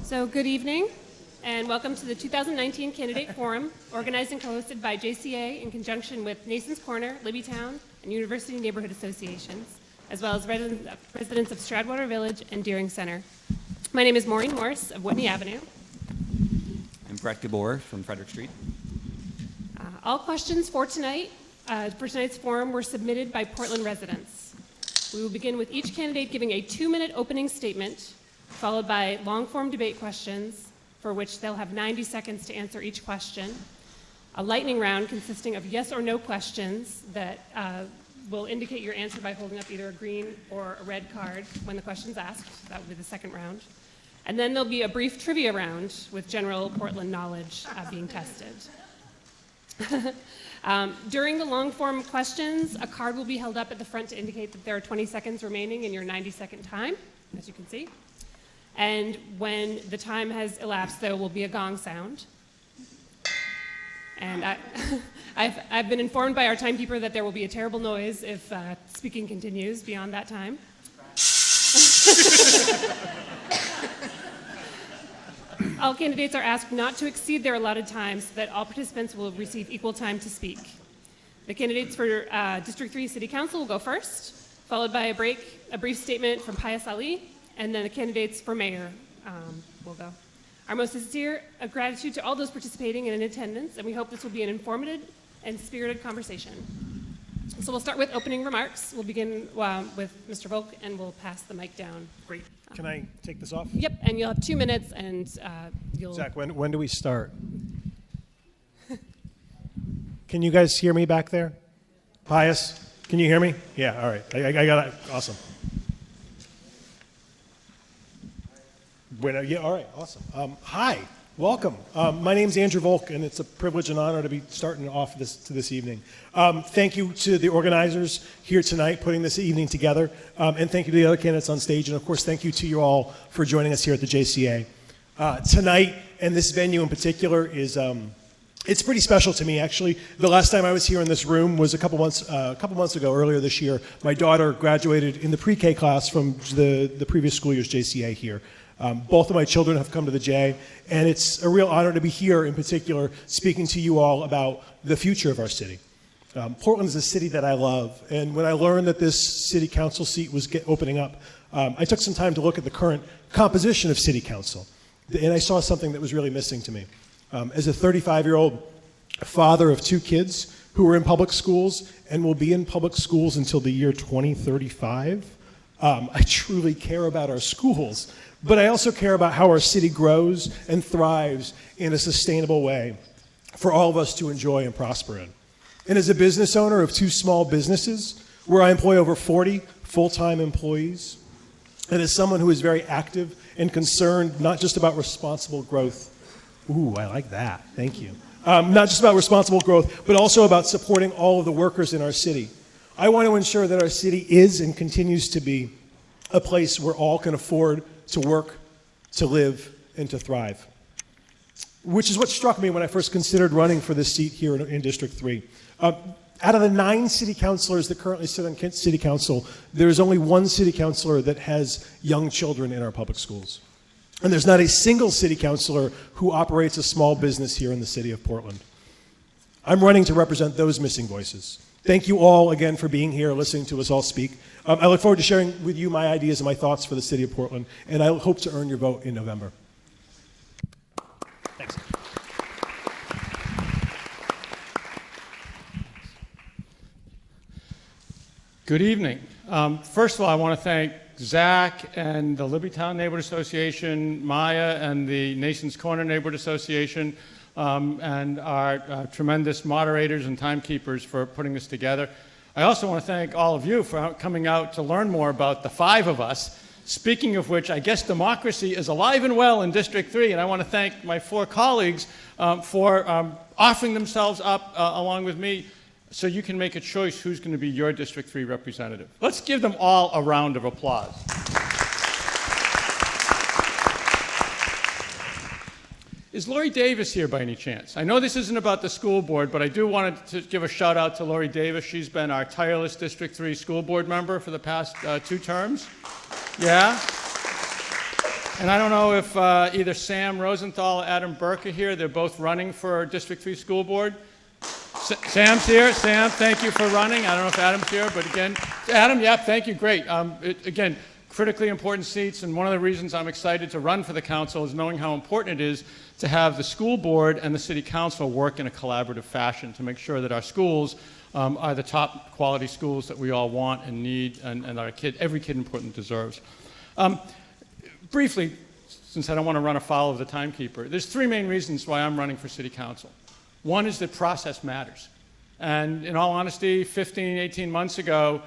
So good evening, and welcome to the 2019 Candidate Forum, organized and co-hosted by JCA in conjunction with Nason's Corner, Libbytown, and University Neighborhood Associations, as well as residents of Stradwater Village and Deering Center. My name is Maureen Morse of Whitney Avenue. I'm Brett Gabor from Frederick Street. All questions for tonight's forum were submitted by Portland residents. We will begin with each candidate giving a 2-minute opening statement, followed by long-form debate questions, for which they'll have 90 seconds to answer each question. A lightning round consisting of yes or no questions that will indicate your answer by holding up either a green or a red card when the question's asked. That will be the second round. And then there'll be a brief trivia round with general Portland knowledge being tested. During the long-form questions, a card will be held up at the front to indicate that there are 20 seconds remaining in your 90-second time, as you can see. And when the time has elapsed, there will be a gong sound. And I've been informed by our timekeeper that there will be a terrible noise if speaking continues beyond that time. All candidates are asked not to exceed their allotted time so that all participants will receive equal time to speak. The candidates for District 3 City Council will go first, followed by a brief statement from Pious Ali, and then the candidates for mayor will go. Our most sincere gratitude to all those participating and in attendance, and we hope this will be an informative and spirited conversation. So we'll start with opening remarks. We'll begin with Mr. Volk, and we'll pass the mic down. Great. Can I take this off? Yep, and you'll have 2 minutes, and you'll... Zach, when do we start? Can you guys hear me back there? Pius, can you hear me? Yeah, all right. I got it. Awesome. Yeah, all right, awesome. Hi, welcome. My name's Andrew Volk, and it's a privilege and honor to be starting off this evening. Thank you to the organizers here tonight putting this evening together, and thank you to the other candidates on stage, and of course, thank you to you all for joining us here at the JCA. Tonight, and this venue in particular, is it's pretty special to me, actually. The last time I was here in this room was a couple months ago, earlier this year. My daughter graduated in the pre-K class from the previous school year's JCA here. Both of my children have come to the J, and it's a real honor to be here, in particular, speaking to you all about the future of our city. Portland is a city that I love, and when I learned that this city council seat was opening up, I took some time to look at the current composition of city council, and I saw something that was really missing to me. As a 35-year-old father of 2 kids who are in public schools and will be in public schools until the year 2035, I truly care about our schools. But I also care about how our city grows and thrives in a sustainable way for all of us to enjoy and prosper in. And as a business owner of 2 small businesses, where I employ over 40 full-time employees, and as someone who is very active and concerned not just about responsible growth, ooh, I like that, thank you, not just about responsible growth, but also about supporting all of the workers in our city. I want to ensure that our city is and continues to be a place where all can afford to work, to live, and to thrive, which is what struck me when I first considered running for this seat here in District 3. Out of the 9 city councilors that currently sit on city council, there is only 1 city councilor that has young children in our public schools. And there's not a single city councilor who operates a small business here in the city of Portland. I'm running to represent those missing voices. Thank you all again for being here, listening to us all speak. I look forward to sharing with you my ideas and my thoughts for the city of Portland, and I hope to earn your vote in November. Thanks. Good evening. First of all, I want to thank Zach and the Libbytown Neighborhood Association, Maya and the Nason's Corner Neighborhood Association, and our tremendous moderators and timekeepers for putting this together. I also want to thank all of you for coming out to learn more about the 5 of us. Speaking of which, I guess democracy is alive and well in District 3, and I want to thank my 4 colleagues for offering themselves up along with me so you can make a choice who's going to be your District 3 representative. Let's give them all a round of applause. Is Lori Davis here by any chance? I know this isn't about the school board, but I do want to give a shout out to Lori Davis. She's been our tireless District 3 school board member for the past 2 terms. Yeah? And I don't know if either Sam Rosenthal or Adam Burke are here. They're both running for District 3 School Board. Sam's here. Sam, thank you for running. I don't know if Adam's here, but again, Adam, yeah, thank you, great. Again, critically important seats, and one of the reasons I'm excited to run for the council is knowing how important it is to have the school board and the city council work in a collaborative fashion to make sure that our schools are the top quality schools that we all want and need, and every kid in Portland deserves. Briefly, since I don't want to run afoul of the timekeeper, there's three main reasons why I'm running for city council. One is that process matters. And in all honesty, 15, 18 months ago,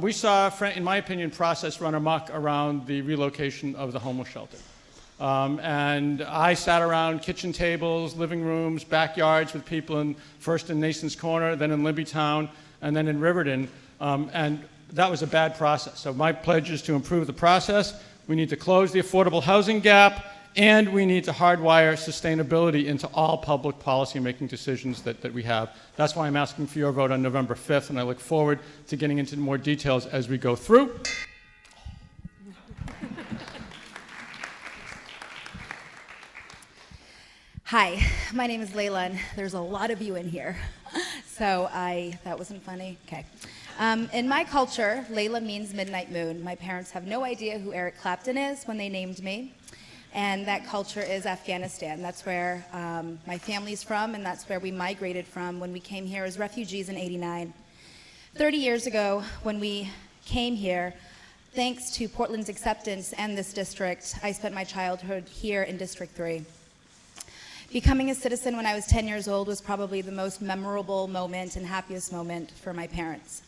we saw, in my opinion, process run amok around the relocation of the homeless shelter. And I sat around kitchen tables, living rooms, backyards with people first in Nason's Corner, then in Libbytown, and then in Riverton, and that was a bad process. So my pledge is to improve the process. We need to close the affordable housing gap, and we need to hardwire sustainability into all public policy-making decisions that we have. That's why I'm asking for your vote on November 5th, and I look forward to getting into more details as we go through. Hi, my name is Layla, and there's a lot of you in here. So that wasn't funny? Okay. In my culture, Layla means midnight moon. My parents have no idea who Eric Clapton is when they named me. And that culture is Afghanistan. That's where my family's from, and that's where we migrated from when we came here as refugees in '89. 30 years ago, when we came here, thanks to Portland's acceptance and this district, I spent my childhood here in District 3. Becoming a citizen when I was 10 years old was probably the most memorable moment and happiest moment for my parents.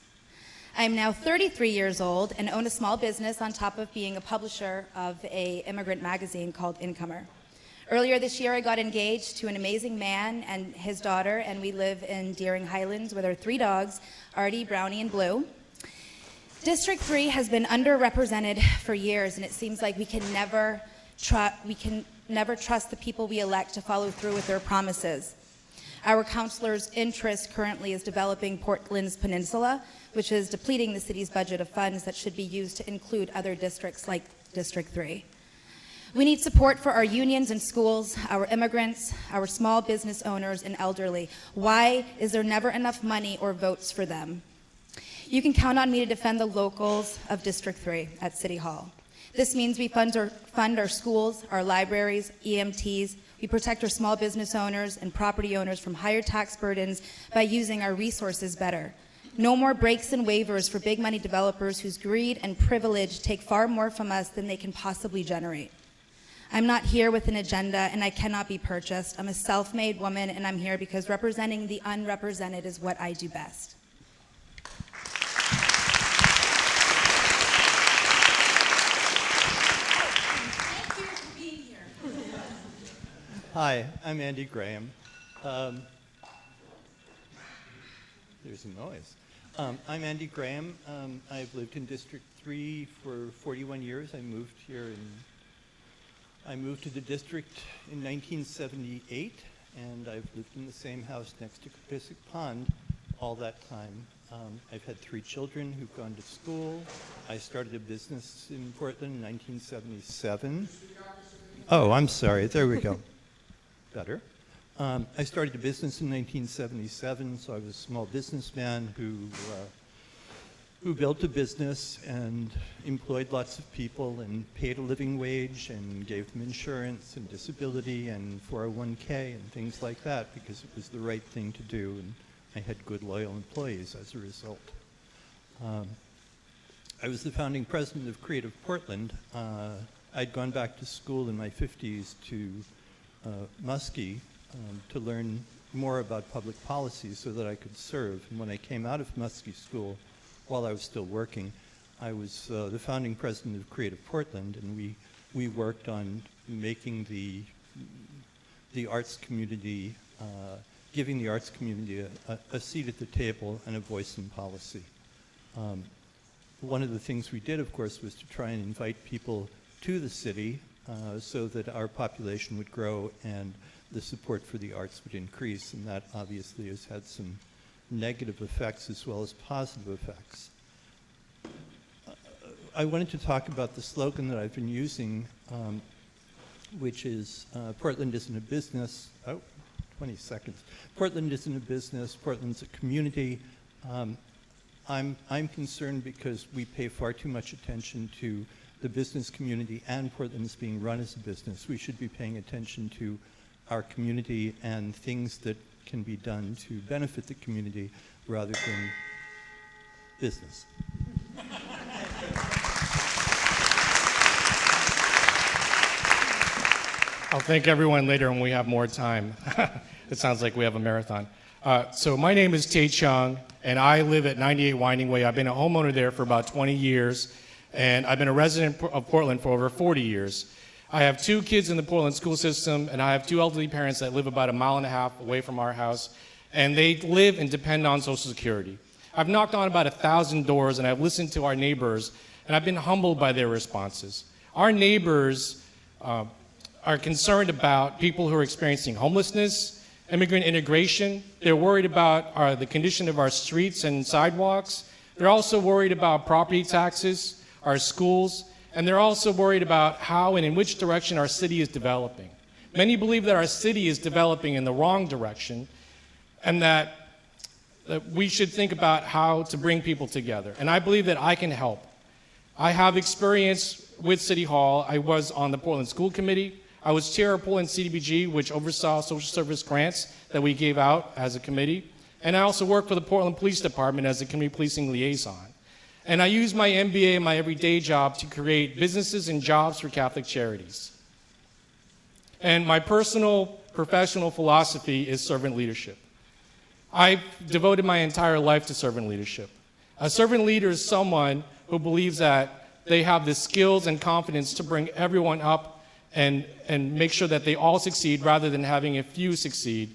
I am now 33 years old and own a small business on top of being a publisher of an immigrant magazine called Incomer. Earlier this year, I got engaged to an amazing man and his daughter, and we live in Deering Highlands with our 3 dogs, Artie, Brownie, and Blue. District 3 has been underrepresented for years, and it seems like we can never trust the people we elect to follow through with their promises. Our councilor's interest currently is developing Portland's peninsula, which is depleting the city's budget of funds that should be used to include other districts like District 3. We need support for our unions and schools, our immigrants, our small business owners, and elderly. Why is there never enough money or votes for them? You can count on me to defend the locals of District 3 at City Hall. This means we fund our schools, our libraries, EMTs. We protect our small business owners and property owners from higher tax burdens by using our resources better. No more breaks and waivers for big money developers whose greed and privilege take far more from us than they can possibly generate. I'm not here with an agenda, and I cannot be purchased. I'm a self-made woman, and I'm here because representing the unrepresented is what I do best. Hi, I'm Andy Graham. There's a noise. I'm Andy Graham. I've lived in District 3 for 41 years. I moved to the district in 1978, and I've lived in the same house next to Capissic Pond all that time. I've had 3 children who've gone to school. I started a business in Portland in 1977. Oh, I'm sorry. There we go. Better. I started a business in 1977, so I was a small businessman who built a business and employed lots of people and paid a living wage and gave them insurance and disability and 401k and things like that because it was the right thing to do, and I had good, loyal employees as a result. I was the founding president of Creative Portland. I'd gone back to school in my 50s to Muskie to learn more about public policy so that I could serve. And when I came out of Muskie School, while I was still working, I was the founding president of Creative Portland, and we worked on making the arts community, giving the arts community a seat at the table and a voice in policy. One of the things we did, of course, was to try and invite people to the city so that our population would grow and the support for the arts would increase, and that obviously has had some negative effects as well as positive effects. I wanted to talk about the slogan that I've been using which is Portland isn't a business. Oh, 20 seconds. Portland isn't a business. Portland's a community. I'm concerned because we pay far too much attention to the business community and Portland is being run as a business. We should be paying attention to our community and things that can be done to benefit the community rather than business. I'll thank everyone later when we have more time. It sounds like we have a marathon. So my name is Tae Chung, and I live at 98 Winding Way. I've been a homeowner there for about 20 years, and I've been a resident of Portland for over 40 years. I have 2 kids in the Portland school system, and I have 2 elderly parents that live about a mile and a half away from our house, and they live and depend on Social Security. I've knocked on about 1,000 doors, and I've listened to our neighbors, and I've been humbled by their responses. Our neighbors are concerned about people who are experiencing homelessness, immigrant integration. They're worried about the condition of our streets and sidewalks. They're also worried about property taxes, our schools, and they're also worried about how and in which direction our city is developing. Many believe that our city is developing in the wrong direction and that we should think about how to bring people together. And I believe that I can help. I have experience with City Hall. I was on the Portland School Committee. I was chair of Portland CDBG, which oversaw social service grants that we gave out as a committee. And I also worked for the Portland Police Department as a community policing liaison. And I use my MBA and my everyday job to create businesses and jobs for Catholic charities. And my personal, professional philosophy is servant leadership. I've devoted my entire life to servant leadership. A servant leader is someone who believes that they have the skills and confidence to bring everyone up and make sure that they all succeed rather than having a few succeed.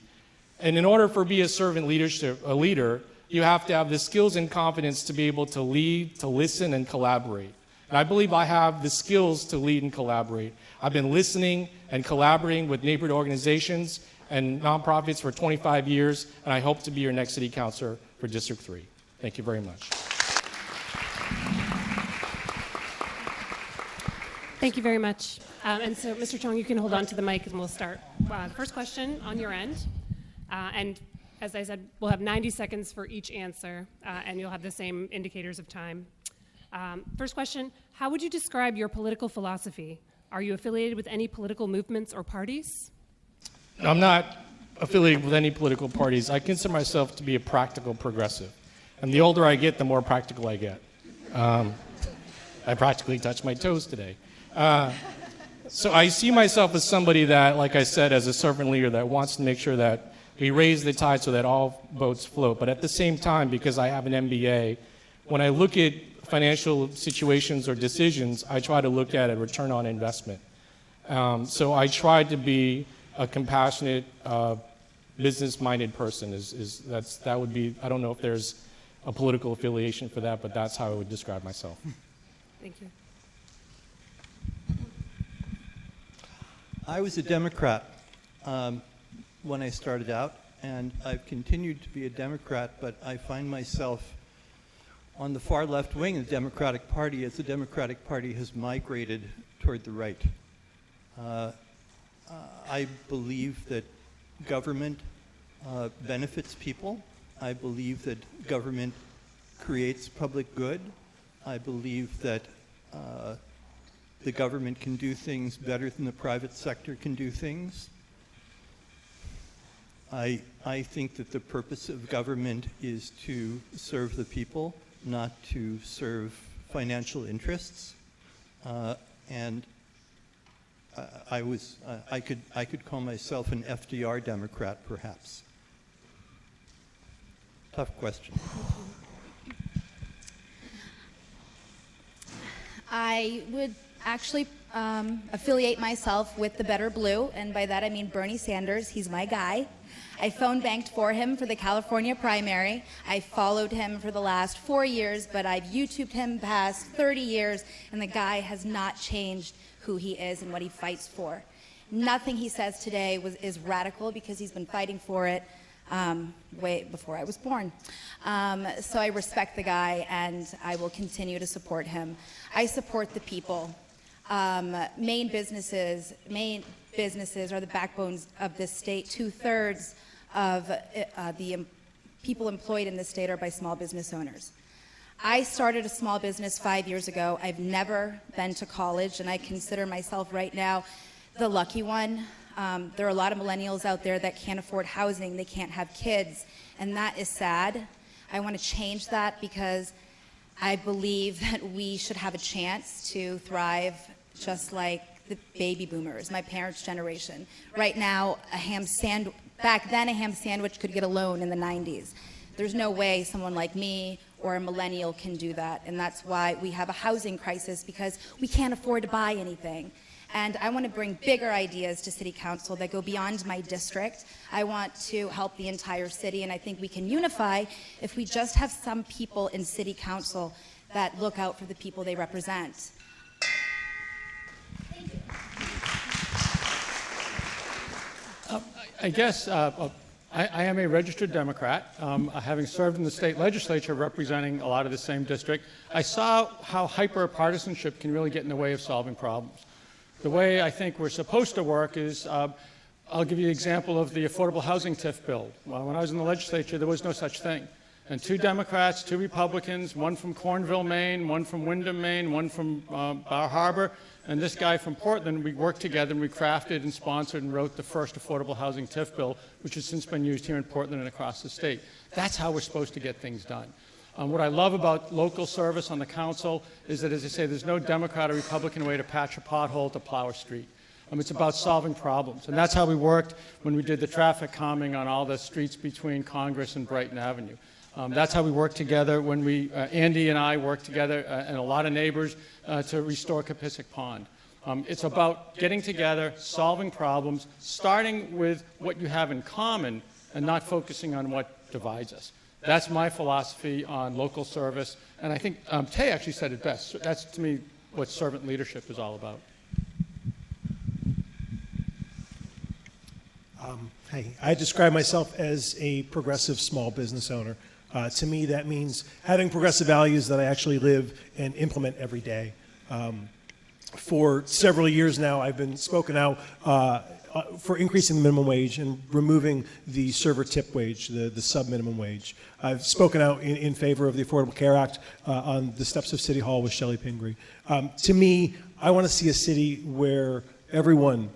And in order for be a servant leader, you have to have the skills and confidence to be able to lead, to listen, and collaborate. And I believe I have the skills to lead and collaborate. I've been listening and collaborating with neighborhood organizations and nonprofits for 25 years, and I hope to be your next city councilor for District 3. Thank you very much. Thank you very much. And so, Mr. Chong, you can hold on to the mic and we'll start. The first question on your end. And as I said, we'll have 90 seconds for each answer, and you'll have the same indicators of time. First question, how would you describe your political philosophy? Are you affiliated with any political movements or parties? I'm not affiliated with any political parties. I consider myself to be a practical progressive. And the older I get, the more practical I get. I practically touched my toes today. So I see myself as somebody that, like I said, as a servant leader that wants to make sure that we raise the tide so that all boats float. But at the same time, because I have an MBA, when I look at financial situations or decisions, I try to look at a return on investment. So I try to be a compassionate, business-minded person. That would be, I don't know if there's a political affiliation for that, but that's how I would describe myself. Thank you. I was a Democrat when I started out, and I've continued to be a Democrat, but I find myself on the far left wing of the Democratic Party as the Democratic Party has migrated toward the right. I believe that government benefits people. I believe that government creates public good. I believe that the government can do things better than the private sector can do things. I think that the purpose of government is to serve the people, not to serve financial interests. And I could call myself an FDR Democrat, perhaps. Tough question. I would actually affiliate myself with the Better Blue, and by that I mean Bernie Sanders. He's my guy. I phone banked for him for the California primary. I followed him for the last 4 years, but I've YouTubed him past 30 years, and the guy has not changed who he is and what he fights for. Nothing he says today is radical because he's been fighting for it way before I was born. So I respect the guy, and I will continue to support him. I support the people. Main businesses are the backbones of this state. 2/3 of the people employed in this state are by small business owners. I started a small business 5 years ago. I've never been to college, and I consider myself right now the lucky one. There are a lot of millennials out there that can't afford housing, they can't have kids, and that is sad. I want to change that because I believe that we should have a chance to thrive just like the baby boomers, my parents' generation. Right now, back then a ham sandwich could get a loan in the 90s. There's no way someone like me or a millennial can do that, and that's why we have a housing crisis, because we can't afford to buy anything. And I want to bring bigger ideas to City Council that go beyond my district. I want to help the entire city, and I think we can unify if we just have some people in City Council that look out for the people they represent. I guess I am a registered Democrat, having served in the state legislature representing a lot of the same district. I saw how hyper-partisanship can really get in the way of solving problems. The way I think we're supposed to work is, I'll give you an example of the affordable housing TIF bill. Well, when I was in the legislature, there was no such thing. And 2 Democrats, 2 Republicans, one from Cornville, Maine, one from Windham, Maine, one from Bar Harbor, and this guy from Portland, we worked together and we crafted and sponsored and wrote the first affordable housing TIF bill, which has since been used here in Portland and across the state. That's how we're supposed to get things done. What I love about local service on the council is that, as I say, there's no Democrat or Republican way to patch a pothole to plow a street. It's about solving problems. And that's how we worked when we did the traffic calming on all the streets between Congress and Brighton Avenue. That's how we worked together when Andy and I worked together and a lot of neighbors to restore Capissic Pond. It's about getting together, solving problems, starting with what you have in common and not focusing on what divides us. That's my philosophy on local service. And I think Tay actually said it best. That's, to me, what servant leadership is all about. Hey, I describe myself as a progressive small business owner. To me, that means having progressive values that I actually live and implement every day. For several years now, I've been spoken out for increasing the minimum wage and removing the server tip wage, the sub-minimum wage. I've spoken out in favor of the Affordable Care Act on the steps of City Hall with Shelley Pingree. To me, I want to see a city where everyone,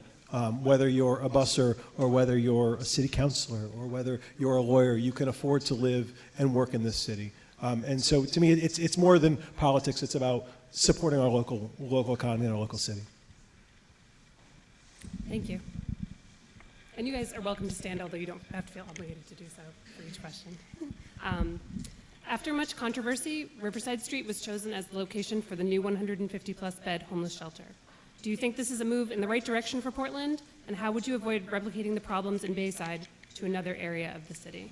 whether you're a busser or whether you're a city councilor or whether you're a lawyer, you can afford to live and work in this city. And so to me, it's more than politics. It's about supporting our local economy and our local city. Thank you. And you guys are welcome to stand, although you don't have to feel obligated to do so for each question. After much controversy, Riverside Street was chosen as the location for the new 150-plus bed homeless shelter. Do you think this is a move in the right direction for Portland? And how would you avoid replicating the problems in Bayside to another area of the city?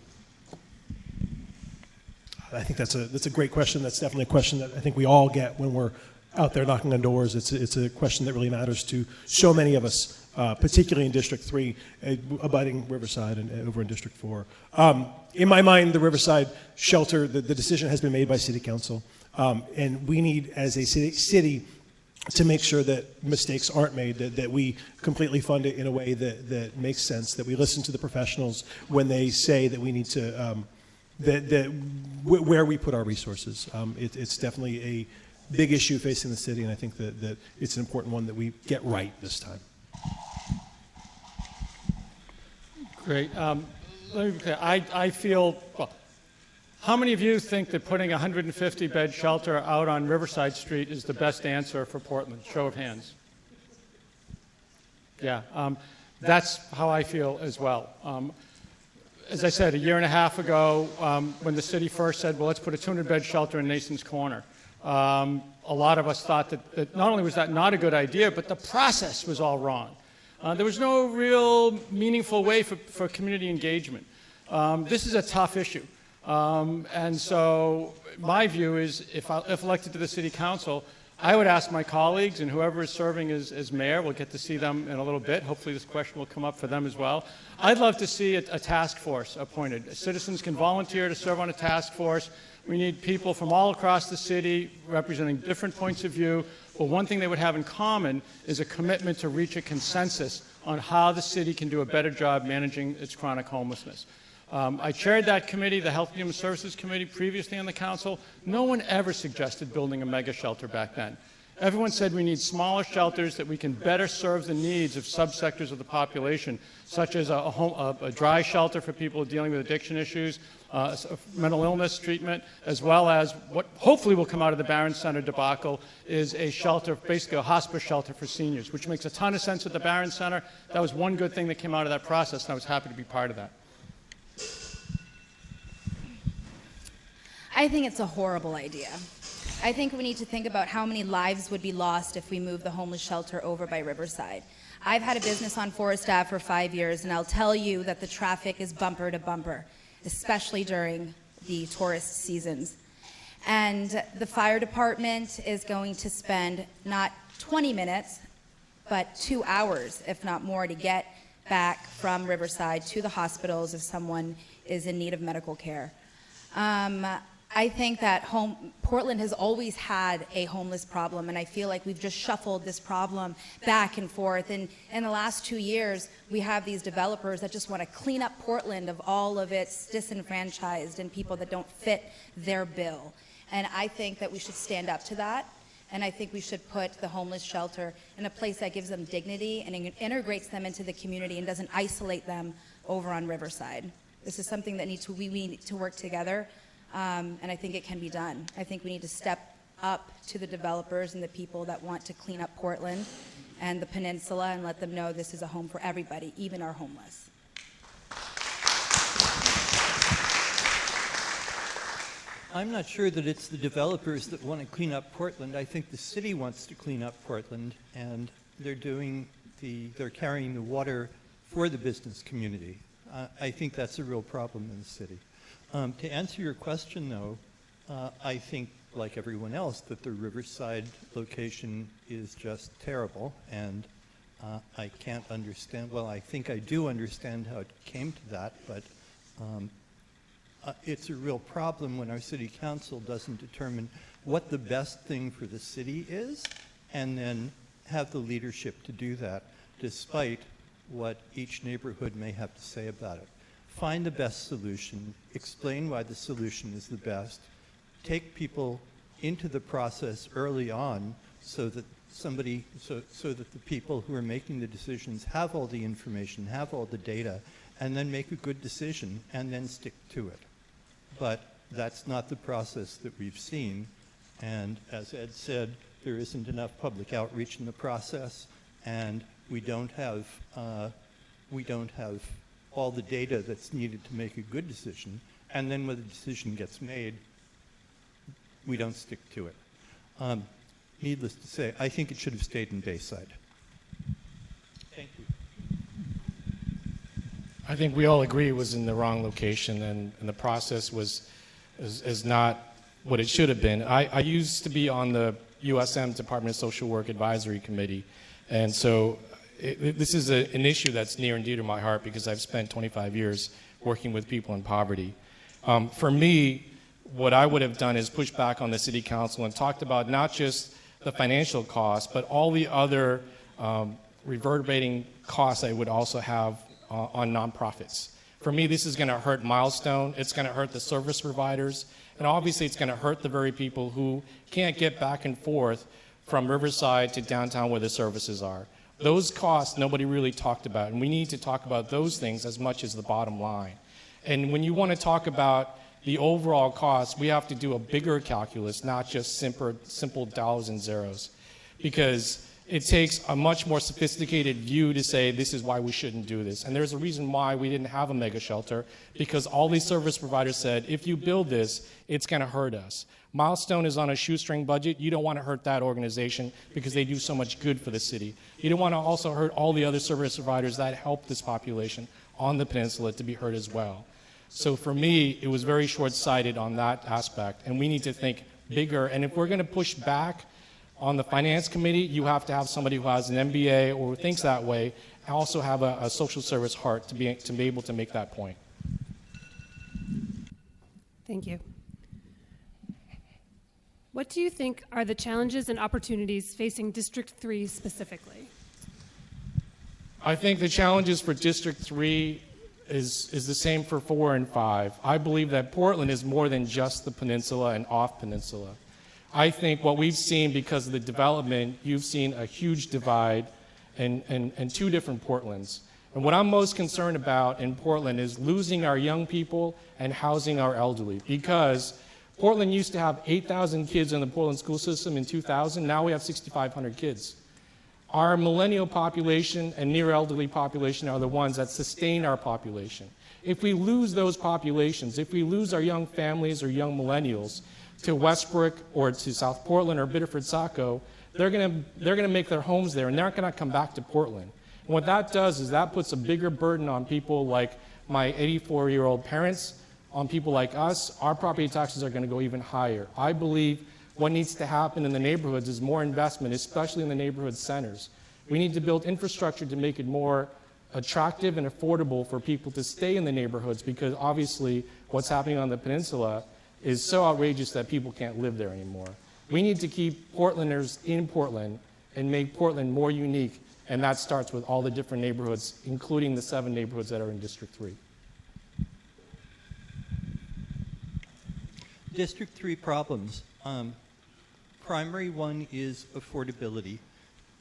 I think that's a great question. That's definitely a question that I think we all get when we're out there knocking on doors. It's a question that really matters to so many of us, particularly in District 3, abutting Riverside and over in District 4. In my mind, the Riverside shelter, the decision has been made by City Council, and we need, as a city, to make sure that mistakes aren't made, that we completely fund it in a way that makes sense, that we listen to the professionals when they say that we need to, where we put our resources. It's definitely a big issue facing the city, and I think that it's an important one that we get right this time. Great. Let me be clear. I feel, well, how many of you think that putting a 150-bed shelter out on Riverside Street is the best answer for Portland? Show of hands. Yeah, that's how I feel as well. As I said, a year and a half ago, when the city first said, well, let's put a 200-bed shelter in Nason's Corner, a lot of us thought that not only was that not a good idea, but the process was all wrong. There was no real meaningful way for community engagement. This is a tough issue. And so my view is, if elected to the City Council, I would ask my colleagues and whoever is serving as mayor, we'll get to see them in a little bit. Hopefully this question will come up for them as well. I'd love to see a task force appointed. Citizens can volunteer to serve on a task force. We need people from all across the city representing different points of view, But one thing they would have in common is a commitment to reach a consensus on how the city can do a better job managing its chronic homelessness. I chaired that committee, the Health and Human Services Committee, previously on the council. No one ever suggested building a mega shelter back then. Everyone said we need smaller shelters that we can better serve the needs of subsectors of the population, such as a dry shelter for people dealing with addiction issues, mental illness treatment, as well as what hopefully will come out of the Barron Center debacle is a shelter, basically a hospice shelter for seniors, which makes a ton of sense at the Barron Center. That was one good thing that came out of that process, and I was happy to be part of that. I think it's a horrible idea. I think we need to think about how many lives would be lost if we move the homeless shelter over by Riverside. I've had a business on Forest Ave for 5 years, and I'll tell you that the traffic is bumper to bumper, especially during the tourist seasons. And the fire department is going to spend not 20 minutes, but 2 hours, if not more, to get back from Riverside to the hospitals if someone is in need of medical care. I think that Portland has always had a homeless problem, and I feel like we've just shuffled this problem back and forth. And in the last 2 years, we have these developers that just want to clean up Portland of all of its disenfranchised and people that don't fit their bill. And I think that we should stand up to that, and I think we should put the homeless shelter in a place that gives them dignity and integrates them into the community and doesn't isolate them over on Riverside. This is something that we need to work together. And I think it can be done. I think we need to step up to the developers and the people that want to clean up Portland and the peninsula and let them know this is a home for everybody, even our homeless. I'm not sure that it's the developers that want to clean up Portland. I think the city wants to clean up Portland, and they're carrying the water for the business community. I think that's a real problem in the city. To answer your question, though, I think, like everyone else, that the Riverside location is just terrible, and I can't understand, well, I think I do understand how it came to that, but it's a real problem when our city council doesn't determine what the best thing for the city is, and then have the leadership to do that, despite what each neighborhood may have to say about it. Find the best solution, explain why the solution is the best, take people into the process early on so that so that the people who are making the decisions have all the information, have all the data, and then make a good decision and then stick to it. But that's not the process that we've seen, and as Ed said, there isn't enough public outreach in the process, and we don't have all the data that's needed to make a good decision, and then when the decision gets made, we don't stick to it. Needless to say, I think it should have stayed in Bayside. Thank you. I think we all agree it was in the wrong location, and the process is not what it should have been. I used to be on the USM Department of Social Work Advisory Committee, and so this is an issue that's near and dear to my heart because I've spent 25 years working with people in poverty. For me, what I would have done is push back on the city council and talked about not just the financial costs, but all the other reverberating costs I would also have on nonprofits. For me, this is going to hurt Milestone, it's going to hurt the service providers, and obviously it's going to hurt the very people who can't get back and forth from Riverside to downtown where the services are. Those costs nobody really talked about, and we need to talk about those things as much as the bottom line. And when you want to talk about the overall cost, we have to do a bigger calculus, not just simple dollars and zeros, because it takes a much more sophisticated view to say this is why we shouldn't do this. And there's a reason why we didn't have a mega shelter, because all these service providers said, if you build this, it's going to hurt us. Milestone is on a shoestring budget. You don't want to hurt that organization because they do so much good for the city. You don't want to also hurt all the other service providers that help this population on the peninsula to be hurt as well. So for me, it was very short-sighted on that aspect, and we need to think bigger. And if we're going to push back on the finance committee, you have to have somebody who has an MBA or thinks that way, and also have a social service heart to be able to make that point. Thank you. What do you think are the challenges and opportunities facing District 3 specifically? I think the challenges for District 3 is the same for 4 and 5. I believe that Portland is more than just the peninsula and off peninsula. I think what we've seen because of the development, you've seen a huge divide in two different Portlands. And what I'm most concerned about in Portland is losing our young people and housing our elderly, because Portland used to have 8,000 kids in the Portland school system in 2000. Now we have 6,500 kids. Our millennial population and near elderly population are the ones that sustain our population. If we lose those populations, if we lose our young families or young millennials to Westbrook or to South Portland or Biddeford-Saco, they're going to make their homes there, and they're not going to come back to Portland. And what that does is that puts a bigger burden on people like my 84-year-old parents, on people like us. Our property taxes are going to go even higher. I believe what needs to happen in the neighborhoods is more investment, especially in the neighborhood centers. We need to build infrastructure to make it more attractive and affordable for people to stay in the neighborhoods, because obviously what's happening on the peninsula is so outrageous that people can't live there anymore. We need to keep Portlanders in Portland and make Portland more unique, and that starts with all the different neighborhoods, including the 7 neighborhoods that are in District 3. District 3 problems. Primary one is affordability.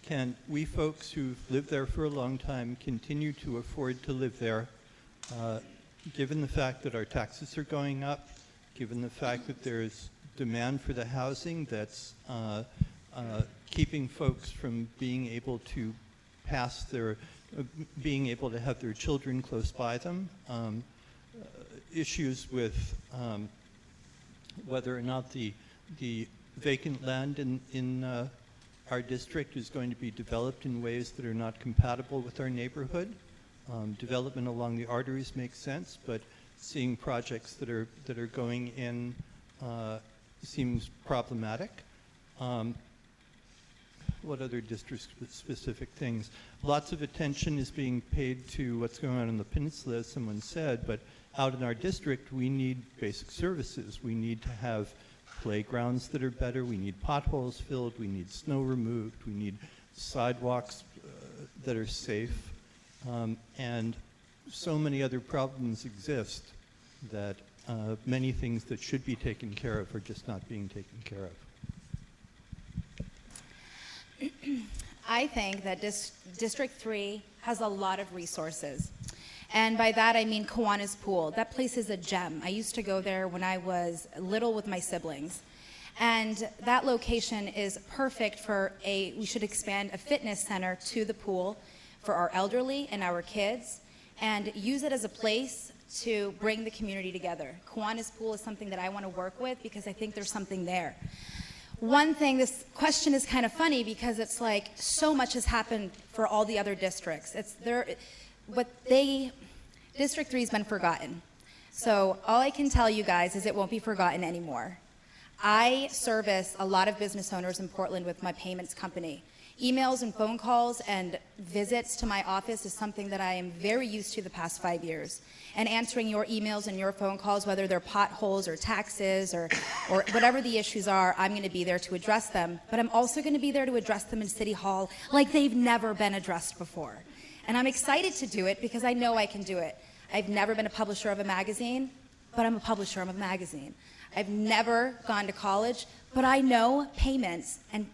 Can we folks who've lived there for a long time continue to afford to live there, given the fact that our taxes are going up, given the fact that there's demand for the housing that's keeping folks from being able to pass their, being able to have their children close by them, issues with whether or not the vacant land in our district is going to be developed in ways that are not compatible with our neighborhood. Development along the arteries makes sense, but seeing projects that are going in seems problematic. What other district-specific things? Lots of attention is being paid to what's going on in the peninsula, as someone said, but out in our district, we need basic services. We need to have playgrounds that are better. We need potholes filled. We need snow removed. We need sidewalks that are safe. And so many other problems exist that many things that should be taken care of are just not being taken care of. I think that District 3 has a lot of resources. And by that, I mean Kiwanis Pool. That place is a gem. I used to go there when I was little with my siblings. And that location is perfect for we should expand a fitness center to the pool for our elderly and our kids, and use it as a place to bring the community together. Kiwanis Pool is something that I want to work with because I think there's something there. One thing, this question is kind of funny because it's like so much has happened for all the other districts. District 3 has been forgotten. So all I can tell you guys is it won't be forgotten anymore. I service a lot of business owners in Portland with my payments company. Emails and phone calls and visits to my office is something that I am very used to the past 5 years. And answering your emails and your phone calls, whether they're potholes or taxes or whatever the issues are, I'm going to be there to address them. But I'm also going to be there to address them in City Hall like they've never been addressed before. And I'm excited to do it because I know I can do it. I've never been a publisher of a magazine, but I'm a publisher of a magazine. I've never gone to college, but I know payments and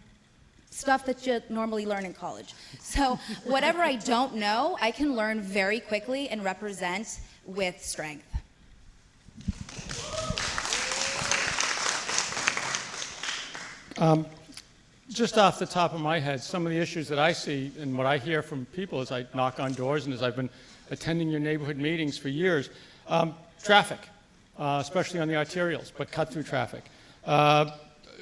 stuff that you normally learn in college. So whatever I don't know, I can learn very quickly and represent with strength. Just off the top of my head, some of the issues that I see and what I hear from people as I knock on doors and as I've been attending your neighborhood meetings for years, traffic, especially on the arterials, but cut-through traffic.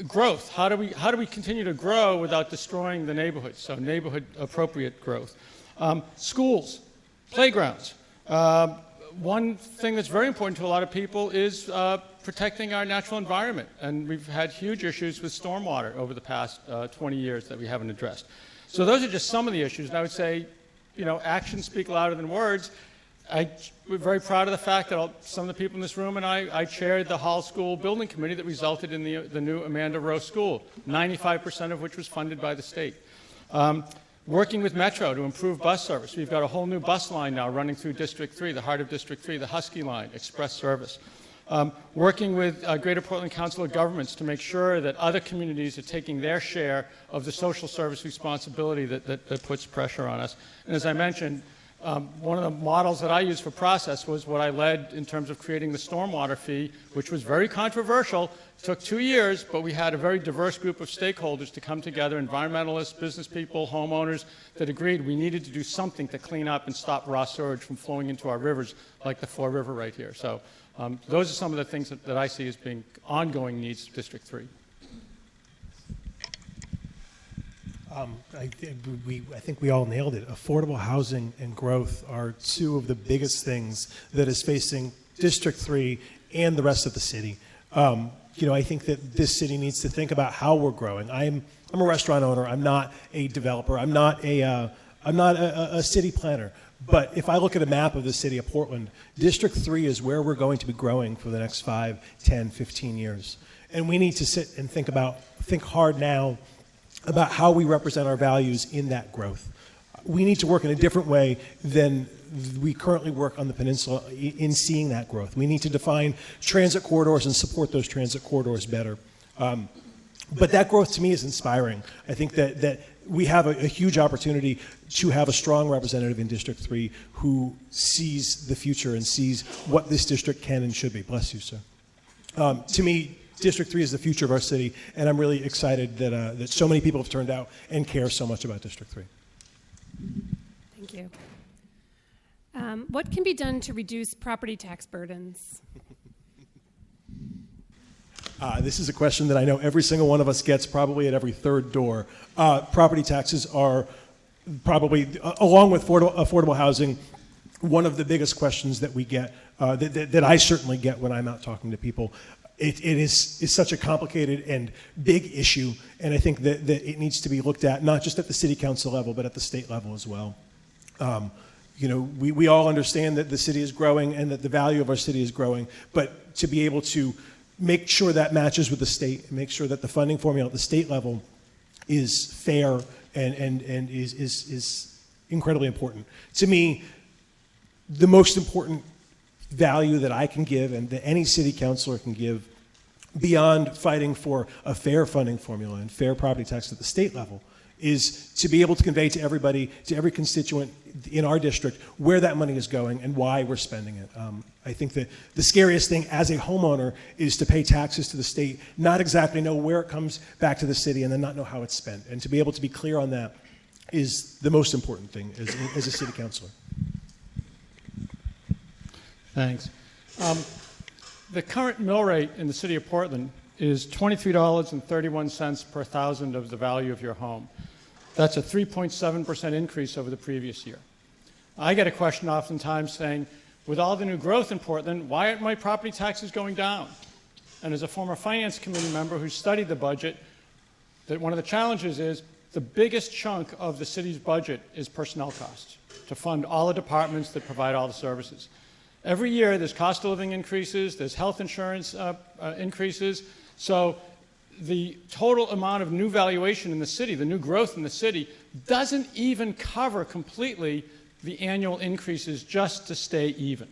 Growth, how do we continue to grow without destroying the neighborhood? So neighborhood-appropriate growth. Schools, playgrounds. One thing that's very important to a lot of people is protecting our natural environment. And we've had huge issues with stormwater over the past 20 years that we haven't addressed. So those are just some of the issues. And I would say, actions speak louder than words. we're very proud of the fact that some of the people in this room and I chaired the Hall School Building Committee that resulted in the new Amanda Rowe School, 95% of which was funded by the state. Working with Metro to improve bus service. We've got a whole new bus line now running through District 3, the heart of District 3, the Husky Line, express service. Working with Greater Portland Council of Governments to make sure that other communities are taking their share of the social service responsibility that puts pressure on us. And as I mentioned, one of the models that I used for process was what I led in terms of creating the stormwater fee, which was very controversial. It took 2 years, but we had a very diverse group of stakeholders to come together, environmentalists, business people, homeowners, that agreed we needed to do something to clean up and stop raw sewage from flowing into our rivers, like the Fore River right here. So those are some of the things that I see as being ongoing needs of District 3. I think we all nailed it. Affordable housing and growth are two of the biggest things that is facing District 3 and the rest of the city. I think that this city needs to think about how we're growing. I'm a restaurant owner. I'm not a developer. I'm not a city planner. But if I look at a map of the city of Portland, District 3 is where we're going to be growing for the next 5, 10, 15 years. And we need to sit and think hard now about how we represent our values in that growth. We need to work in a different way than we currently work on the peninsula in seeing that growth. We need to define transit corridors and support those transit corridors better. But that growth to me is inspiring. I think that we have a huge opportunity to have a strong representative in District 3 who sees the future and sees what this district can and should be. Bless you, sir. To me, District 3 is the future of our city, and I'm really excited that so many people have turned out and care so much about District 3. Thank you. What can be done to reduce property tax burdens? This is a question that I know every single one of us gets probably at every third door. Property taxes are probably, along with affordable housing, one of the biggest questions that we get, that I certainly get when I'm out talking to people. It is such a complicated and big issue, and I think that it needs to be looked at not just at the city council level, but at the state level as well. We all understand that the city is growing and that the value of our city is growing, but to be able to make sure that matches with the state and make sure that the funding formula at the state level is fair and is incredibly important. To me, the most important value that I can give and that any city councilor can give beyond fighting for a fair funding formula and fair property tax at the state level is to be able to convey to everybody, to every constituent in our district, where that money is going and why we're spending it. I think that the scariest thing as a homeowner is to pay taxes to the state, not exactly know where it comes back to the city, and then not know how it's spent. And to be able to be clear on that is the most important thing as a city councilor. Thanks. The current mill rate in the city of Portland is $23.31 per thousand of the value of your home. That's a 3.7% increase over the previous year. I get a question oftentimes saying, with all the new growth in Portland, why aren't my property taxes going down? And as a former finance committee member who studied the budget, that one of the challenges is the biggest chunk of the city's budget is personnel costs to fund all the departments that provide all the services. Every year there's cost of living increases, there's health insurance increases, so the total amount of new valuation in the city, the new growth in the city, doesn't even cover completely the annual increases just to stay even.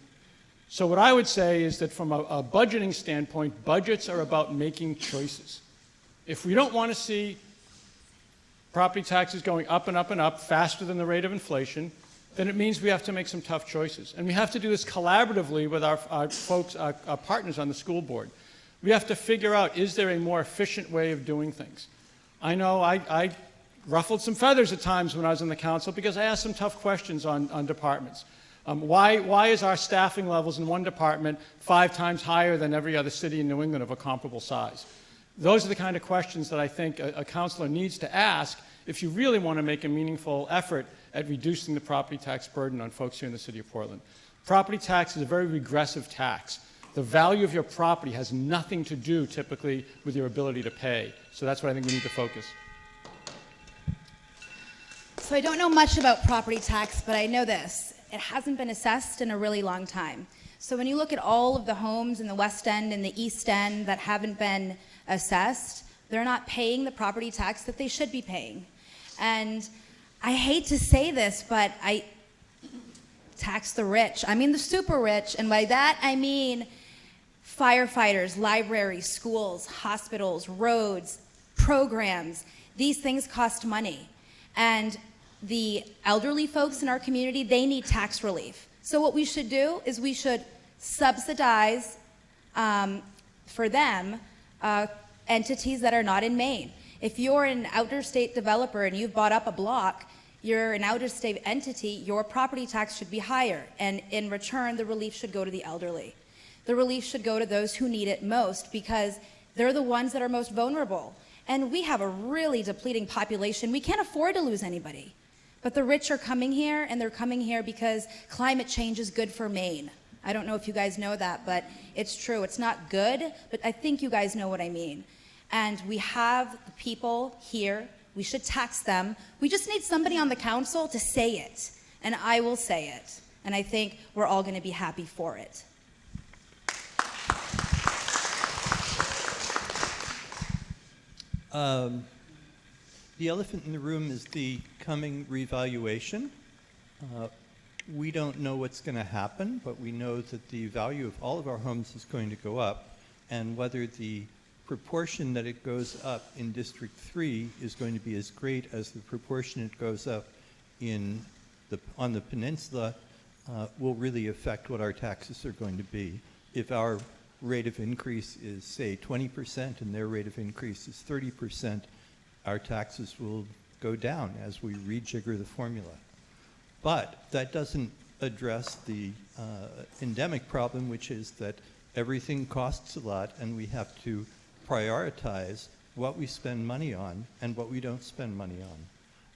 So what I would say is that from a budgeting standpoint, budgets are about making choices. If we don't want to see property taxes going up and up and up faster than the rate of inflation, then it means we have to make some tough choices. And we have to do this collaboratively with our folks, our partners on the school board. We have to figure out, is there a more efficient way of doing things? I know I ruffled some feathers at times when I was on the council because I asked some tough questions on departments. Why is our staffing levels in one department 5 times higher than every other city in New England of a comparable size? Those are the kind of questions that I think a councilor needs to ask if you really want to make a meaningful effort at reducing the property tax burden on folks here in the city of Portland. Property tax is a very regressive tax. The value of your property has nothing to do typically with your ability to pay. So that's what I think we need to focus. So I don't know much about property tax, but I know this. It hasn't been assessed in a really long time. So when you look at all of the homes in the West End and the East End that haven't been assessed, they're not paying the property tax that they should be paying. And I hate to say this, but I tax the rich. I mean the super rich, and by that I mean firefighters, libraries, schools, hospitals, roads, programs. These things cost money. And the elderly folks in our community, they need tax relief. So what we should do is we should subsidize for them entities that are not in Maine. If you're an outer-state developer and you've bought up a block, you're an outer-state entity, your property tax should be higher. And in return, the relief should go to the elderly. The relief should go to those who need it most because they're the ones that are most vulnerable. And we have a really depleting population. We can't afford to lose anybody. But the rich are coming here, and they're coming here because climate change is good for Maine. I don't know if you guys know that, but it's true. It's not good, but I think you guys know what I mean. And we have the people here. We should tax them. We just need somebody on the council to say it, and I will say it. And I think we're all going to be happy for it. The elephant in the room is the coming revaluation. We don't know what's going to happen, but we know that the value of all of our homes is going to go up, and whether the proportion that it goes up in District 3 is going to be as great as the proportion it goes up on the peninsula will really affect what our taxes are going to be. If our rate of increase is, say, 20% and their rate of increase is 30%, our taxes will go down as we rejigger the formula. But that doesn't address the endemic problem, which is that everything costs a lot and we have to prioritize what we spend money on and what we don't spend money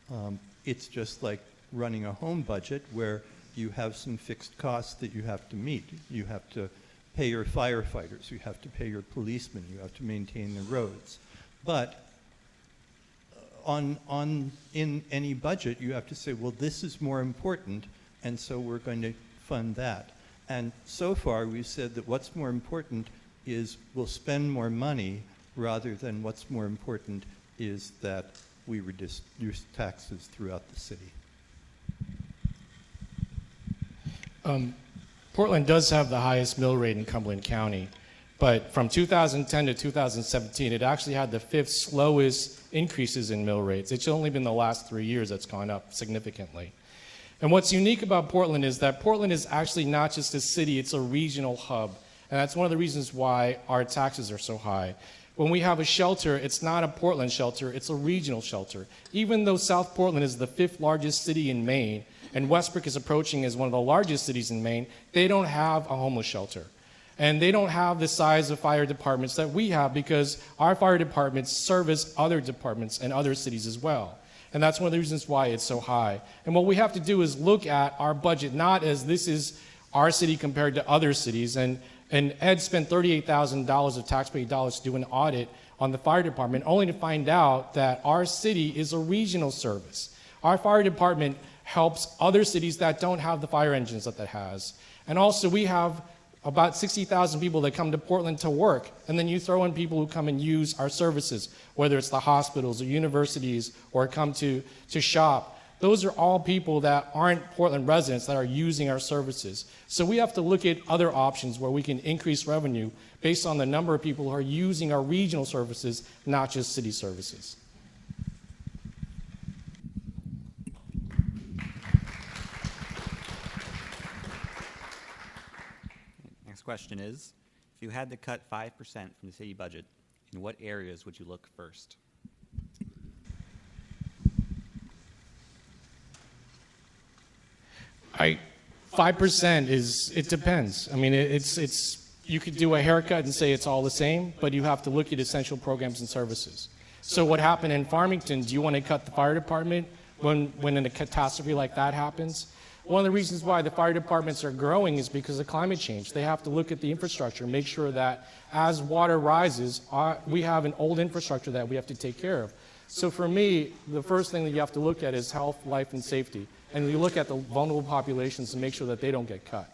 on. It's just like running a home budget where you have some fixed costs that you have to meet. You have to pay your firefighters, you have to pay your policemen, you have to maintain the roads. But in any budget, you have to say, well, this is more important, and so we're going to fund that. And so far, we've said that what's more important is we'll spend more money rather than what's more important is that we reduce taxes throughout the city. Portland does have the highest mill rate in Cumberland County, but from 2010 to 2017, it actually had the 5th slowest increases in mill rates. It's only been the last 3 years that's gone up significantly. And what's unique about Portland is that Portland is actually not just a city, it's a regional hub. And that's one of the reasons why our taxes are so high. When we have a shelter, it's not a Portland shelter, it's a regional shelter. Even though South Portland is the 5th largest city in Maine, and Westbrook is approaching as one of the largest cities in Maine, they don't have a homeless shelter. And they don't have the size of fire departments that we have because our fire departments service other departments and other cities as well. And that's one of the reasons why it's so high. And what we have to do is look at our budget not as this is our city compared to other cities. And Ed spent $38,000 of taxpayer dollars to do an audit on the fire department, only to find out that our city is a regional service. Our fire department helps other cities that don't have the fire engines that has. And also we have about 60,000 people that come to Portland to work, and then you throw in people who come and use our services, whether it's the hospitals or universities or come to shop. Those are all people that aren't Portland residents that are using our services. So we have to look at other options where we can increase revenue based on the number of people who are using our regional services, not just city services. Next question is, if you had to cut 5% from the city budget, in what areas would you look first? I 5% is, it depends. I mean, it's you could do a haircut and say it's all the same, but you have to look at essential programs and services. So what happened in Farmington, do you want to cut the fire department when a catastrophe like that happens? One of the reasons why the fire departments are growing is because of climate change. They have to look at the infrastructure, make sure that as water rises, we have an old infrastructure that we have to take care of. So for me, the first thing that you have to look at is health, life, and safety. And you look at the vulnerable populations to make sure that they don't get cut.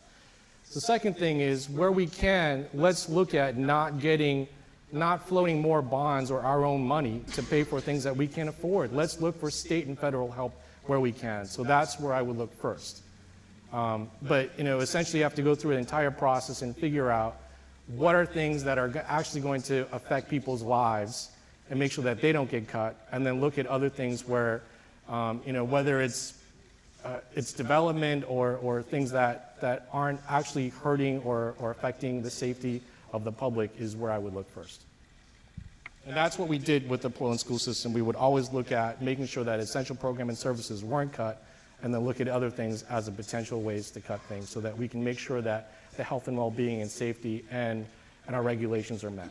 The second thing is, where we can, let's look at not floating more bonds or our own money to pay for things that we can't afford. Let's look for state and federal help where we can. So that's where I would look first. But essentially you have to go through an entire process and figure out what are things that are actually going to affect people's lives and make sure that they don't get cut, and then look at other things where, whether it's development or things that aren't actually hurting or affecting the safety of the public is where I would look first. And that's what we did with the Portland school system. We would always look at making sure that essential program and services weren't cut, and then look at other things as a potential ways to cut things so that we can make sure that the health and well-being and safety and our regulations are met.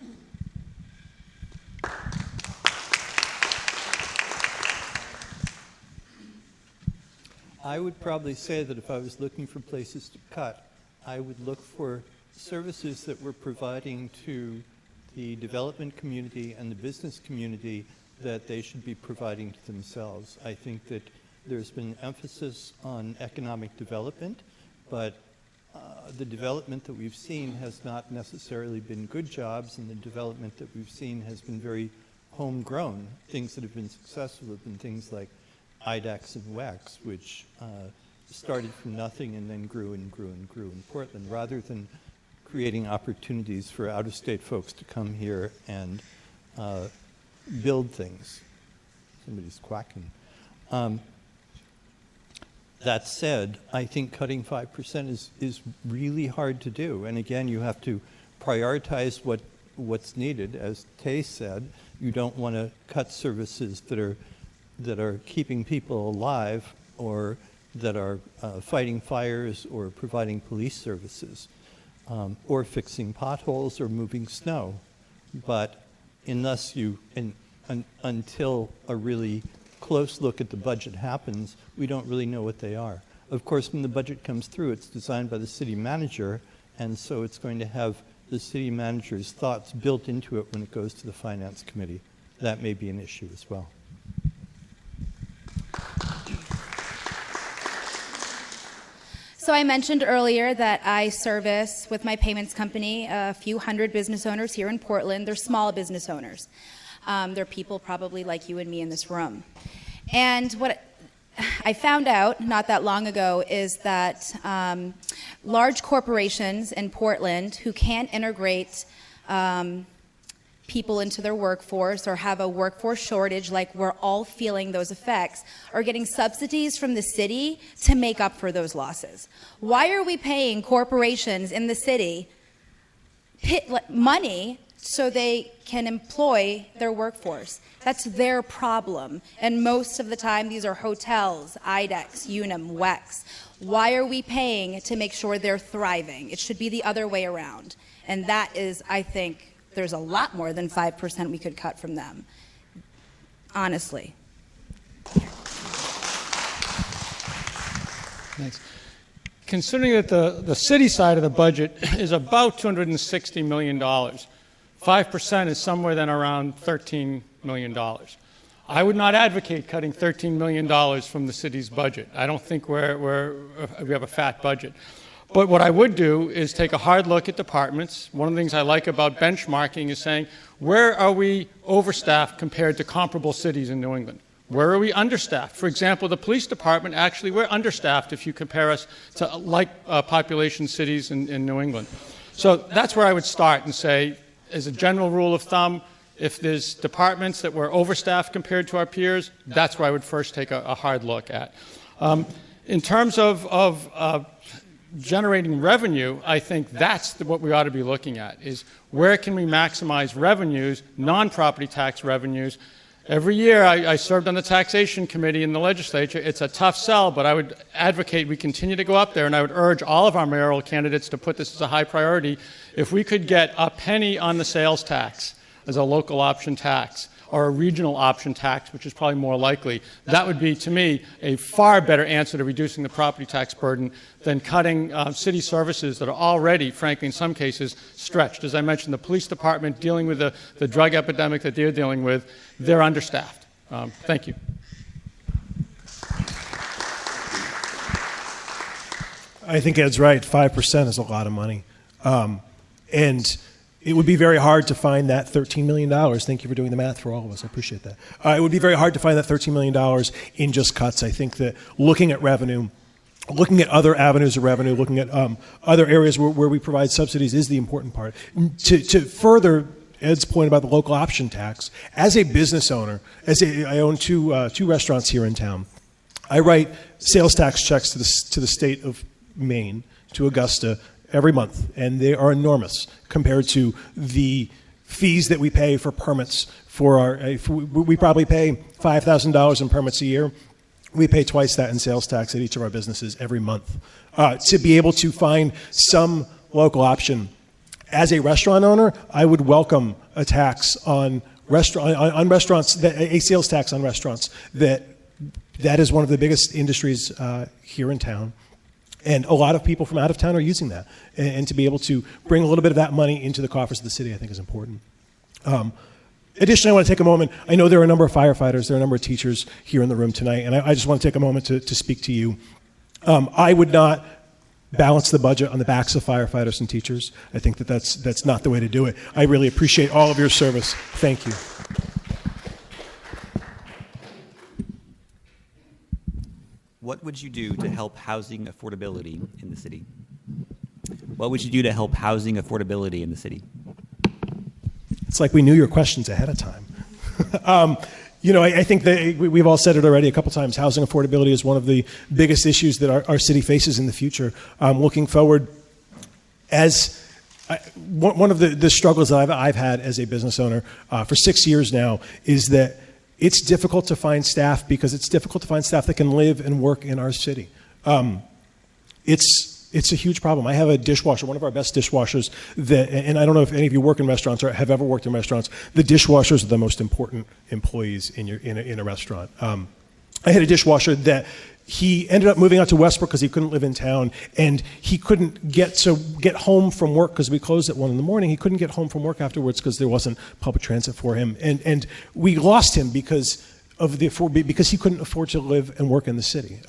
I would probably say that if I was looking for places to cut, I would look for services that we're providing to the development community and the business community that they should be providing to themselves. I think that there's been emphasis on economic development, but the development that we've seen has not necessarily been good jobs, and the development that we've seen has been very homegrown. Things that have been successful have been things like IDAX and WEX, which started from nothing and then grew and grew and grew in Portland, rather than creating opportunities for out-of-state folks to come here and build things. Somebody's quacking. That said, I think cutting 5% is really hard to do. And again, you have to prioritize what's needed. As Tay said, you don't want to cut services that are keeping people alive, or that are fighting fires or providing police services, or fixing potholes or moving snow. But until a really close look at the budget happens, we don't really know what they are. Of course, when the budget comes through, it's designed by the city manager, and so it's going to have the city manager's thoughts built into it when it goes to the finance committee. That may be an issue as well. So I mentioned earlier that I service with my payments company a few hundred business owners here in Portland. They're small business owners. They're people probably like you and me in this room. And what I found out not that long ago is that large corporations in Portland who can't integrate people into their workforce or have a workforce shortage, like we're all feeling those effects, are getting subsidies from the city to make up for those losses. Why are we paying corporations in the city money so they can employ their workforce? That's their problem. And most of the time, these are hotels, IDEX, Unum, WEX. Why are we paying to make sure they're thriving? It should be the other way around. And that is, I think, there's a lot more than 5% we could cut from them, honestly. Thanks. Considering that the city side of the budget is about $260 million, 5% is somewhere then around $13 million. I would not advocate cutting $13 million from the city's budget. I don't think we have a fat budget. But what I would do is take a hard look at departments. One of the things I like about benchmarking is saying, where are we overstaffed compared to comparable cities in New England? Where are we understaffed? For example, the police department, actually, we're understaffed if you compare us to like population cities in New England. So that's where I would start and say, as a general rule of thumb, if there's departments that were overstaffed compared to our peers, that's where I would first take a hard look at. In terms of generating revenue, I think that's what we ought to be looking at, is where can we maximize revenues, non-property tax revenues. Every year I served on the taxation committee in the legislature. It's a tough sell, but I would advocate we continue to go up there, and I would urge all of our mayoral candidates to put this as a high priority. If we could get a penny on the sales tax as a local option tax, or a regional option tax, which is probably more likely, that would be, to me, a far better answer to reducing the property tax burden than cutting city services that are already, frankly, in some cases, stretched. As I mentioned, the police department dealing with the drug epidemic that they're dealing with, they're understaffed. Thank you. I think Ed's right. 5% is a lot of money. And it would be very hard to find that $13 million. Thank you for doing the math for all of us. I appreciate that. It would be very hard to find that $13 million in just cuts. I think that looking at revenue, looking at other avenues of revenue, looking at other areas where we provide subsidies is the important part. To further Ed's point about the local option tax, as a business owner, I own two restaurants here in town. I write sales tax checks to the state of Maine, to Augusta, every month, and they are enormous compared to the fees that we pay for permits for our. We probably pay $5,000 in permits a year. We pay twice that in sales tax at each of our businesses every month. To be able to find some local option, as a restaurant owner, I would welcome a tax on restaurants, a sales tax on restaurants. That is one of the biggest industries here in town. And a lot of people from out of town are using that. And to be able to bring a little bit of that money into the coffers of the city, I think is important. Additionally, I want to take a moment. I know there are a number of firefighters, there are a number of teachers here in the room tonight, and I just want to take a moment to speak to you. I would not balance the budget on the backs of firefighters and teachers. I think that's not the way to do it. I really appreciate all of your service. Thank you. What would you do to help housing affordability in the city? What would you do to help housing affordability in the city? It's like we knew your questions ahead of time. I think that we've all said it already a couple times. Housing affordability is one of the biggest issues that our city faces in the future. Looking forward, one of the struggles that I've had as a business owner for 6 years now is that it's difficult to find staff because it's difficult to find staff that can live and work in our city. It's a huge problem. I have a dishwasher, one of our best dishwashers, and I don't know if any of you work in restaurants or have ever worked in restaurants. The dishwashers are the most important employees in a restaurant. I had a dishwasher that he ended up moving out to Westbrook because he couldn't live in town, and he couldn't get home from work because we closed at 1 a.m. He couldn't get home from work afterwards because there wasn't public transit for him, and we lost him because he couldn't afford to live and work in the city.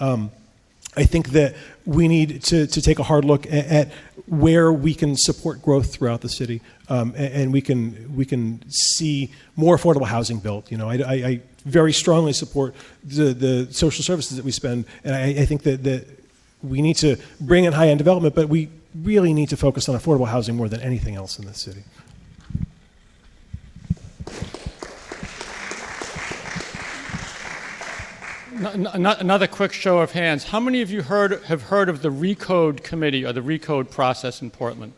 I think that we need to take a hard look at where we can support growth throughout the city, and we can see more affordable housing built. I very strongly support the social services that we spend, and I think that we need to bring in high-end development, but we really need to focus on affordable housing more than anything else in this city. Another quick show of hands. How many of you have heard of the Recode Committee or the Recode process in Portland?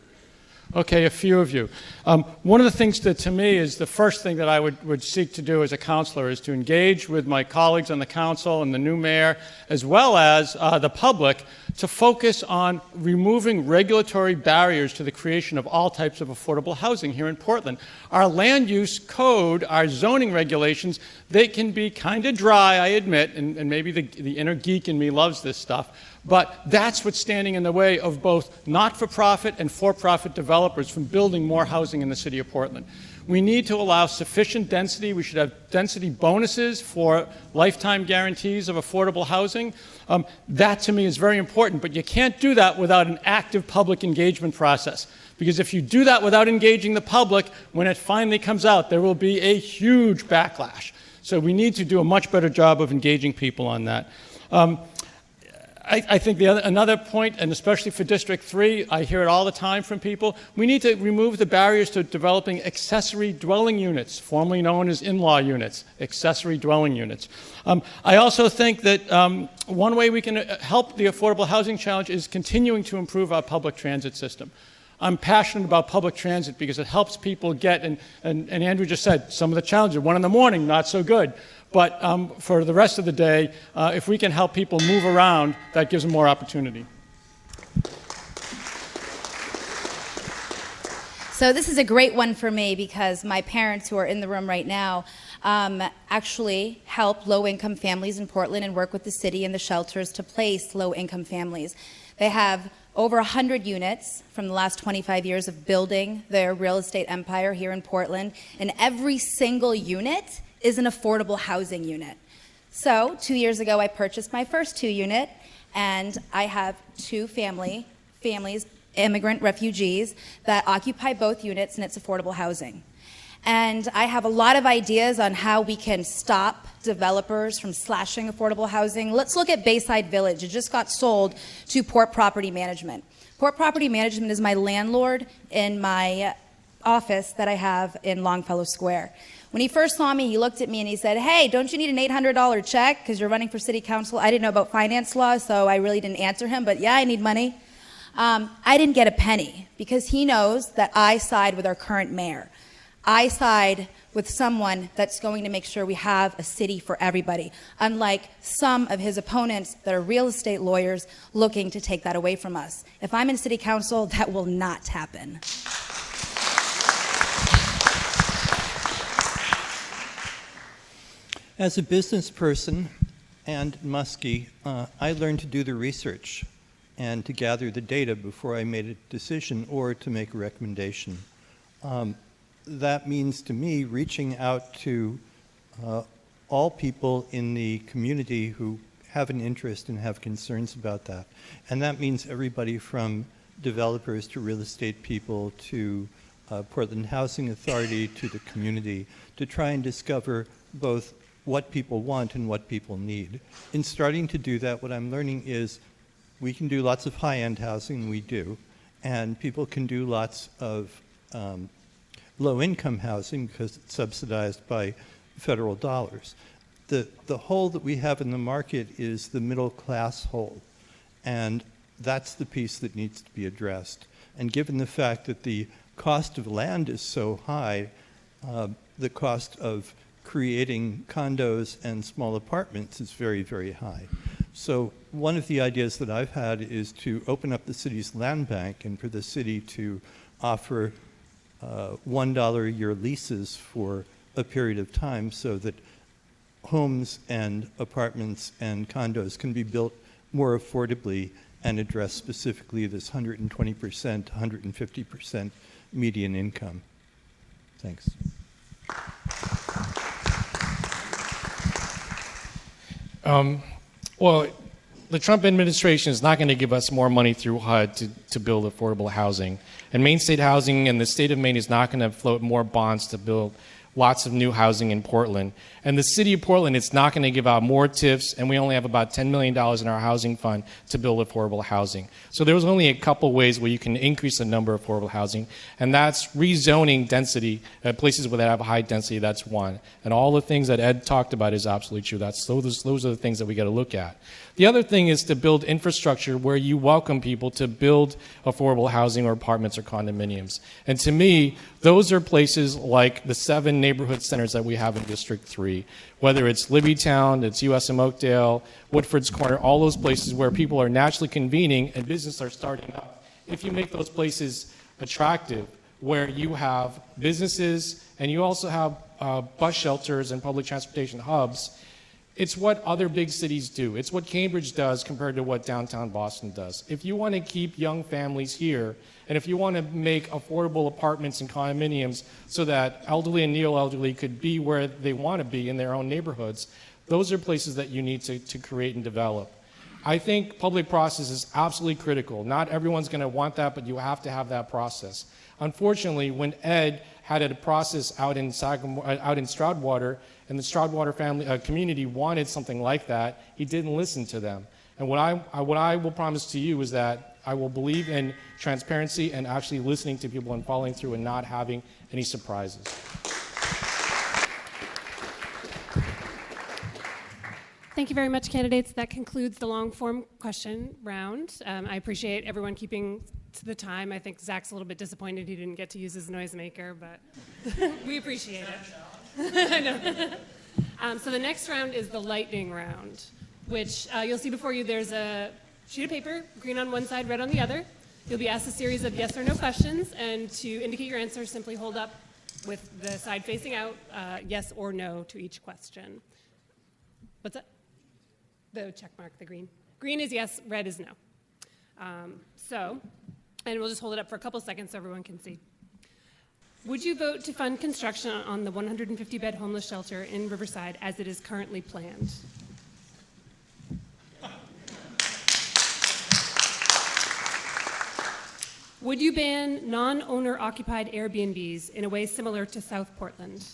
Okay, a few of you. One of the things that, to me, is the first thing that I would seek to do as a counselor is to engage with my colleagues on the council and the new mayor, as well as the public, to focus on removing regulatory barriers to the creation of all types of affordable housing here in Portland. Our land use code, our zoning regulations, they can be kind of dry, I admit, and maybe the inner geek in me loves this stuff, but that's what's standing in the way of both not-for-profit and for-profit developers from building more housing in the city of Portland. We need to allow sufficient density. We should have density bonuses for lifetime guarantees of affordable housing. That, to me, is very important, but you can't do that without an active public engagement process. Because if you do that without engaging the public, when it finally comes out, there will be a huge backlash. So we need to do a much better job of engaging people on that. I think another point, and especially for District 3, I hear it all the time from people, we need to remove the barriers to developing accessory dwelling units, formerly known as in-law units, accessory dwelling units. I also think that one way we can help the affordable housing challenge is continuing to improve our public transit system. I'm passionate about public transit because it helps people get, and Andrew just said, some of the challenges, 1 a.m, not so good. But for the rest of the day, if we can help people move around, that gives them more opportunity. So this is a great one for me because my parents, who are in the room right now, actually help low-income families in Portland and work with the city and the shelters to place low-income families. They have over 100 units from the last 25 years of building their real estate empire here in Portland, and every single unit is an affordable housing unit. So 2 years ago, I purchased my first 2-unit, and I have 2 families, immigrant refugees, that occupy both units, and it's affordable housing. And I have a lot of ideas on how we can stop developers from slashing affordable housing. Let's look at Bayside Village. It just got sold to Port Property Management. Port Property Management is my landlord in my office that I have in Longfellow Square. When he first saw me, he looked at me and he said, "Hey, don't you need an $800 check because you're running for city council?" I didn't know about finance law, so I really didn't answer him, but yeah, I need money. I didn't get a penny because he knows that I side with our current mayor. I side with someone that's going to make sure we have a city for everybody, unlike some of his opponents that are real estate lawyers looking to take that away from us. If I'm in city council, that will not happen. As a business person and Muskie, I learned to do the research and to gather the data before I made a decision or to make a recommendation. That means to me reaching out to all people in the community who have an interest and have concerns about that. And that means everybody from developers to real estate people to Portland Housing Authority to the community to try and discover both what people want and what people need. In starting to do that, what I'm learning is we can do lots of high-end housing, we do, and people can do lots of low-income housing because it's subsidized by federal dollars. The hole that we have in the market is the middle-class hole, and that's the piece that needs to be addressed. And given the fact that the cost of land is so high, the cost of creating condos and small apartments is very, very high. So one of the ideas that I've had is to open up the city's land bank and for the city to offer $1 a year leases for a period of time so that homes and apartments and condos can be built more affordably and address specifically this 120%, 150% median income. Thanks. Well, the Trump administration is not going to give us more money through HUD to build affordable housing. And Maine State Housing and the state of Maine is not going to float more bonds to build lots of new housing in Portland. And the city of Portland is not going to give out more TIFs, and we only have about $10 million in our housing fund to build affordable housing. So there's only a couple ways where you can increase the number of affordable housing, and that's rezoning density at places where they have high density. That's one. And all the things that Ed talked about is absolutely true. Those are the things that we got to look at. The other thing is to build infrastructure where you welcome people to build affordable housing or apartments or condominiums. And to me, those are places like the 7 neighborhood centers that we have in District 3, whether it's Libbytown, it's USM Oakdale, Woodford's Corner, all those places where people are naturally convening and businesses are starting up. If you make those places attractive, where you have businesses and you also have bus shelters and public transportation hubs, it's what other big cities do. It's what Cambridge does compared to what downtown Boston does. If you want to keep young families here, and if you want to make affordable apartments and condominiums so that elderly and neo-elderly could be where they want to be in their own neighborhoods, those are places that you need to create and develop. I think public process is absolutely critical. Not everyone's going to want that, but you have to have that process. Unfortunately, when Ed had a process out in Stroudwater, and the Stroudwater family community wanted something like that, he didn't listen to them. And what I will promise to you is that I will believe in transparency and actually listening to people and following through and not having any surprises. Thank you very much, candidates. That concludes the long-form question round. I appreciate everyone keeping to the time. I think Zach's a little bit disappointed he didn't get to use his noisemaker, but we appreciate it. I know. So the next round is the lightning round, which you'll see before you. There's a sheet of paper, green on one side, red on the other. You'll be asked a series of yes or no questions, and to indicate your answer, simply hold up with the side facing out, yes or no to each question. What's that? The check mark, the green. Green is yes, red is no. And we'll just hold it up for a couple seconds so everyone can see. Would you vote to fund construction on the 150-bed homeless shelter in Riverside as it is currently planned? Would you ban non-owner occupied Airbnbs in a way similar to South Portland?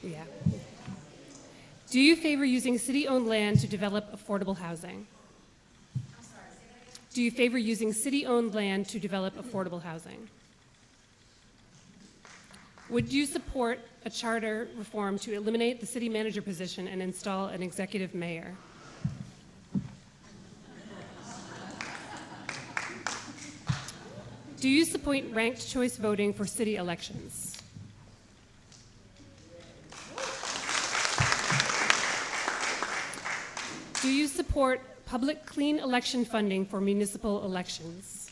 Yeah. Do you favor using city-owned land to develop affordable housing? Do you favor using city-owned land to develop affordable housing? Would you support a charter reform to eliminate the city manager position and install an executive mayor? Do you support ranked choice voting for city elections? Do you support public clean election funding for municipal elections?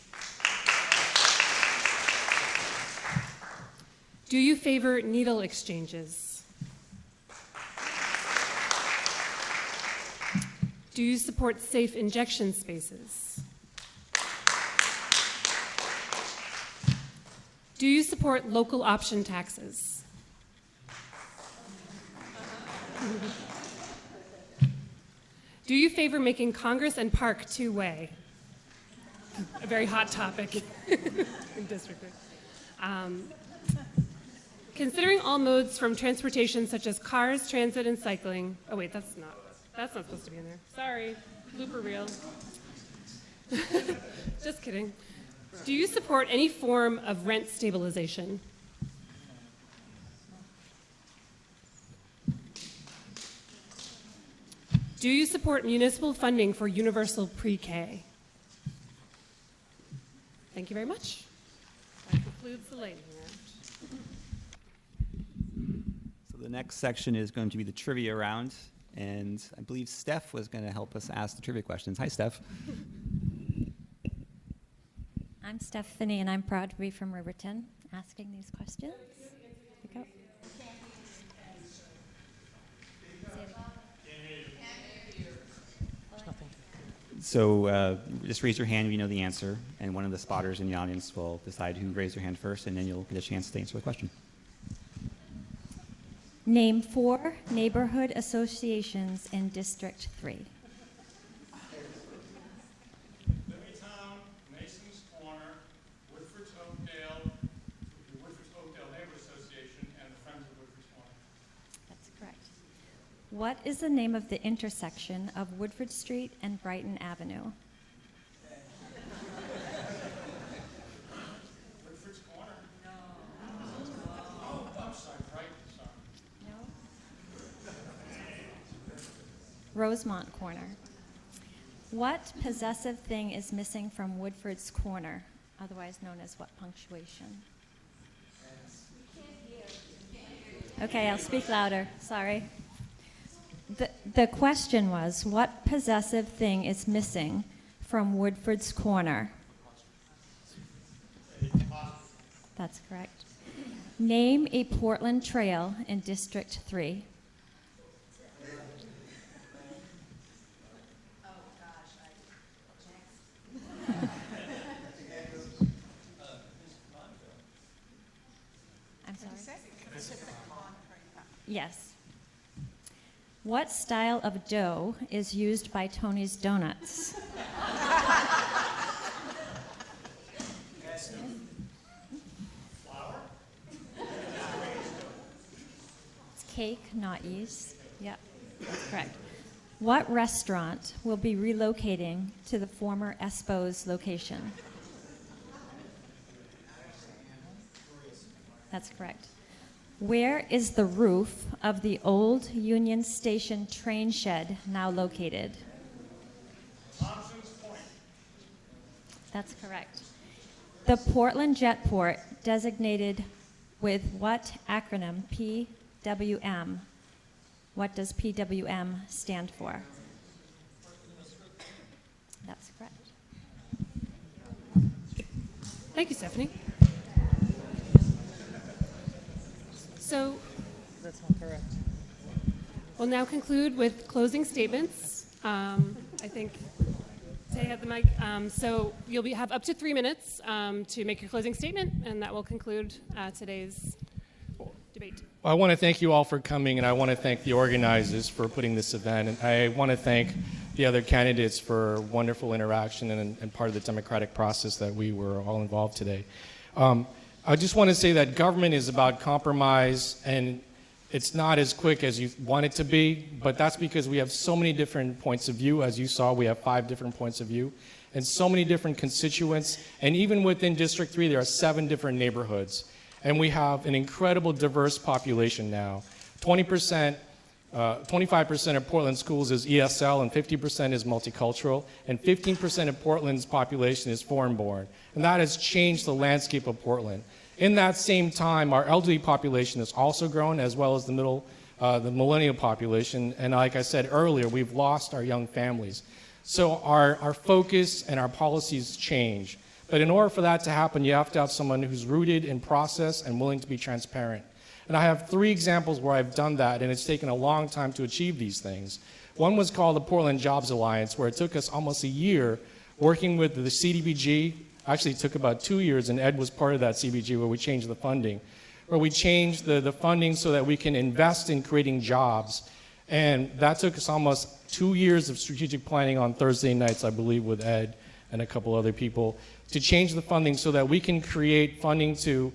Do you favor needle exchanges? Do you support safe injection spaces? Do you support local option taxes? Do you favor making Congress and Park two-way? A very hot topic in district. Considering all modes from transportation such as cars, transit, and cycling. Oh wait, that's not supposed to be in there. Sorry, blooper reel. Just kidding. Do you support any form of rent stabilization? Do you support municipal funding for universal pre-K? Thank you very much. That concludes the lightning round. So the next section is going to be the trivia round, and I believe Steph was going to help us ask the trivia questions. Hi, Steph. I'm Stephanie, and I'm proud to be from Riverton, asking these questions. Here we go. So just raise your hand if you know the answer, and one of the spotters in the audience will decide who raised their hand first, and then you'll get a chance to answer the question. Name 4 neighborhood associations in District 3. Livytown, Mason's Corner, Woodford's Oakdale, the Woodford's Oakdale Neighborhood Association, and the Friends of Woodford's Corner. That's correct. What is the name of the intersection of Woodford Street and Brighton Avenue? Woodford's Corner? No. Oh, I'm sorry, Brighton, sorry. Rosemont Corner. What possessive thing is missing from Woodford's Corner, otherwise known as what punctuation? Okay, I'll speak louder. Sorry. The question was, what possessive thing is missing from Woodford's Corner? That's correct. Name a Portland trail in District 3. I'm sorry? Yes. What style of dough is used by Tony's Donuts? It's cake, not yeast. Yep, that's correct. What restaurant will be relocating to the former Espo's location? That's correct. Where is the roof of the old Union Station train shed now located? Thompson's Point. That's correct. The Portland Jetport designated with what acronym? PWM. What does PWM stand for? That's correct. Thank you, Stephanie. So That's not correct. we'll now conclude with closing statements. I think Tay had the mic. So you'll have up to 3 minutes to make your closing statement, and that will conclude today's debate. I want to thank you all for coming, and I want to thank the organizers for putting this event. And I want to thank the other candidates for wonderful interaction and part of the democratic process that we were all involved today. I just want to say that government is about compromise, and it's not as quick as you want it to be, but that's because we have so many different points of view. As you saw, we have 5 different points of view, and so many different constituents. And even within District 3, there are 7 different neighborhoods. And we have an incredible diverse population now. 25% of Portland schools is ESL, and 50% is multicultural, and 15% of Portland's population is foreign-born. And that has changed the landscape of Portland. In that same time, our elderly population has also grown, as well as the millennial population. And like I said earlier, we've lost our young families. So our focus and our policies change. But in order for that to happen, you have to have someone who's rooted in process and willing to be transparent. And I have 3 examples where I've done that, and it's taken a long time to achieve these things. One was called the Portland Jobs Alliance, where it took us almost a year working with the CDBG. Actually, it took about 2 years, and Ed was part of that CBG, where we changed the funding. Where we changed the funding so that we can invest in creating jobs. And that took us almost 2 years of strategic planning on Thursday nights, I believe, with Ed and a couple other people, to change the funding so that we can create funding to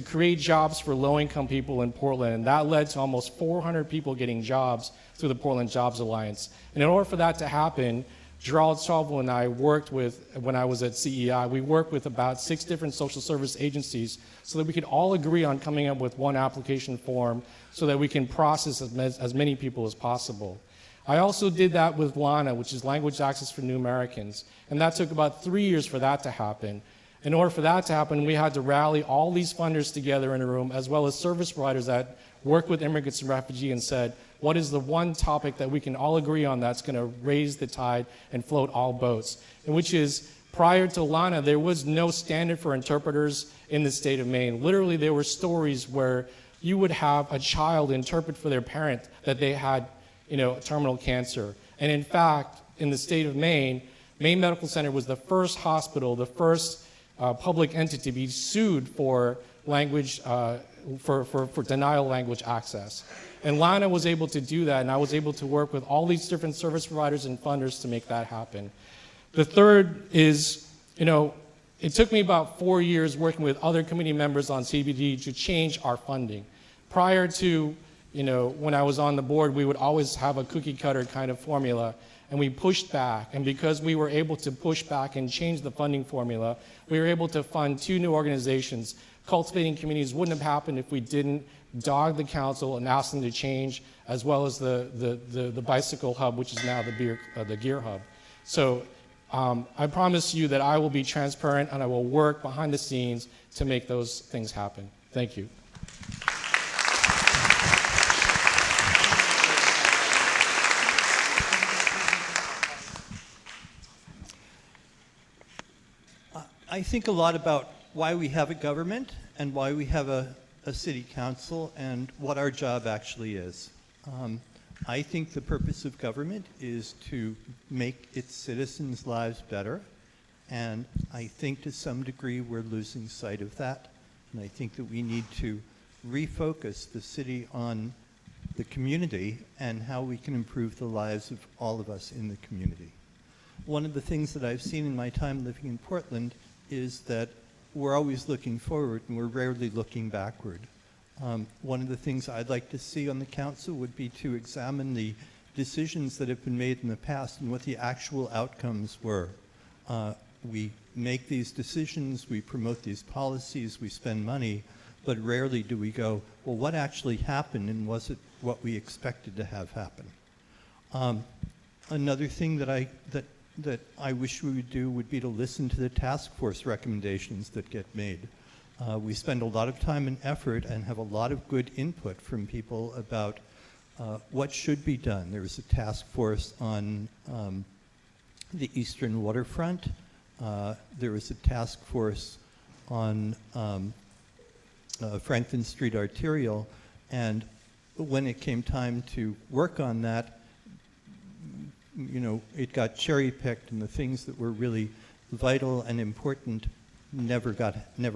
create jobs for low-income people in Portland. And that led to almost 400 people getting jobs through the Portland Jobs Alliance. And in order for that to happen, Gerald Chauvel and I worked with, when I was at CEI, we worked with about 6 different social service agencies so that we could all agree on coming up with one application form so that we can process as many people as possible. I also did that with LANA, which is Language Access for New Americans, and that took about 3 years for that to happen. In order for that to happen, we had to rally all these funders together in a room, as well as service providers that work with immigrants and refugees, and said, what is the one topic that we can all agree on that's going to raise the tide and float all boats? And which is, prior to LANA, there was no standard for interpreters in the state of Maine. Literally, there were stories where you would have a child interpret for their parent that they had, terminal cancer. And in fact, in the state of Maine, Maine Medical Center was the first hospital, the first public entity to be sued for language, for denial of language access. And LANA was able to do that, and I was able to work with all these different service providers and funders to make that happen. The third is, it took me about 4 years working with other committee members on CBD to change our funding. Prior to, when I was on the board, we would always have a cookie cutter kind of formula, and we pushed back. And because we were able to push back and change the funding formula, we were able to fund 2 new organizations. Cultivating Communities wouldn't have happened if we didn't dog the council and ask them to change, as well as the bicycle hub, which is now the gear hub. So I promise you that I will be transparent and I will work behind the scenes to make those things happen. Thank you. I think a lot about why we have a government and why we have a city council and what our job actually is. I think the purpose of government is to make its citizens' lives better, and I think to some degree we're losing sight of that, and I think that we need to refocus the city on the community and how we can improve the lives of all of us in the community. One of the things that I've seen in my time living in Portland is that we're always looking forward and we're rarely looking backward. One of the things I'd like to see on the council would be to examine the decisions that have been made in the past and what the actual outcomes were. We make these decisions, we promote these policies, we spend money, but rarely do we go, well, what actually happened and was it what we expected to have happen? Another thing that I wish we would do would be to listen to the task force recommendations that get made. We spend a lot of time and effort and have a lot of good input from people about what should be done. There was a task force on the eastern waterfront. There was a task force on Franklin Street Arterial, and when it came time to work on that, it got cherry-picked, and the things that were really vital and important never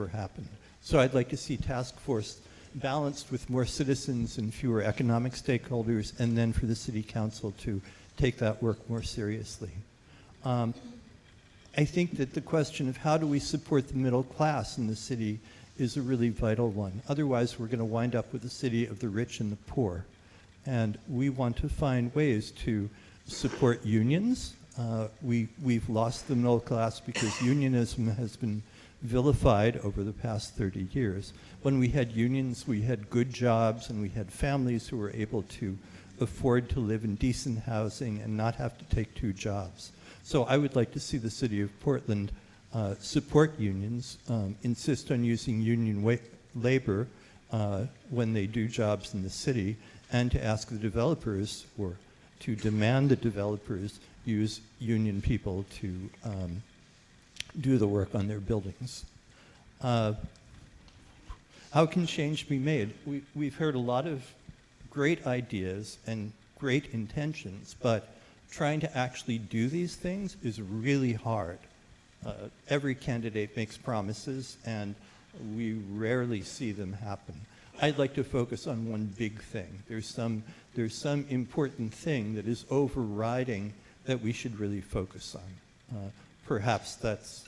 happened. So I'd like to see task force balanced with more citizens and fewer economic stakeholders, and then for the city council to take that work more seriously. I think that the question of how do we support the middle class in the city is a really vital one. Otherwise, we're going to wind up with a city of the rich and the poor. And we want to find ways to support unions. We've lost the middle class because unionism has been vilified over the past 30 years. When we had unions, we had good jobs, and we had families who were able to afford to live in decent housing and not have to take 2 jobs. So I would like to see the city of Portland support unions, insist on using union labor when they do jobs in the city, and to ask the developers, or to demand the developers use union people to do the work on their buildings. How can change be made? We've heard a lot of great ideas and great intentions, but trying to actually do these things is really hard. Every candidate makes promises, and we rarely see them happen. I'd like to focus on one big thing. There's some important thing that is overriding that we should really focus on. Perhaps that's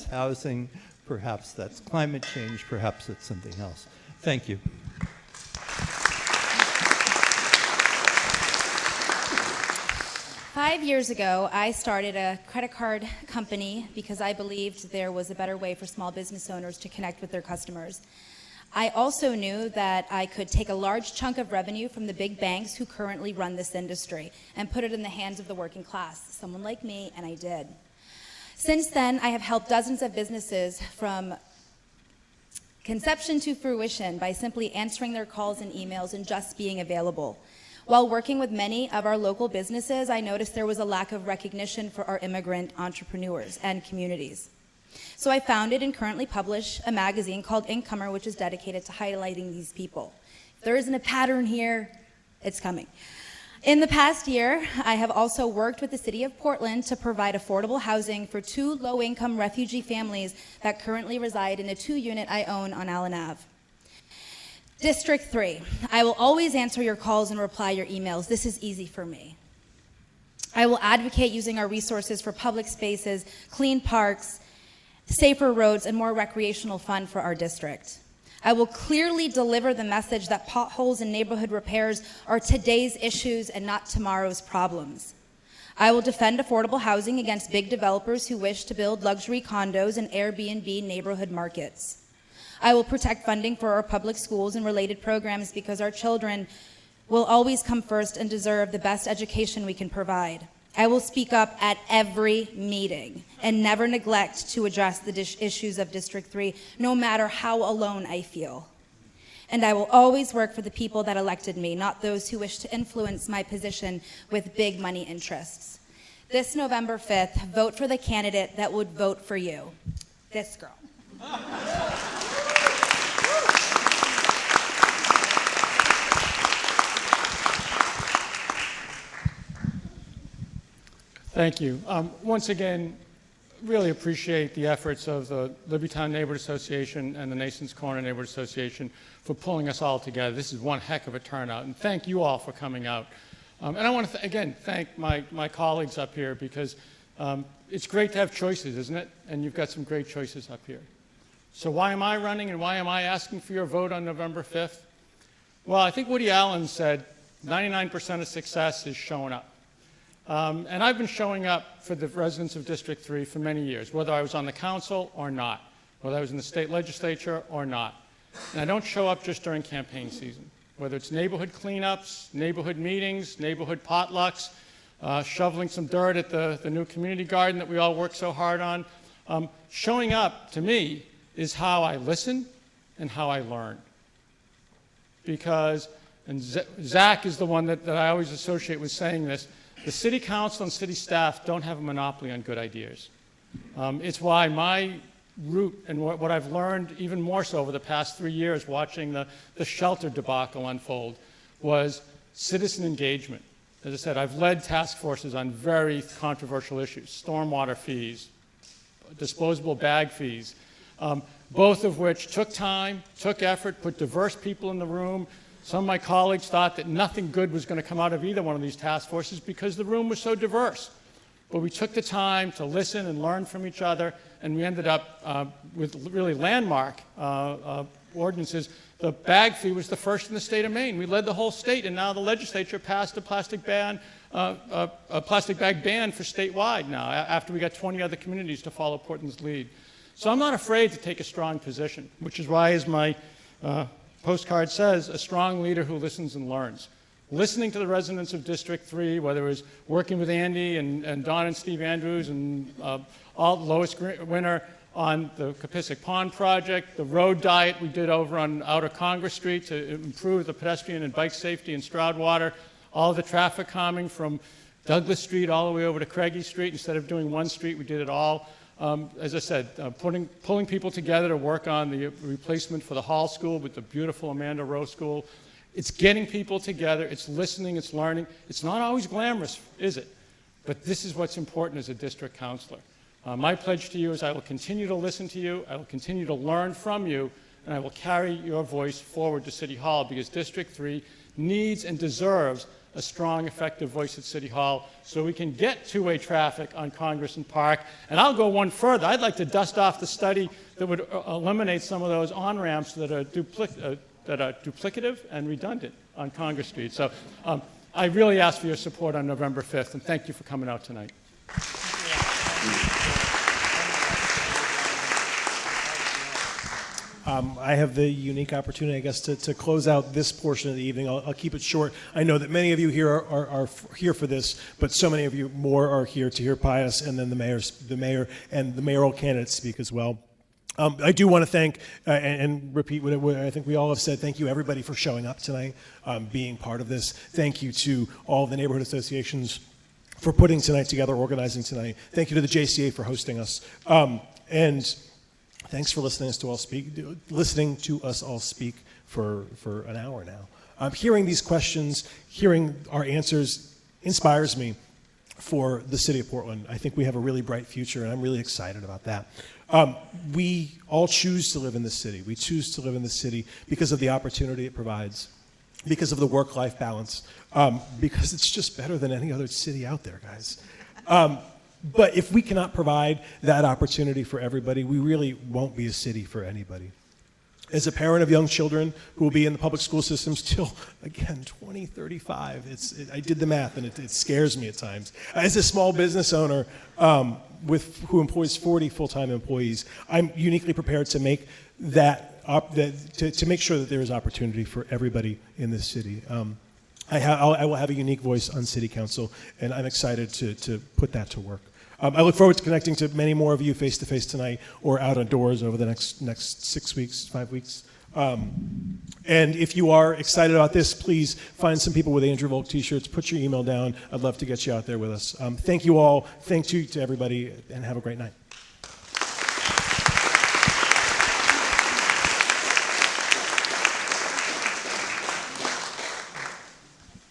housing, perhaps that's climate change, perhaps it's something else. Thank you. Five years ago, I started a credit card company because I believed there was a better way for small business owners to connect with their customers. I also knew that I could take a large chunk of revenue from the big banks who currently run this industry and put it in the hands of the working class, someone like me, and I did. Since then, I have helped dozens of businesses from conception to fruition by simply answering their calls and emails and just being available. While working with many of our local businesses, I noticed there was a lack of recognition for our immigrant entrepreneurs and communities. So I founded and currently publish a magazine called Incomer, which is dedicated to highlighting these people. If there isn't a pattern here, it's coming. In the past year, I have also worked with the City of Portland to provide affordable housing for 2 low-income refugee families that currently reside in a 2-unit I own on Allen Ave. District 3, I will always answer your calls and reply your emails. This is easy for me. I will advocate using our resources for public spaces, clean parks, safer roads, and more recreational fun for our district. I will clearly deliver the message that potholes and neighborhood repairs are today's issues and not tomorrow's problems. I will defend affordable housing against big developers who wish to build luxury condos and Airbnb neighborhood markets. I will protect funding for our public schools and related programs because our children will always come first and deserve the best education we can provide. I will speak up at every meeting and never neglect to address the issues of District 3, no matter how alone I feel. And I will always work for the people that elected me, not those who wish to influence my position with big money interests. This November 5th, vote for the candidate that would vote for you. This girl. Thank you. Once again, really appreciate the efforts of the Libertytown Neighborhood Association and the Nason's Corner Neighborhood Association for pulling us all together. This is one heck of a turnout, and thank you all for coming out. And I want to, again, thank my colleagues up here because it's great to have choices, isn't it? And you've got some great choices up here. So why am I running and why am I asking for your vote on November 5th? Well, I think Woody Allen said 99% of success is showing up. And I've been showing up for the residents of District 3 for many years, whether I was on the council or not, whether I was in the state legislature or not. And I don't show up just during campaign season, whether it's neighborhood cleanups, neighborhood meetings, neighborhood potlucks, shoveling some dirt at the new community garden that we all work so hard on. Showing up, to me, is how I listen and how I learn. Because, and Zach is the one that I always associate with saying this, the city council and city staff don't have a monopoly on good ideas. It's why my route and what I've learned even more so over the past 3 years watching the shelter debacle unfold was citizen engagement. As I said, I've led task forces on very controversial issues, stormwater fees, disposable bag fees, both of which took time, took effort, put diverse people in the room. Some of my colleagues thought that nothing good was going to come out of either one of these task forces because the room was so diverse. But we took the time to listen and learn from each other, and we ended up with really landmark ordinances. The bag fee was the first in the state of Maine. We led the whole state, and now the legislature passed a plastic bag ban for statewide now, after we got 20 other communities to follow Portland's lead. So I'm not afraid to take a strong position, which is why, as my postcard says, a strong leader who listens and learns. Listening to the residents of District 3, whether it was working with Andy and Don and Steve Andrews and Lois Winter on the Capissic Pond project, the road diet we did over on Outer Congress Street to improve the pedestrian and bike safety in Stroudwater, all of the traffic calming from Douglas Street all the way over to Craigie Street. Instead of doing one street, we did it all. As I said, pulling people together to work on the replacement for the Hall School with the beautiful Amanda Rowe School. It's getting people together, it's listening, it's learning. It's not always glamorous, is it? But this is what's important as a district counselor. My pledge to you is I will continue to listen to you, I will continue to learn from you, and I will carry your voice forward to City Hall, because District 3 needs and deserves a strong, effective voice at City Hall so we can get two-way traffic on Congress and Park. And I'll go one further. I'd like to dust off the study that would eliminate some of those on-ramps that are duplicative and redundant on Congress Street. So I really ask for your support on November 5th, and thank you for coming out tonight. I have the unique opportunity, I guess, to close out this portion of the evening. I'll keep it short. I know that many of you here are here for this, but so many of you more are here to hear Pious and then the mayor and the mayoral candidates speak as well. I do want to thank and repeat what I think we all have said. Thank you, everybody, for showing up tonight, being part of this. Thank you to all the neighborhood associations for putting tonight together, organizing tonight. Thank you to the JCA for hosting us. And thanks for listening to us all speak for an hour now. Hearing these questions, hearing our answers inspires me for the city of Portland. I think we have a really bright future, and I'm really excited about that. We all choose to live in this city. We choose to live in this city because of the opportunity it provides, because of the work-life balance, because it's just better than any other city out there, guys. But if we cannot provide that opportunity for everybody, we really won't be a city for anybody. As a parent of young children who will be in the public school systems till, again, 2035, I did the math, and it scares me at times. As a small business owner who employs 40 full-time employees, I'm uniquely prepared to make to make sure that there is opportunity for everybody in this city. I will have a unique voice on City Council, and I'm excited to put that to work. I look forward to connecting to many more of you face-to-face tonight or out on doors over the next 6 weeks, 5 weeks. And if you are excited about this, please find some people with Andrew Volk t-shirts, put your email down. I'd love to get you out there with us. Thank you all. Thank you to everybody, and have a great night.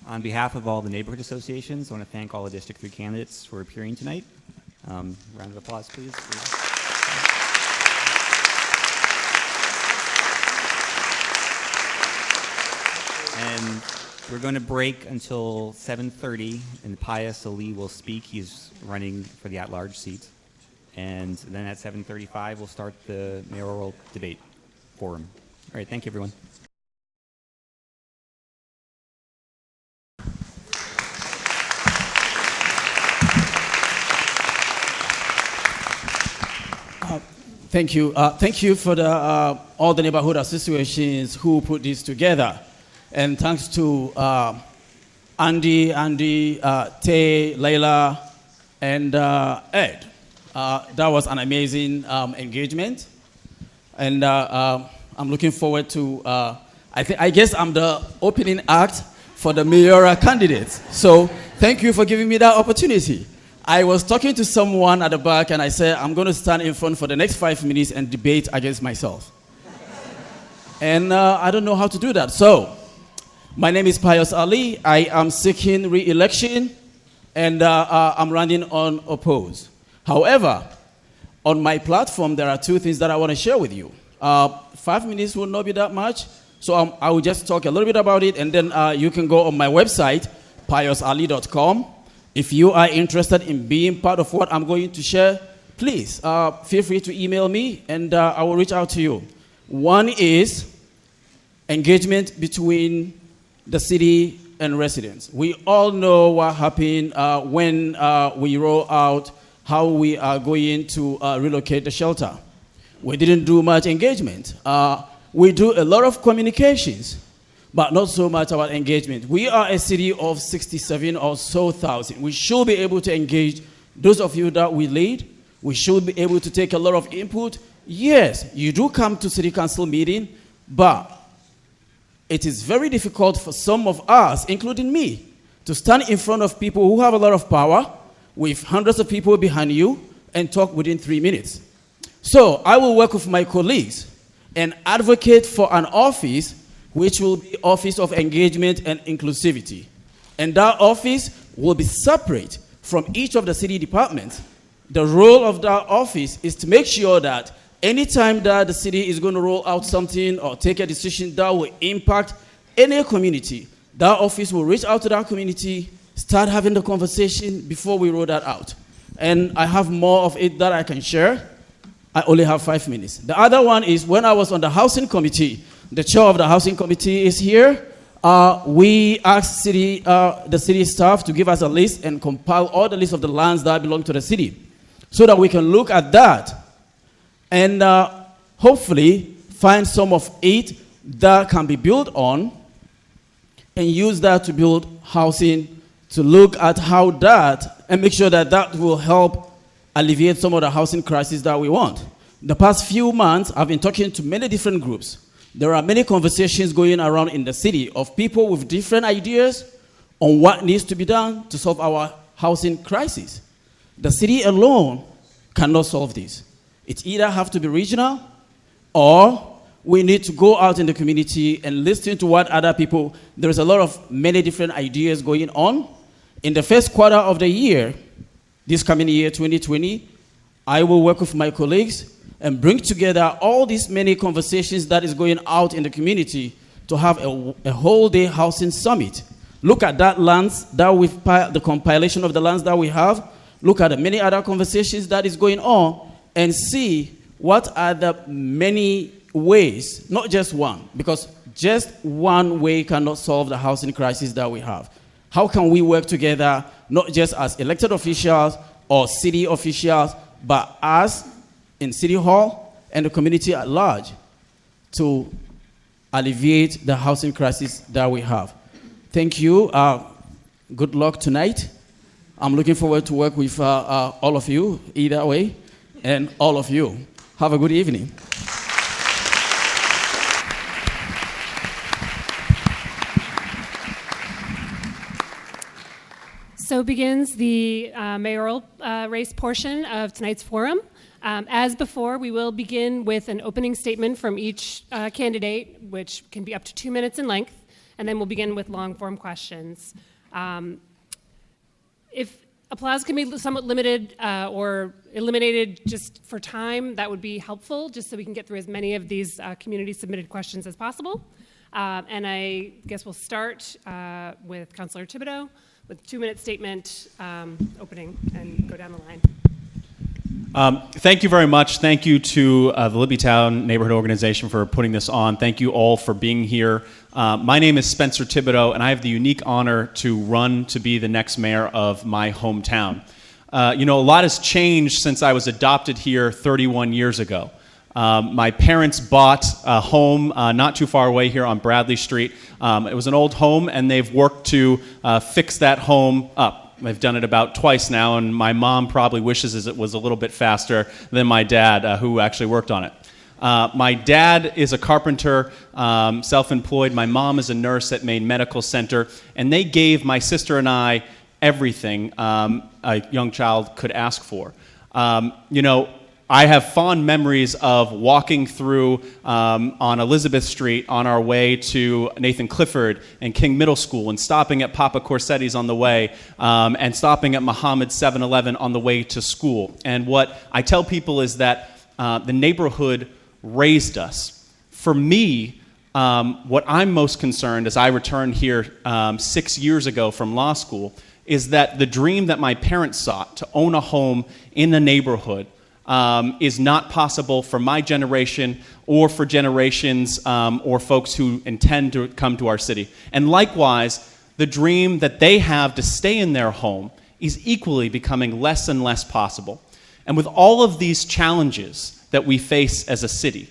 On behalf of all the neighborhood associations, I want to thank all the District 3 candidates for appearing tonight. Round of applause, please. And we're going to break until 7:30, and Pious Ali will speak. He's running for the at-large seat. And then at 7:35, we'll start the mayoral debate forum. All right, thank you, everyone. Thank you. Thank you for all the neighborhood associations who put this together. And thanks to Andy, Tay, Layla, and Ed. That was an amazing engagement. And I'm looking forward to, I guess I'm the opening act for the mayoral candidates. So thank you for giving me that opportunity. I was talking to someone at the back, and I said, I'm going to stand in front for the next 5 minutes and debate against myself. And I don't know how to do that. So My name is Pious Ali. I am seeking re-election, and I'm running unopposed. However, on my platform, there are two things that I want to share with you. 5 minutes will not be that much, so I will just talk a little bit about it, and then you can go on my website, piousali.com. If you are interested in being part of what I'm going to share, please feel free to email me, and I will reach out to you. One is engagement between the city and residents. We all know what happened when we roll out how we are going to relocate the shelter. We didn't do much engagement. We do a lot of communications, but not so much about engagement. We are a city of 67 or so thousand. We should be able to engage those of you that we lead. We should be able to take a lot of input. Yes, you do come to city council meeting, but it is very difficult for some of us, including me, to stand in front of people who have a lot of power with hundreds of people behind you and talk within 3 minutes. So I will work with my colleagues and advocate for an office which will be Office of Engagement and Inclusivity. And that office will be separate from each of the city departments. The role of that office is to make sure that anytime that the city is going to roll out something or take a decision that will impact any community, that office will reach out to that community, start having the conversation before we roll that out. And I have more of it that I can share. I only have 5 minutes. The other one is when I was on the housing committee, the chair of the housing committee is here. We asked the city staff to give us a list and compile all the list of the lands that belong to the city so that we can look at that and hopefully find some of it that can be built on and use that to build housing, to look at how that, and make sure that that will help alleviate some of the housing crisis that we want. The past few months, I've been talking to many different groups. There are many conversations going around in the city of people with different ideas on what needs to be done to solve our housing crisis. The city alone cannot solve this. It either have to be regional, or we need to go out in the community and listen to what other people. There is a lot of many different ideas going on. In the first quarter of the year, this coming year, 2020, I will work with my colleagues and bring together all these many conversations that is going out in the community to have a whole day housing summit. Look at that lands that we've, the compilation of the lands that we have. Look at the many other conversations that is going on and see what are the many ways, not just one, because just one way cannot solve the housing crisis that we have. How can we work together, not just as elected officials or city officials, but as in City Hall and the community at large to alleviate the housing crisis that we have. Thank you. Good luck tonight. I'm looking forward to work with all of you, either way, and all of you. Have a good evening. So begins the mayoral race portion of tonight's forum. As before, we will begin with an opening statement from each candidate, which can be up to 2 minutes in length, and then we'll begin with long-form questions. If applause can be somewhat limited or eliminated just for time, that would be helpful, just so we can get through as many of these community-submitted questions as possible. And I guess we'll start with Councilor Thibodeau with a 2-minute statement opening and go down the line. Thank you very much. Thank you to the Libbytown Neighborhood Organization for putting this on. Thank you all for being here. My name is Spencer Thibodeau, and I have the unique honor to run to be the next mayor of my hometown. A lot has changed since I was adopted here 31 years ago. My parents bought a home not too far away here on Bradley Street. It was an old home, and they've worked to fix that home up. They've done it about twice now, and my mom probably wishes it was a little bit faster than my dad, who actually worked on it. My dad is a carpenter, self-employed. My mom is a nurse at Maine Medical Center, and they gave my sister and I everything a young child could ask for. I have fond memories of walking through on Elizabeth Street on our way to Nathan Clifford and King Middle School, and stopping at Papa Corsetti's on the way, and stopping at Muhammad's 7-Eleven on the way to school. And what I tell people is that the neighborhood raised us. For me, what I'm most concerned as I returned here 6 years ago from law school is that the dream that my parents sought to own a home in the neighborhood is not possible for my generation or for generations or folks who intend to come to our city. And likewise, the dream that they have to stay in their home is equally becoming less and less possible. And with all of these challenges that we face as a city,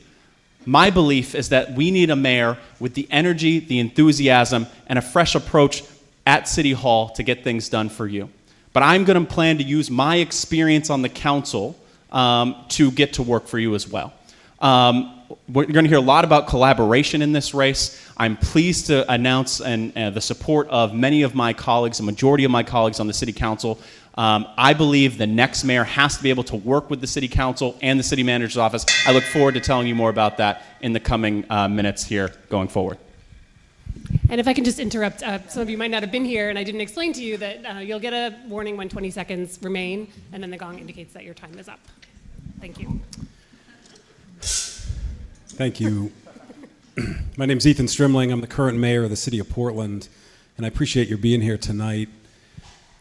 my belief is that we need a mayor with the energy, the enthusiasm, and a fresh approach at City Hall to get things done for you. But I'm going to plan to use my experience on the council to get to work for you as well. We're going to hear a lot about collaboration in this race. I'm pleased to announce the support of many of my colleagues, a majority of my colleagues on the City Council. I believe the next mayor has to be able to work with the City Council and the City Manager's Office. I look forward to telling you more about that in the coming minutes here going forward. And if I can just interrupt, some of you might not have been here, and I didn't explain to you that you'll get a warning when 20 seconds remain, and then the gong indicates that your time is up. Thank you. Thank you. My name's Ethan Strimling. I'm the current mayor of the city of Portland, and I appreciate your being here tonight.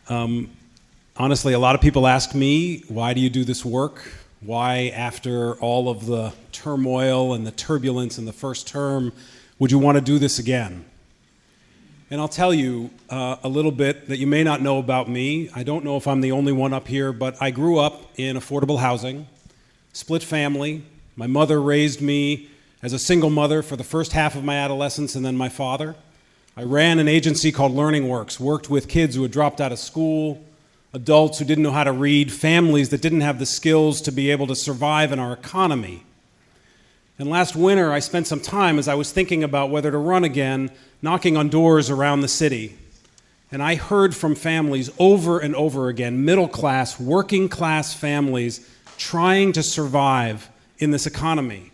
Honestly, a lot of people ask me, why do you do this work? Why, after all of the turmoil and the turbulence in the first term, would you want to do this again? And I'll tell you a little bit that you may not know about me. I don't know if I'm the only one up here, but I grew up in affordable housing, split family. My mother raised me as a single mother for the first half of my adolescence, and then my father. I ran an agency called Learning Works, worked with kids who had dropped out of school, adults who didn't know how to read, families that didn't have the skills to be able to survive in our economy. And last winter, I spent some time, as I was thinking about whether to run again, knocking on doors around the city. And I heard from families over and over again, middle-class, working-class families trying to survive in this economy.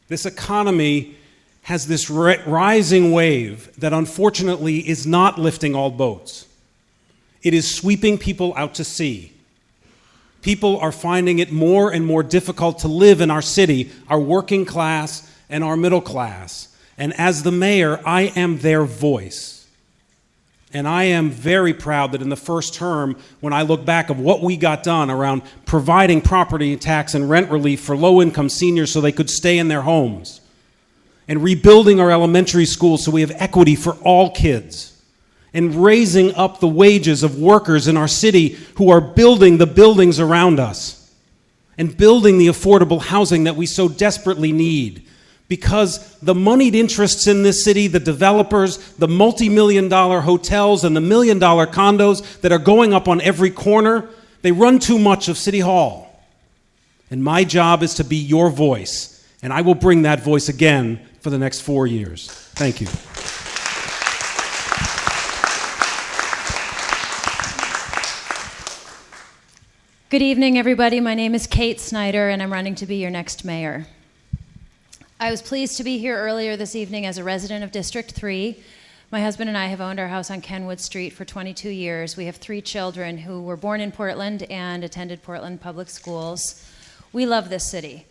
This economy has this rising wave that unfortunately is not lifting all boats. It is sweeping people out to sea. People are finding it more and more difficult to live in our city, our working class and our middle class. And as the mayor, I am their voice. And I am very proud that in the first term, when I look back of what we got done around providing property tax and rent relief for low-income seniors so they could stay in their homes, and rebuilding our elementary schools so we have equity for all kids, and raising up the wages of workers in our city who are building the buildings around us, and building the affordable housing that we so desperately need. Because the moneyed interests in this city, the developers, the multi-million-dollar hotels and the million-dollar condos that are going up on every corner, they run too much of City Hall. And my job is to be your voice, and I will bring that voice again for the next 4 years. Thank you. Good evening, everybody. My name is Kate Snyder, and I'm running to be your next mayor. I was pleased to be here earlier this evening as a resident of District 3. My husband and I have owned our house on Kenwood Street for 22 years. We have 3 children who were born in Portland and attended Portland Public Schools. We love this city.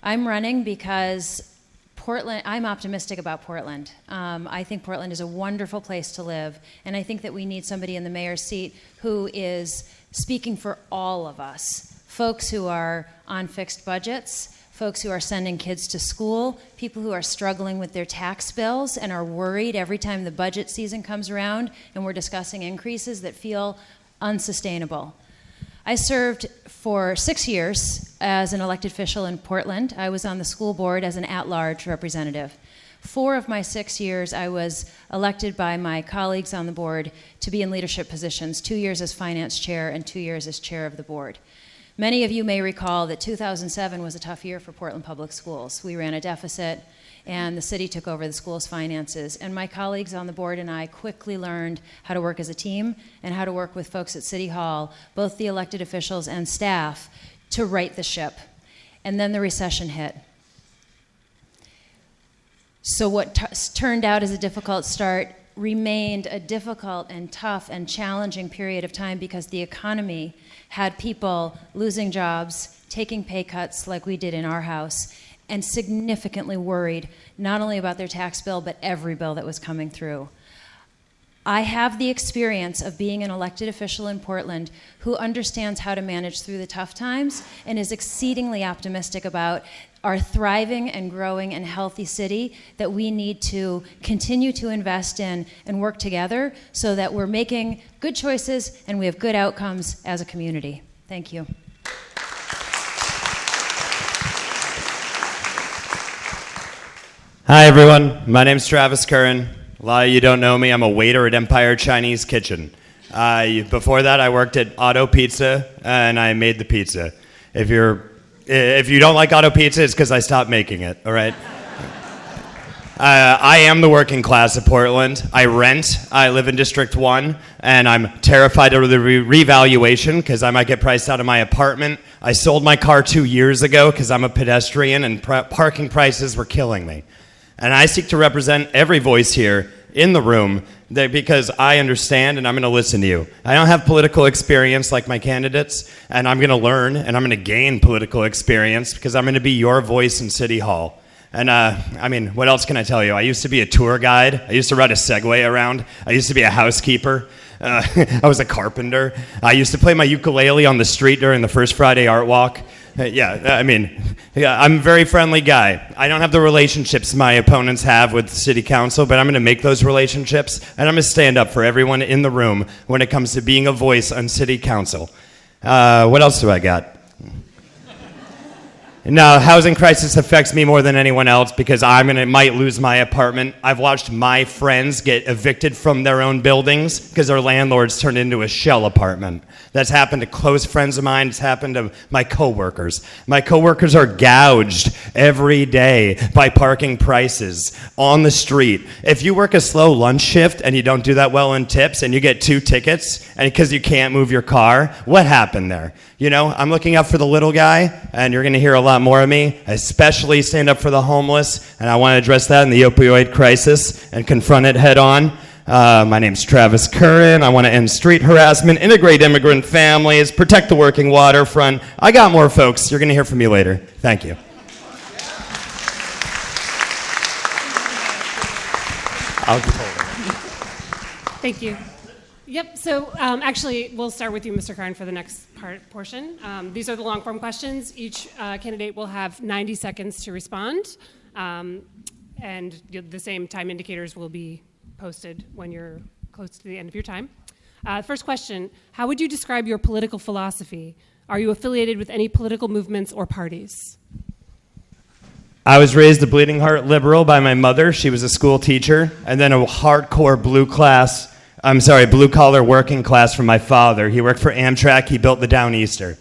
I'm running because I'm optimistic about Portland. I think Portland is a wonderful place to live, and I think that we need somebody in the mayor's seat who is speaking for all of us. Folks who are on fixed budgets, folks who are sending kids to school, people who are struggling with their tax bills and are worried every time the budget season comes around and we're discussing increases that feel unsustainable. I served for 6 years as an elected official in Portland. I was on the school board as an at-large representative. 4 of my 6 years, I was elected by my colleagues on the board to be in leadership positions, 2 years as finance chair and 2 years as chair of the board. Many of you may recall that 2007 was a tough year for Portland Public Schools. We ran a deficit, and the city took over the school's finances. And my colleagues on the board and I quickly learned how to work as a team and how to work with folks at City Hall, both the elected officials and staff, to right the ship. And then the recession hit. So what turned out as a difficult start remained a difficult and tough and challenging period of time because the economy had people losing jobs, taking pay cuts like we did in our house, and significantly worried not only about their tax bill, but every bill that was coming through. I have the experience of being an elected official in Portland who understands how to manage through the tough times and is exceedingly optimistic about our thriving and growing and healthy city that we need to continue to invest in and work together so that we're making good choices and we have good outcomes as a community. Thank you. Hi, everyone. My name's Travis Curran. A lot of you don't know me. I'm a waiter at Empire Chinese Kitchen. Before that, I worked at Auto Pizza, and I made the pizza. If you don't like Auto Pizza, it's because I stopped making it, all right? I am the working class of Portland. I rent. I live in District 1, and I'm terrified of the revaluation because I might get priced out of my apartment. I sold my car 2 years ago because I'm a pedestrian, and parking prices were killing me. And I seek to represent every voice here in the room because I understand and I'm going to listen to you. I don't have political experience like my candidates, and I'm going to learn and I'm going to gain political experience because I'm going to be your voice in City Hall. And I mean, what else can I tell you? I used to be a tour guide. I used to ride a Segway around. I used to be a housekeeper. I was a carpenter. I used to play my ukulele on the street during the First Friday Art Walk. I'm a very friendly guy. I don't have the relationships my opponents have with the city council, but I'm going to make those relationships, and I'm going to stand up for everyone in the room when it comes to being a voice on city council. What else do I got? Now, housing crisis affects me more than anyone else because might lose my apartment. I've watched my friends get evicted from their own buildings because their landlords turned into a shell apartment. That's happened to close friends of mine. It's happened to my coworkers. My coworkers are gouged every day by parking prices on the street. If you work a slow lunch shift and you don't do that well in tips and you get 2 tickets and because you can't move your car, what happened there? You know, I'm looking out for the little guy, and you're going to hear a lot more of me, especially stand up for the homeless, and I want to address that in the opioid crisis and confront it head on. My name's Travis Curran. I want to end street harassment, integrate immigrant families, protect the working waterfront. I got more, folks. You're going to hear from me later. Thank you. Thank you. Yep, so actually, we'll start with you, Mr. Curran, for the next portion. These are the long-form questions. Each candidate will have 90 seconds to respond, and the same time indicators will be posted when you're close to the end of your time. First question, how would you describe your political philosophy? Are you affiliated with any political movements or parties? I was raised a bleeding heart liberal by my mother. She was a school teacher, and then a hardcore blue-collar working class from my father. He worked for Amtrak. He built the Downeaster.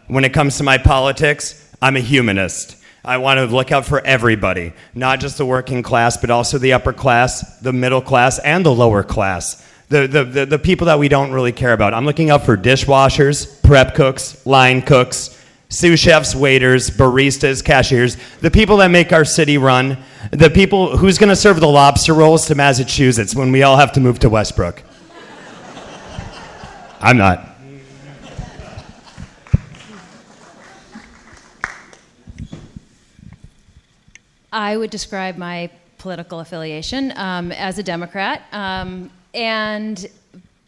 When it comes to my politics, I'm a humanist. I want to look out for everybody, not just the working class, but also the upper class, the middle class, and the lower class. The people that we don't really care about. I'm looking out for dishwashers, prep cooks, line cooks, sous chefs, waiters, baristas, cashiers, the people that make our city run, the people who's going to serve the lobster rolls to Massachusetts when we all have to move to Westbrook. I'm not. I would describe my political affiliation as a Democrat,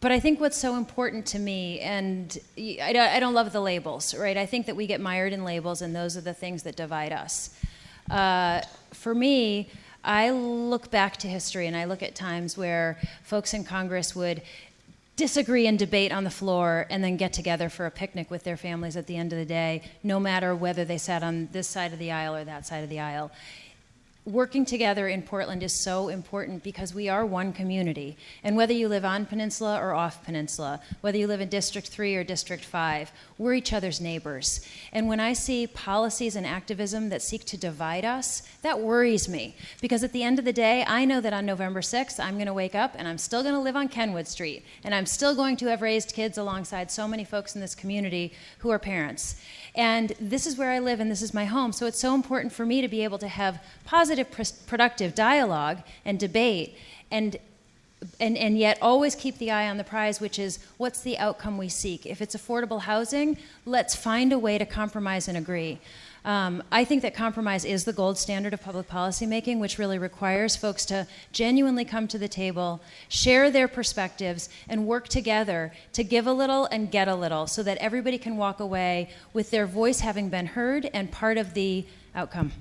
but I think what's so important to me, and I don't love the labels, right? I think that we get mired in labels, and those are the things that divide us. For me, I look back to history, and I look at times where folks in Congress would disagree and debate on the floor and then get together for a picnic with their families at the end of the day, no matter whether they sat on this side of the aisle or that side of the aisle. working together in Portland is so important because we are one community. And whether you live on Peninsula or off Peninsula, whether you live in District 3 or District 5, we're each other's neighbors. And when I see policies and activism that seek to divide us, that worries me. Because at the end of the day, I know that on November 6th, I'm going to wake up and I'm still going to live on Kenwood Street. And I'm still going to have raised kids alongside so many folks in this community who are parents. And this is where I live and this is my home. So it's so important for me to be able to have positive, productive dialogue and debate and yet always keep the eye on the prize, which is what's the outcome we seek. If it's affordable housing, let's find a way to compromise and agree. I think that compromise is the gold standard of public policy making, which really requires folks to genuinely come to the table, share their perspectives, and work together to give a little and get a little so that everybody can walk away with their voice having been heard and part of the outcome.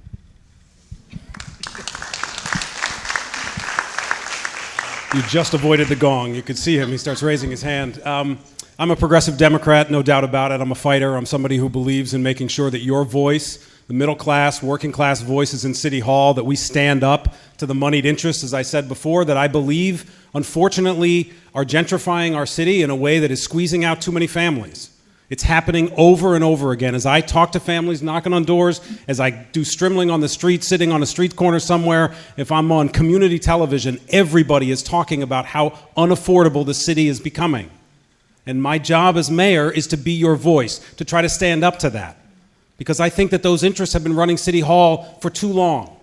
You just avoided the gong. You could see him. He starts raising his hand. I'm a progressive Democrat, no doubt about it. I'm a fighter. I'm somebody who believes in making sure that your voice, the middle class, working class voices in City Hall, that we stand up to the moneyed interests, as I said before, that I believe, unfortunately, are gentrifying our city in a way that is squeezing out too many families. It's happening over and over again. As I talk to families, knocking on doors, as I do strimling on the street, sitting on a street corner somewhere, if I'm on community television, everybody is talking about how unaffordable the city is becoming. And my job as mayor is to be your voice, to try to stand up to that. Because I think that those interests have been running City Hall for too long.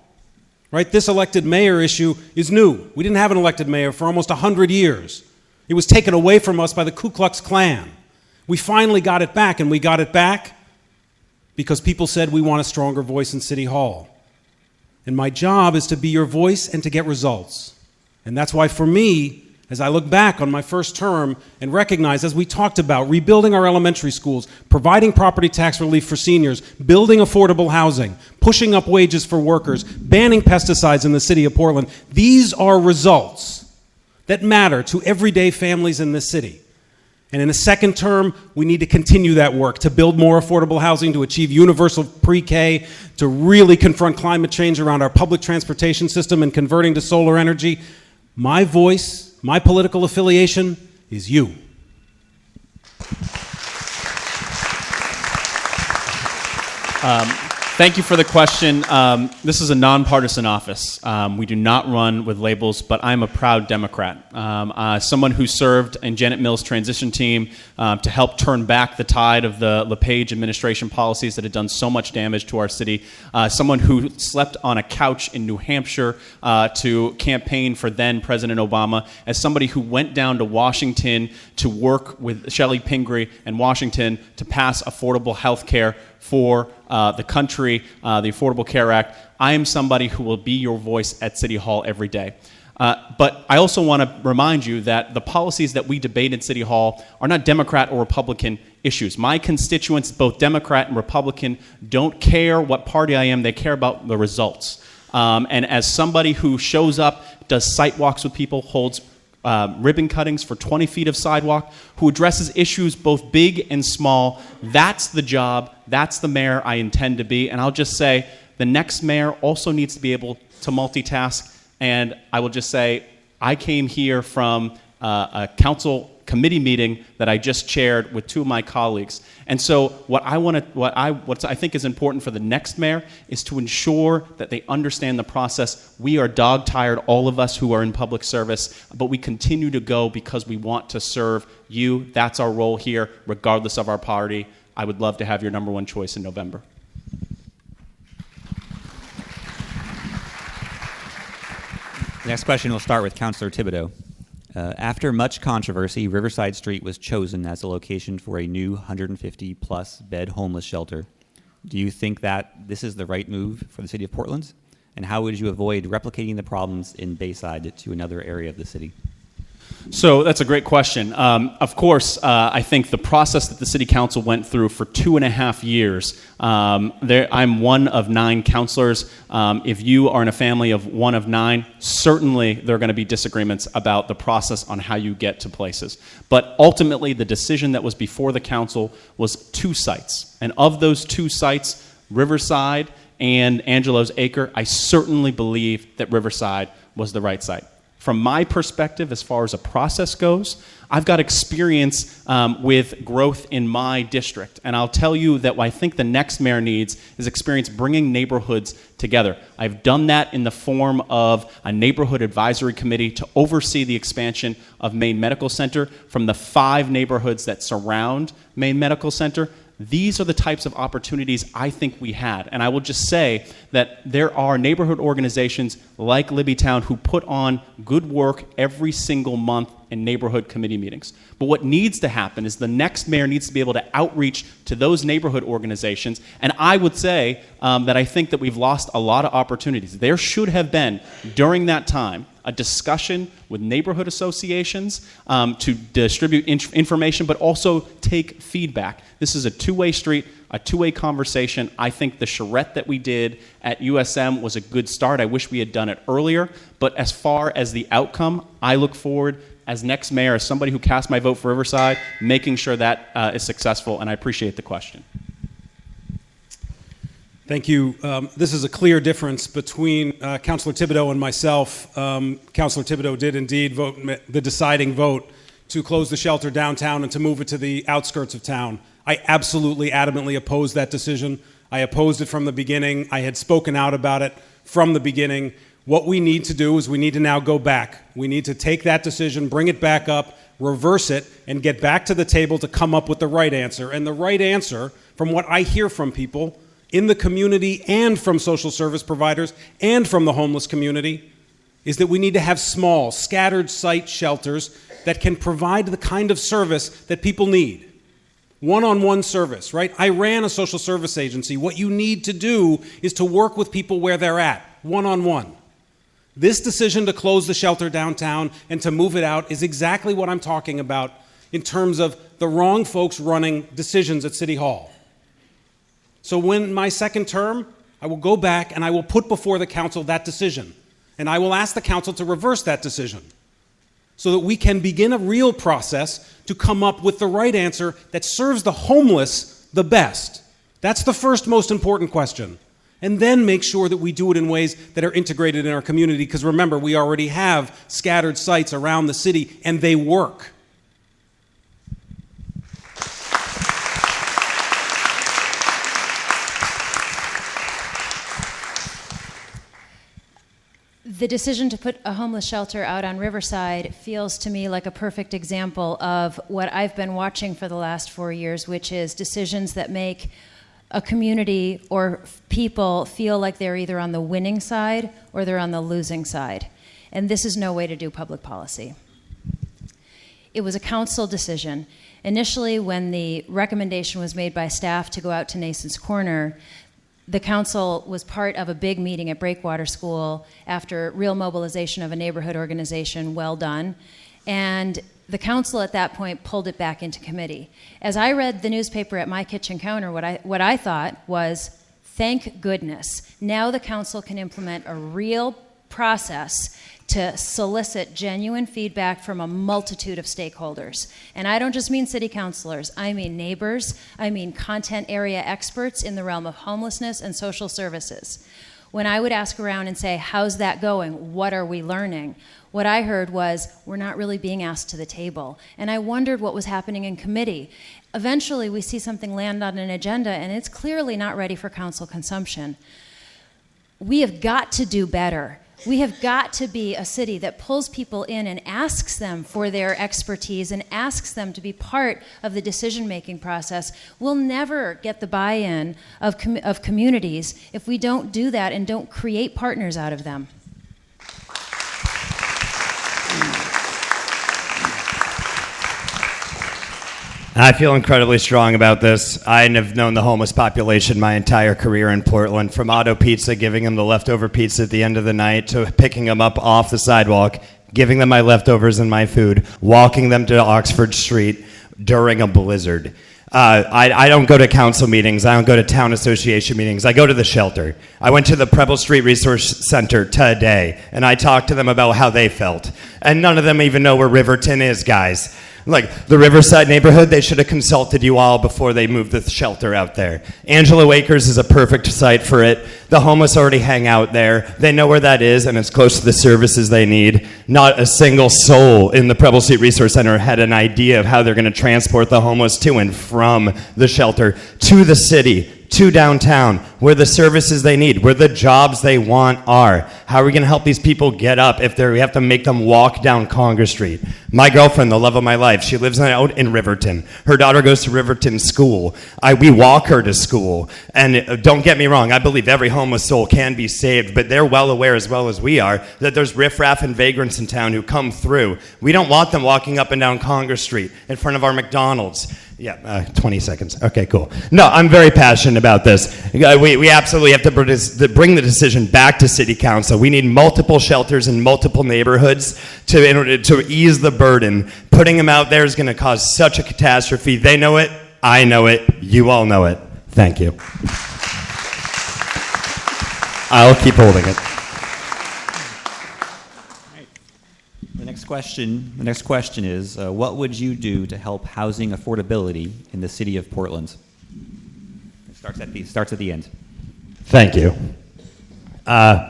Right? This elected mayor issue is new. We didn't have an elected mayor for almost 100 years. It was taken away from us by the Ku Klux Klan. We finally got it back, and we got it back because people said we want a stronger voice in City Hall. And my job is to be your voice and to get results. And that's why for me, as I look back on my first term and recognize, as we talked about, rebuilding our elementary schools, providing property tax relief for seniors, building affordable housing, pushing up wages for workers, banning pesticides in the city of Portland, these are results that matter to everyday families in this city. And in a second term, we need to continue that work to build more affordable housing, to achieve universal pre-K, to really confront climate change around our public transportation system and converting to solar energy. My voice, my political affiliation is you. Thank you for the question. This is a nonpartisan office. We do not run with labels, but I'm a proud Democrat. Someone who served in Janet Mills' transition team to help turn back the tide of the LePage administration policies that had done so much damage to our city. Someone who slept on a couch in New Hampshire to campaign for then President Obama. As somebody who went down to Washington to work with Shelley Pingree and Washington to pass affordable health care for the country, the Affordable Care Act. I am somebody who will be your voice at City Hall every day. But I also want to remind you that the policies that we debate in City Hall are not Democrat or Republican issues. My constituents, both Democrat and Republican, don't care what party I am. They care about the results. And as somebody who shows up, does site walks with people, holds ribbon cuttings for 20 feet of sidewalk, who addresses issues both big and small. That's the job. That's the mayor I intend to be. And I'll just say the next mayor also needs to be able to multitask. And I will just say I came here from a council committee meeting that I just chaired with two of my colleagues. And so what I think is important for the next mayor is to ensure that they understand the process. We are dog-tired, all of us who are in public service, but we continue to go because we want to serve you. That's our role here, regardless of our party. I would love to have your number one choice in November. Next question will start with Councilor Thibodeau. After much controversy, Riverside Street was chosen as a location for a new 150-plus bed homeless shelter. Do you think that this is the right move for the city of Portland? And how would you avoid replicating the problems in Bayside to another area of the city? So that's a great question. Of course, I think the process that the city council went through for 2.5 years, I'm one of 9 counselors. If you are in a family of one of 9, certainly there are going to be disagreements about the process on how you get to places. But ultimately, the decision that was before the council was 2 sites. And of those 2 sites, Riverside and Angelo's Acre, I certainly believe that Riverside was the right site. From my perspective, as far as a process goes, I've got experience with growth in my district. And I'll tell you that what I think the next mayor needs is experience bringing neighborhoods together. I've done that in the form of a neighborhood advisory committee to oversee the expansion of Maine Medical Center from the 5 neighborhoods that surround Maine Medical Center. These are the types of opportunities I think we had. And I will just say that there are neighborhood organizations like Libbytown who put on good work every single month in neighborhood committee meetings. But what needs to happen is the next mayor needs to be able to outreach to those neighborhood organizations. And I would say that I think that we've lost a lot of opportunities. There should have been, during that time, a discussion with neighborhood associations to distribute information, but also take feedback. This is a two-way street, a two-way conversation. I think the charrette that we did at USM was a good start. I wish we had done it earlier. But as far as the outcome, I look forward, as next mayor, as somebody who cast my vote for Riverside, making sure that is successful, and I appreciate the question. Thank you. This is a clear difference between Councilor Thibodeau and myself. Councilor Thibodeau did indeed vote the deciding vote to close the shelter downtown and to move it to the outskirts of town. I absolutely adamantly opposed that decision. I opposed it from the beginning. I had spoken out about it from the beginning. What we need to do is we need to now go back. We need to take that decision, bring it back up, reverse it, and get back to the table to come up with the right answer. And the right answer, from what I hear from people in the community and from social service providers and from the homeless community, is that we need to have small, scattered site shelters that can provide the kind of service that people need. One-on-one service, right? I ran a social service agency. What you need to do is to work with people where they're at, one-on-one. This decision to close the shelter downtown and to move it out is exactly what I'm talking about in terms of the wrong folks running decisions at City Hall. So when my second term, I will go back and I will put before the council that decision. And I will ask the council to reverse that decision so that we can begin a real process to come up with the right answer that serves the homeless the best. That's the first most important question. And then make sure that we do it in ways that are integrated in our community, because remember, we already have scattered sites around the city, and they work. The decision to put a homeless shelter out on Riverside feels to me like a perfect example of what I've been watching for the last 4 years, which is decisions that make a community or people feel like they're either on the winning side or they're on the losing side. And this is no way to do public policy. It was a council decision. Initially, when the recommendation was made by staff to go out to Nason's Corner, the council was part of a big meeting at Breakwater School after real mobilization of a neighborhood organization, well done. And the council at that point pulled it back into committee. As I read the newspaper at my kitchen counter, what I thought was, thank goodness, now the council can implement a real process to solicit genuine feedback from a multitude of stakeholders. And I don't just mean city councilors, I mean neighbors, I mean content area experts in the realm of homelessness and social services. When I would ask around and say, how's that going? What are we learning? What I heard was, we're not really being asked to the table. And I wondered what was happening in committee. Eventually, we see something land on an agenda, and it's clearly not ready for council consumption. We have got to do better. We have got to be a city that pulls people in and asks them for their expertise and asks them to be part of the decision-making process. We'll never get the buy-in of communities if we don't do that and don't create partners out of them. I feel incredibly strong about this. I have known the homeless population my entire career in Portland, from auto pizza, giving them the leftover pizza at the end of the night, to picking them up off the sidewalk, giving them my leftovers and my food, walking them to Oxford Street during a blizzard. I don't go to council meetings. I don't go to town association meetings. I go to the shelter. I went to the Preble Street Resource Center today, and I talked to them about how they felt. And none of them even know where Riverton is, guys. Like the Riverside neighborhood, they should have consulted you all before they moved the shelter out there. Angelo Acres is a perfect site for it. The homeless already hang out there. They know where that is, and it's close to the services they need. Not a single soul in the Preble Street Resource Center had an idea of how they're going to transport the homeless to and from the shelter to the city, to downtown, where the services they need, where the jobs they want are. How are we going to help these people get up if we have to make them walk down Congress Street? My girlfriend, the love of my life, she lives out in Riverton. Her daughter goes to Riverton School. We walk her to school. And don't get me wrong, I believe every homeless soul can be saved, but they're well aware, as well as we are, that there's riffraff and vagrants in town who come through. We don't want them walking up and down Congress Street in front of our McDonald's. Yeah, 20 seconds. Okay, cool. No, I'm very passionate about this. We absolutely have to bring the decision back to City Council. We need multiple shelters in multiple neighborhoods to ease the burden. Putting them out there is going to cause such a catastrophe. They know it. I know it. You all know it. Thank you. I'll keep holding it. The next question is, what would you do to help housing affordability in the city of Portland? It starts at the end. Thank you.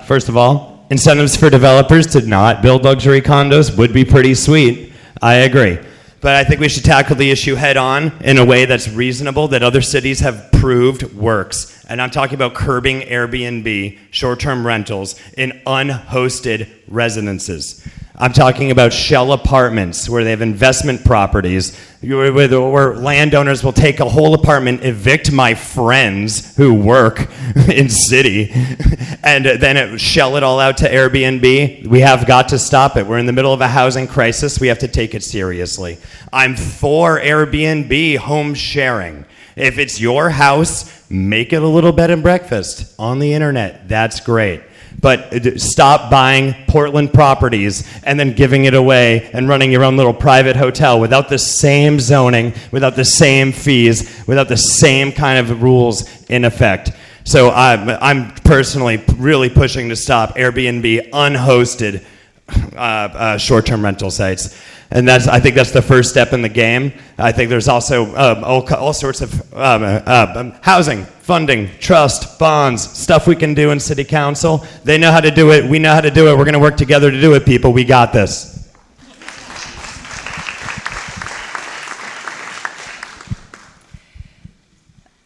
First of all, incentives for developers to not build luxury condos would be pretty sweet. I agree. But I think we should tackle the issue head on in a way that's reasonable, that other cities have proved works. And I'm talking about curbing Airbnb, short-term rentals, in unhosted residences. I'm talking about shell apartments where they have investment properties, where landowners will take a whole apartment, evict my friends who work in city, and then shell it all out to Airbnb. We have got to stop it. We're in the middle of a housing crisis. We have to take it seriously. I'm for Airbnb home sharing. If it's your house, make it a little bed and breakfast on the internet. That's great. But stop buying Portland properties and then giving it away and running your own little private hotel without the same zoning, without the same fees, without the same kind of rules in effect. So I'm personally really pushing to stop Airbnb unhosted short-term rental sites. And I think that's the first step in the game. I think there's also all sorts of housing, funding, trust, bonds, stuff we can do in City Council. They know how to do it. We know how to do it. We're going to work together to do it, people. We got this.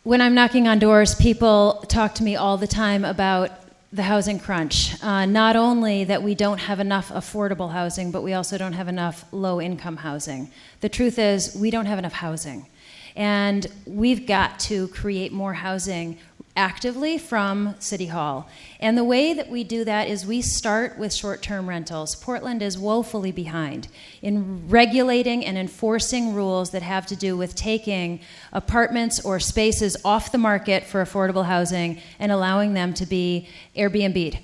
When I'm knocking on doors, people talk to me all the time about the housing crunch. Not only that we don't have enough affordable housing, but we also don't have enough low-income housing. The truth is, we don't have enough housing. And we've got to create more housing actively from City Hall. And the way that we do that is we start with short-term rentals. Portland is woefully behind in regulating and enforcing rules that have to do with taking apartments or spaces off the market for affordable housing and allowing them to be Airbnb'd.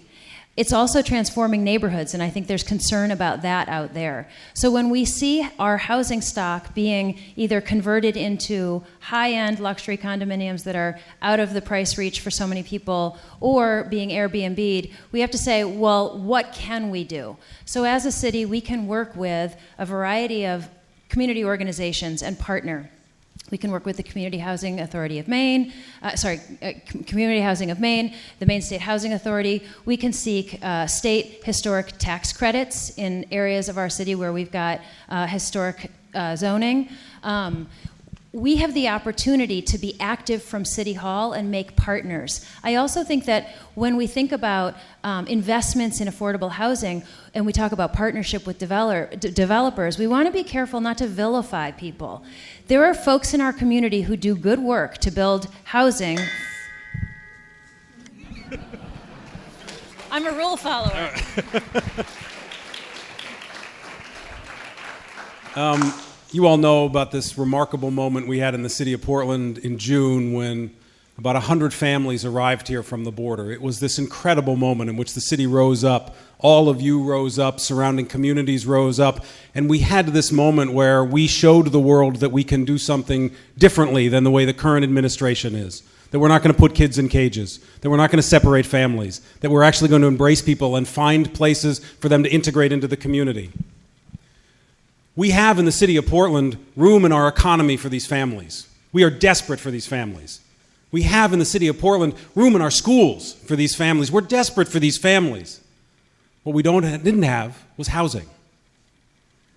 It's also transforming neighborhoods, and I think there's concern about that out there. So when we see our housing stock being either converted into high-end luxury condominiums that are out of the price reach for so many people, or being Airbnb'd, we have to say, well, what can we do? So as a city, we can work with a variety of community organizations and partner. We can work with the Community Housing Authority of Maine, Community Housing of Maine, the Maine State Housing Authority. We can seek state historic tax credits in areas of our city where we've got historic zoning. We have the opportunity to be active from City Hall and make partners. I also think that when we think about investments in affordable housing and we talk about partnership with developers, we want to be careful not to vilify people. There are folks in our community who do good work to build housing. I'm a rule follower. You all know about this remarkable moment we had in the city of Portland in June when about 100 families arrived here from the border. It was this incredible moment in which the city rose up, all of you rose up, surrounding communities rose up, and we had this moment where we showed the world that we can do something differently than the way the current administration is. That we're not going to put kids in cages, that we're not going to separate families, that we're actually going to embrace people and find places for them to integrate into the community. We have in the city of Portland room in our economy for these families. We are desperate for these families. We have in the city of Portland room in our schools for these families. We're desperate for these families. What we didn't have was housing.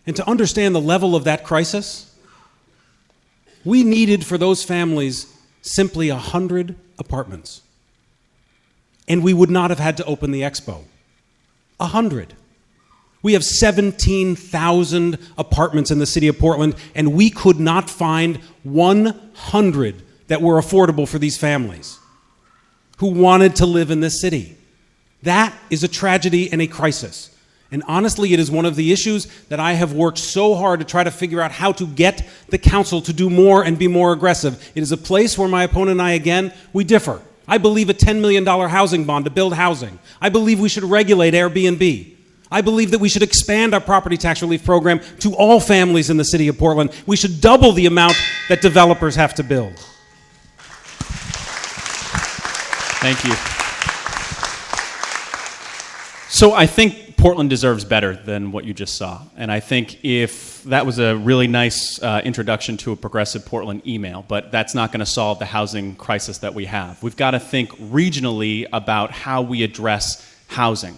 And to understand the level of that crisis, we needed for those families simply 100 apartments. And we would not have had to open the expo. 100. We have 17,000 apartments in the city of Portland, and we could not find 100 that were affordable for these families who wanted to live in this city. That is a tragedy and a crisis. And honestly, it is one of the issues that I have worked so hard to try to figure out how to get the council to do more and be more aggressive. It is a place where my opponent and I, again, we differ. I believe a $10 million housing bond to build housing. I believe we should regulate Airbnb. I believe that we should expand our property tax relief program to all families in the city of Portland. We should double the amount that developers have to build. Thank you. So I think Portland deserves better than what you just saw. And I think if that was a really nice introduction to a progressive Portland email, but that's not going to solve the housing crisis that we have. We've got to think regionally about how we address housing.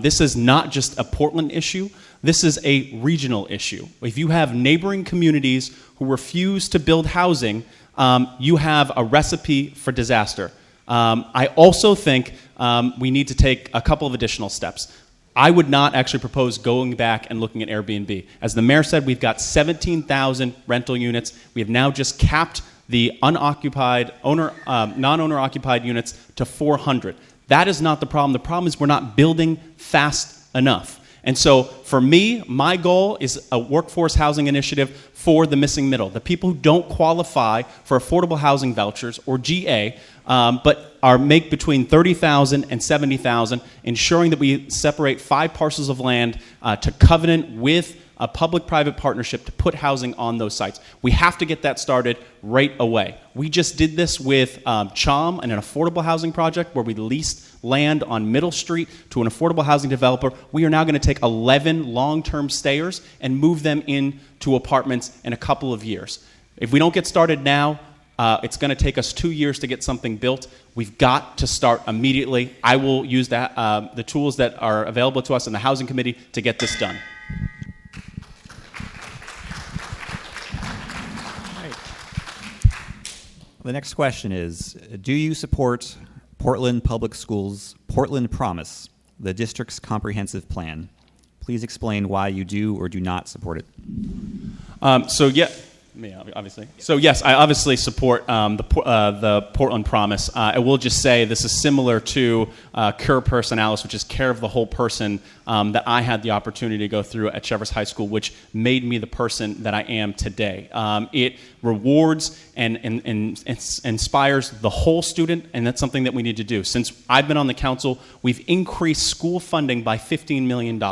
This is not just a Portland issue. This is a regional issue. If you have neighboring communities who refuse to build housing, you have a recipe for disaster. I also think we need to take a couple of additional steps. I would not actually propose going back and looking at Airbnb. As the mayor said, we've got 17,000 rental units. We have now just capped the unoccupied, non-owner occupied units to 400. That is not the problem. The problem is we're not building fast enough. And so for me, my goal is a workforce housing initiative for the missing middle, the people who don't qualify for affordable housing vouchers or GA, but make between 30,000 and 70,000, ensuring that we separate 5 parcels of land to covenant with a public-private partnership to put housing on those sites. We have to get that started right away. We just did this with CHOM and an affordable housing project where we leased land on Middle Street to an affordable housing developer. We are now going to take 11 long-term stayers and move them into apartments in a couple of years. If we don't get started now, it's going to take us 2 years to get something built. We've got to start immediately. I will use the tools that are available to us in the Housing Committee to get this done. The next question is, do you support Portland Public Schools' Portland Promise, the district's comprehensive plan? Please explain why you do or do not support it. Obviously. So yes, I obviously support the Portland Promise. I will just say this is similar to Cura Personalis, which is care of the whole person, that I had the opportunity to go through at Cheverus High School, which made me the person that I am today. It rewards and inspires the whole student, and that's something that we need to do. Since I've been on the council, we've increased school funding by $15 million.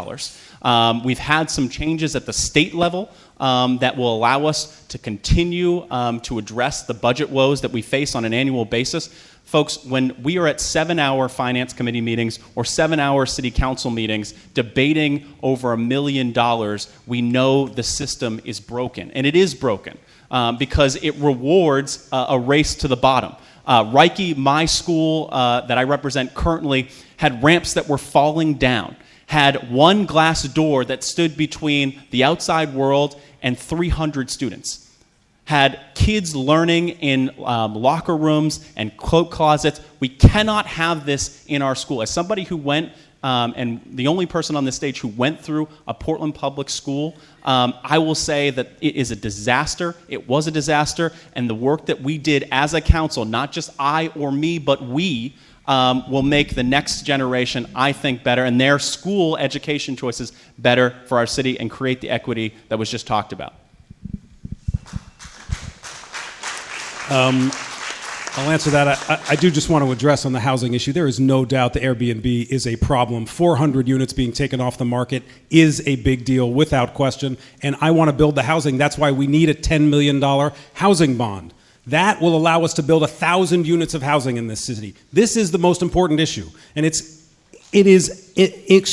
We've had some changes at the state level that will allow us to continue to address the budget woes that we face on an annual basis. Folks, when we are at 7-hour finance committee meetings or 7-hour city council meetings debating over $1 million, we know the system is broken. And it is broken because it rewards a race to the bottom. Reiki, my school that I represent currently, had ramps that were falling down, had one glass door that stood between the outside world and 300 students, had kids learning in locker rooms and cloak closets. We cannot have this in our school. As somebody who went, and the only person on this stage who went through a Portland public school, I will say that it is a disaster. It was a disaster, and the work that we did as a council, not just I or me, but we, will make the next generation, I think, better, and their school education choices better for our city and create the equity that was just talked about. I'll answer that. I do just want to address on the housing issue. There is no doubt the Airbnb is a problem. 400 units being taken off the market is a big deal, without question. And I want to build the housing. That's why we need a $10 million housing bond. That will allow us to build 1,000 units of housing in this city. This is the most important issue. And it's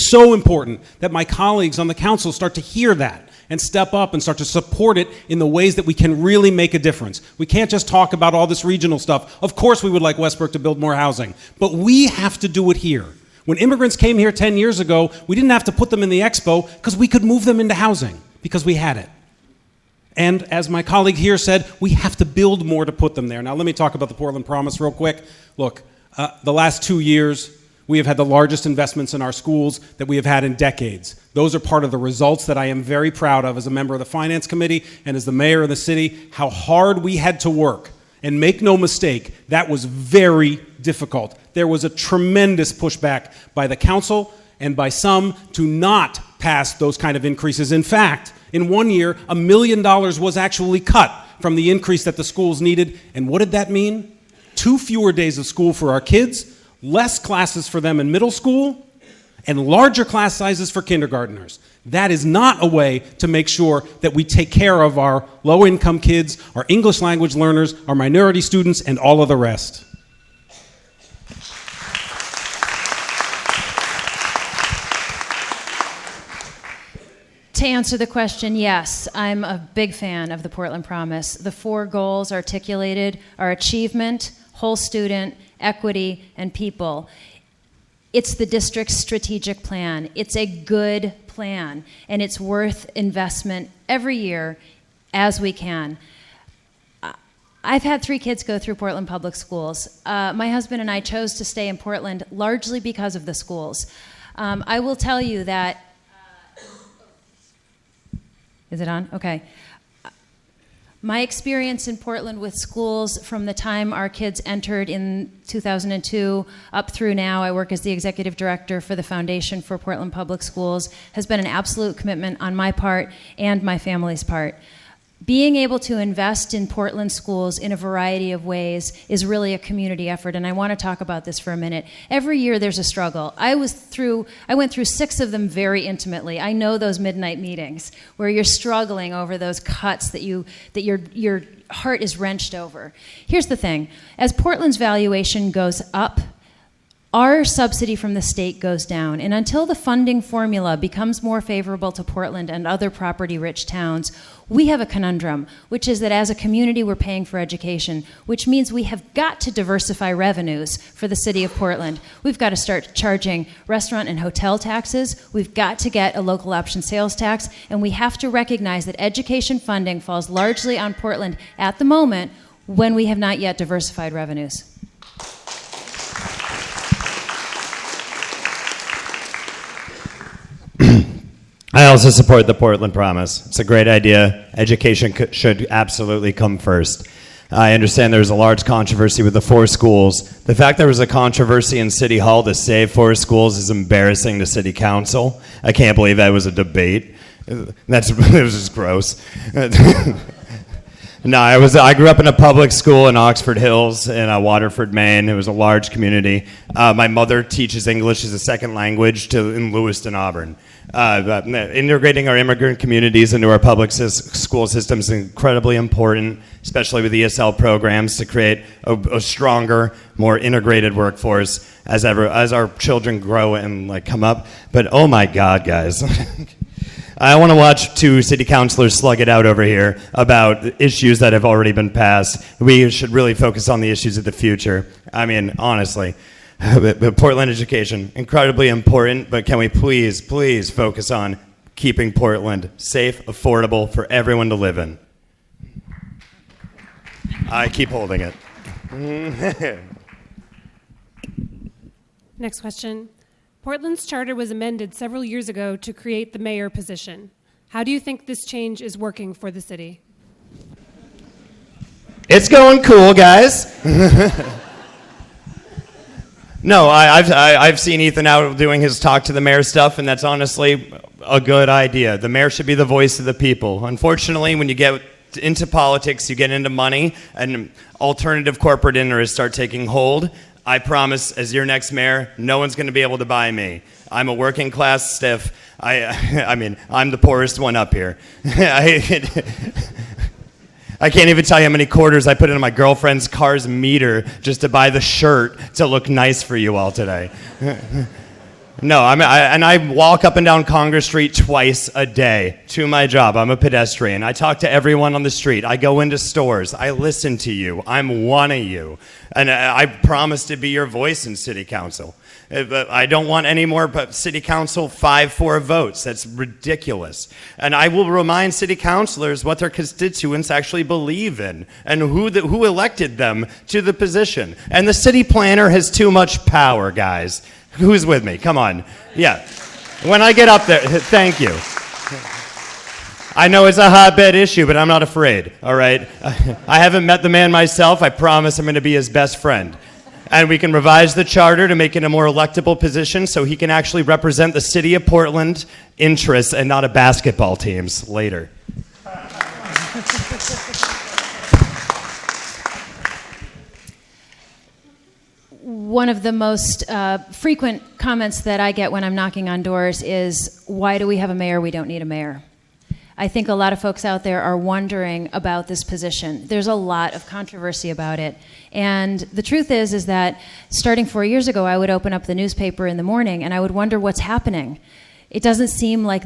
so important that my colleagues on the council start to hear that and step up and start to support it in the ways that we can really make a difference. We can't just talk about all this regional stuff. Of course we would like Westbrook to build more housing, but we have to do it here. When immigrants came here 10 years ago, we didn't have to put them in the expo because we could move them into housing because we had it. And as my colleague here said, we have to build more to put them there. Now let me talk about the Portland Promise real quick. Look, the last 2 years, we have had the largest investments in our schools that we have had in decades. Those are part of the results that I am very proud of as a member of the Finance Committee and as the mayor of the city, how hard we had to work. And make no mistake, that was very difficult. There was a tremendous pushback by the council and by some to not pass those kind of increases. In fact, in 1 year, $1 million was actually cut from the increase that the schools needed. And what did that mean? 2 fewer days of school for our kids, less classes for them in middle school, and larger class sizes for kindergartners. That is not a way to make sure that we take care of our low-income kids, our English language learners, our minority students, and all of the rest. To answer the question, yes, I'm a big fan of the Portland Promise. The 4 goals articulated are achievement, whole student, equity, and people. It's the district's strategic plan. It's a good plan, and it's worth investment every year as we can. I've had 3 kids go through Portland Public Schools. My husband and I chose to stay in Portland largely because of the schools. I will tell you that is it on? Okay. My experience in Portland with schools from the time our kids entered in 2002 up through now, I work as the executive director for the Foundation for Portland Public Schools, has been an absolute commitment on my part and my family's part. Being able to invest in Portland schools in a variety of ways is really a community effort, and I want to talk about this for a minute. Every year there's a struggle. I went through 6 of them very intimately. I know those midnight meetings where you're struggling over those cuts that your heart is wrenched over. Here's the thing. As Portland's valuation goes up, our subsidy from the state goes down, and until the funding formula becomes more favorable to Portland and other property-rich towns, we have a conundrum, which is that as a community we're paying for education, which means we have got to diversify revenues for the city of Portland. We've got to start charging restaurant and hotel taxes, we've got to get a local option sales tax, and we have to recognize that education funding falls largely on Portland at the moment when we have not yet diversified revenues. I also support the Portland Promise. It's a great idea. Education should absolutely come first. I understand there was a large controversy with the 4 schools. The fact there was a controversy in City Hall to save 4 schools is embarrassing to City Council. I can't believe that was a debate. It was just gross. No, I grew up in a public school in Oxford Hills in Waterford, Maine. It was a large community. My mother teaches English as a second language in Lewiston, Auburn. Integrating our immigrant communities into our public school system is incredibly important, especially with ESL programs, to create a stronger, more integrated workforce as our children grow and come up. But oh my God, guys. I want to watch 2 city councilors slug it out over here about issues that have already been passed. We should really focus on the issues of the future. I mean, honestly, Portland education, incredibly important, but can we please focus on keeping Portland safe, affordable for everyone to live in? I keep holding it. Next question. Portland's charter was amended several years ago to create the mayor position. How do you think this change is working for the city? It's going cool, guys. No, I've seen Ethan out doing his talk to the mayor stuff, and that's honestly a good idea. The mayor should be the voice of the people. Unfortunately, when you get into politics, you get into money, and alternative corporate interests start taking hold. I promise, as your next mayor, no one's going to be able to buy me. I'm a working class stiff. I mean, I'm the poorest one up here. I can't even tell you how many quarters I put into my girlfriend's car's meter just to buy the shirt to look nice for you all today. No, and I walk up and down Congress Street twice a day to my job. I'm a pedestrian. I talk to everyone on the street. I go into stores. I listen to you. I'm one of you. And I promise to be your voice in city council. I don't want any more city council 5-4 votes. That's ridiculous. And I will remind city councilors what their constituents actually believe in and who elected them to the position. And the city planner has too much power, guys. Who's with me? Come on. Yeah. When I get up there, thank you. I know it's a hotbed issue, but I'm not afraid, all right? I haven't met the man myself. I promise I'm going to be his best friend. And we can revise the charter to make it a more electable position so he can actually represent the city of Portland interests and not a basketball team's later. One of the most frequent comments that I get when I'm knocking on doors is, why do we have a mayor? We don't need a mayor. I think a lot of folks out there are wondering about this position. There's a lot of controversy about it. And the truth is that starting 4 years ago, I would open up the newspaper in the morning and I would wonder what's happening. It doesn't seem like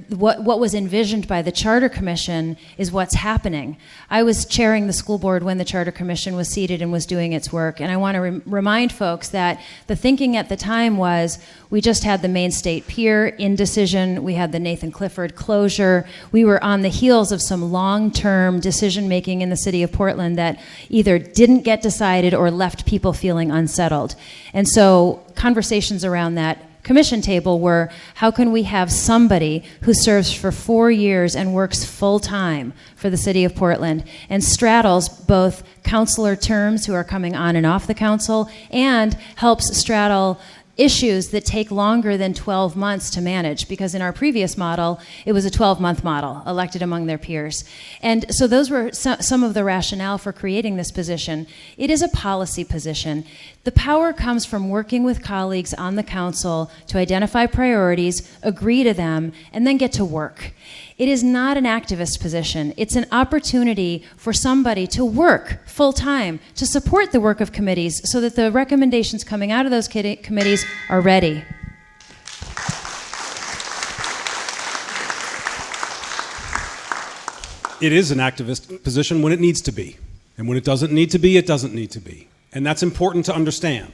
what was envisioned by the Charter Commission is what's happening. I was chairing the school board when the Charter Commission was seated and was doing its work, and I want to remind folks that the thinking at the time was we just had the Main State Pier indecision, we had the Nathan Clifford closure, we were on the heels of some long-term decision-making in the city of Portland that either didn't get decided or left people feeling unsettled. And so conversations around that commission table were, how can we have somebody who serves for 4 years and works full-time for the city of Portland and straddles both councilor terms who are coming on and off the council and helps straddle issues that take longer than 12 months to manage, because in our previous model, it was a 12-month model, elected among their peers. And so those were some of the rationale for creating this position. It is a policy position. The power comes from working with colleagues on the council to identify priorities, agree to them, and then get to work. It is not an activist position. It's an opportunity for somebody to work full-time, to support the work of committees so that the recommendations coming out of those committees are ready. It is an activist position when it needs to be. And when it doesn't need to be, it doesn't need to be. And that's important to understand,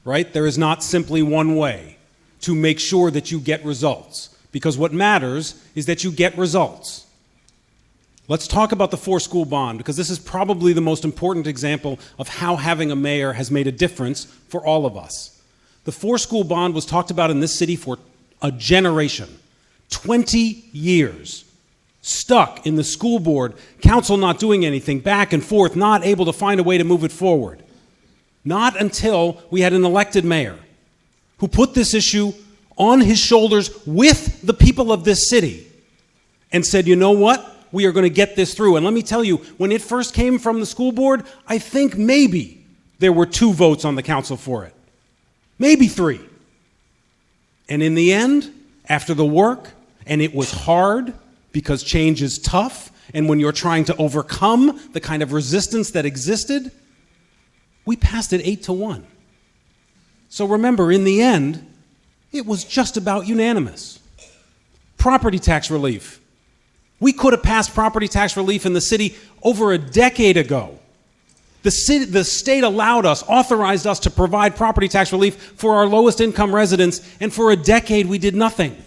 right? There is not simply one way to make sure that you get results. Because what matters is that you get results. Let's talk about the 4-school bond, because this is probably the most important example of how having a mayor has made a difference for all of us. The 4-school bond was talked about in this city for a generation, 20 years. Stuck in the school board, council not doing anything, back and forth, not able to find a way to move it forward. Not until we had an elected mayor who put this issue on his shoulders with the people of this city and said, you know what? We are going to get this through. And let me tell you, when it first came from the school board, I think maybe there were 2 votes on the council for it. Maybe 3. And in the end, after the work, and it was hard because change is tough, and when you're trying to overcome the kind of resistance that existed, we passed it 8-1. So remember, in the end, it was just about unanimous. Property tax relief. We could have passed property tax relief in the city over a decade ago. The state allowed us, authorized us to provide property tax relief for our lowest income residents, and for a decade we did nothing.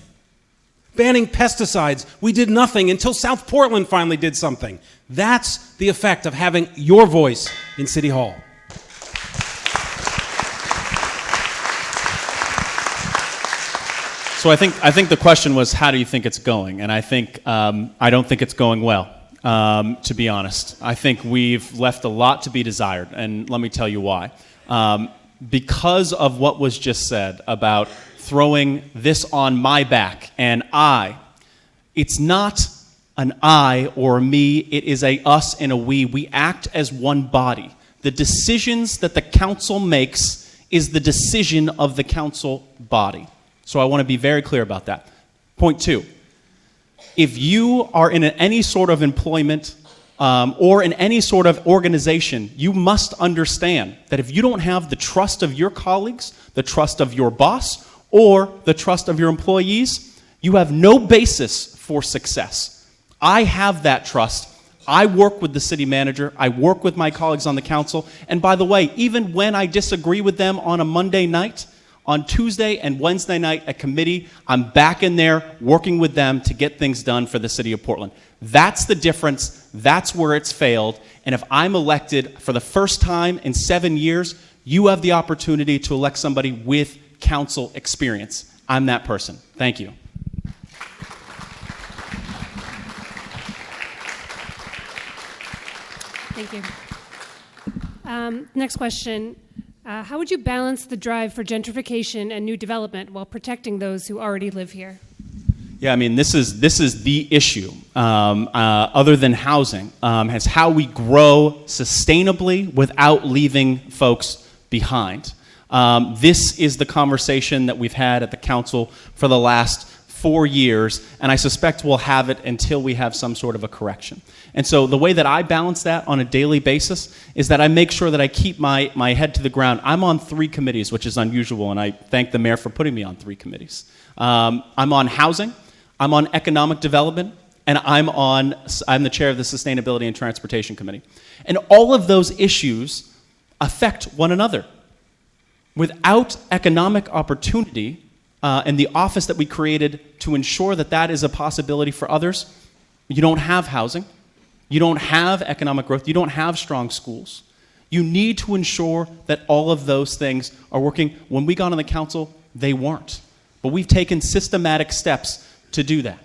Banning pesticides, we did nothing until South Portland finally did something. That's the effect of having your voice in City Hall. So I think the question was, how do you think it's going? And I think I don't think it's going well, to be honest. I think we've left a lot to be desired, and let me tell you why. Because of what was just said about throwing this on my back, and it's not an I or a me, it is a us and a we. We act as one body. The decisions that the council makes is the decision of the council body. So I want to be very clear about that. Point 2, if you are in any sort of employment or in any sort of organization, you must understand that if you don't have the trust of your colleagues, the trust of your boss, or the trust of your employees, you have no basis for success. I have that trust. I work with the city manager. I work with my colleagues on the council. And by the way, even when I disagree with them on a Monday night, on Tuesday and Wednesday night at committee, I'm back in there working with them to get things done for the city of Portland. That's the difference. That's where it's failed. And if I'm elected for the first time in 7 years, you have the opportunity to elect somebody with council experience. I'm that person. Thank you. Thank you. Next question. How would you balance the drive for gentrification and new development while protecting those who already live here? Yeah, I mean, this is the issue, other than housing, is how we grow sustainably without leaving folks behind. This is the conversation that we've had at the council for the last 4 years, and I suspect we'll have it until we have some sort of a correction. And so the way that I balance that on a daily basis is that I make sure that I keep my head to the ground. I'm on 3 committees, which is unusual, and I thank the mayor for putting me on 3 committees. I'm on housing, I'm on economic development, and I'm the chair of the Sustainability and Transportation Committee. And all of those issues affect one another. Without economic opportunity, and the office that we created to ensure that that is a possibility for others, you don't have housing, you don't have economic growth, you don't have strong schools. You need to ensure that all of those things are working. When we got on the council, they weren't. But we've taken systematic steps to do that.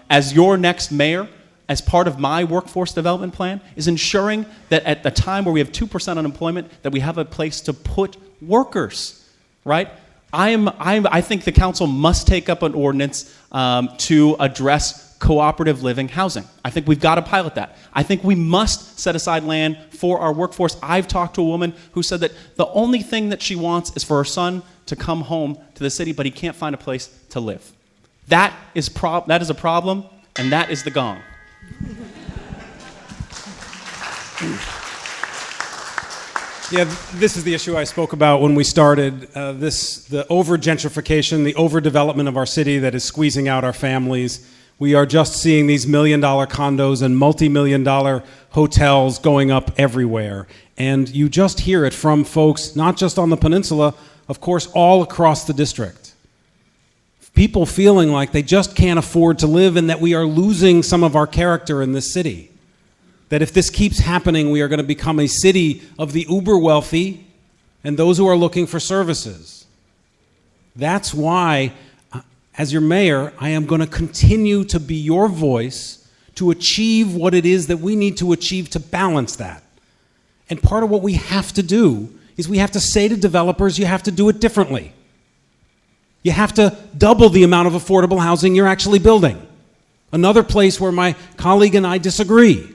As your next mayor, as part of my workforce development plan, is ensuring that at the time where we have 2% unemployment, that we have a place to put workers, right? I think the council must take up an ordinance to address cooperative living housing. I think we've got to pilot that. I think we must set aside land for our workforce. I've talked to a woman who said that the only thing that she wants is for her son to come home to the city, but he can't find a place to live. That is a problem, and that is the gong. Yeah, this is the issue I spoke about when we started. The over-gentrification, the overdevelopment of our city that is squeezing out our families. We are just seeing these million-dollar condos and multi-million-dollar hotels going up everywhere. And you just hear it from folks, not just on the peninsula, of course, all across the district. People feeling like they just can't afford to live and that we are losing some of our character in this city. That if this keeps happening, we are going to become a city of the uber wealthy and those who are looking for services. That's why, as your mayor, I am going to continue to be your voice to achieve what it is that we need to achieve to balance that. And part of what we have to do is we have to say to developers, you have to do it differently. You have to double the amount of affordable housing you're actually building. Another place where my colleague and I disagree.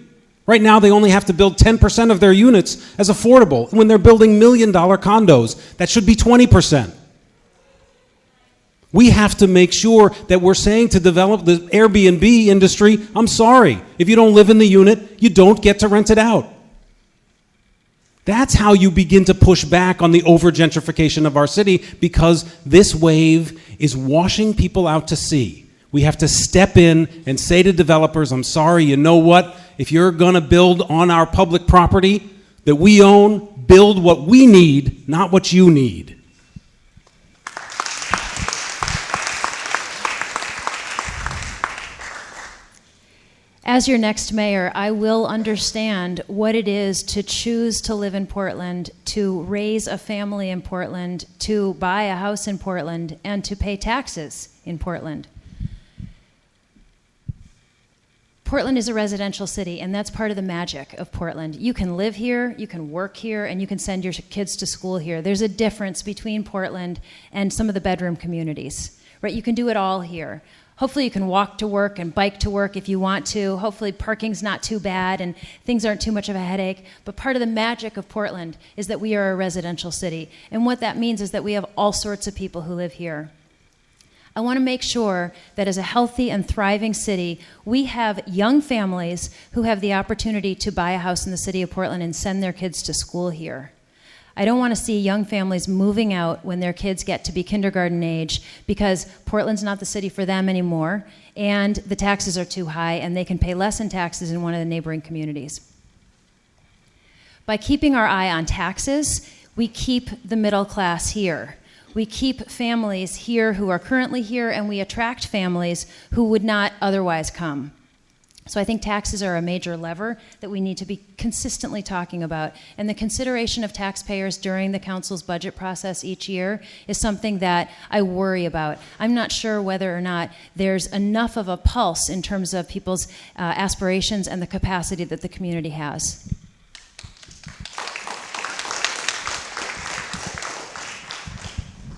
Right now, they only have to build 10% of their units as affordable. When they're building million-dollar condos, that should be 20%. We have to make sure that we're saying to develop the Airbnb industry, I'm sorry, if you don't live in the unit, you don't get to rent it out. That's how you begin to push back on the over-gentrification of our city, because this wave is washing people out to sea. We have to step in and say to developers, I'm sorry, you know what? If you're going to build on our public property that we own, build what we need, not what you need. As your next mayor, I will understand what it is to choose to live in Portland, to raise a family in Portland, to buy a house in Portland, and to pay taxes in Portland. Portland is a residential city, and that's part of the magic of Portland. You can live here, you can work here, and you can send your kids to school here. There's a difference between Portland and some of the bedroom communities, right? You can do it all here. Hopefully you can walk to work and bike to work if you want to. Hopefully parking's not too bad and things aren't too much of a headache. But part of the magic of Portland is that we are a residential city. And what that means is that we have all sorts of people who live here. I want to make sure that as a healthy and thriving city, we have young families who have the opportunity to buy a house in the city of Portland and send their kids to school here. I don't want to see young families moving out when their kids get to be kindergarten age because Portland's not the city for them anymore, and the taxes are too high, and they can pay less in taxes in one of the neighboring communities. By keeping our eye on taxes, we keep the middle class here. We keep families here who are currently here, and we attract families who would not otherwise come. So I think taxes are a major lever that we need to be consistently talking about. And the consideration of taxpayers during the council's budget process each year is something that I worry about. I'm not sure whether or not there's enough of a pulse in terms of people's aspirations and the capacity that the community has.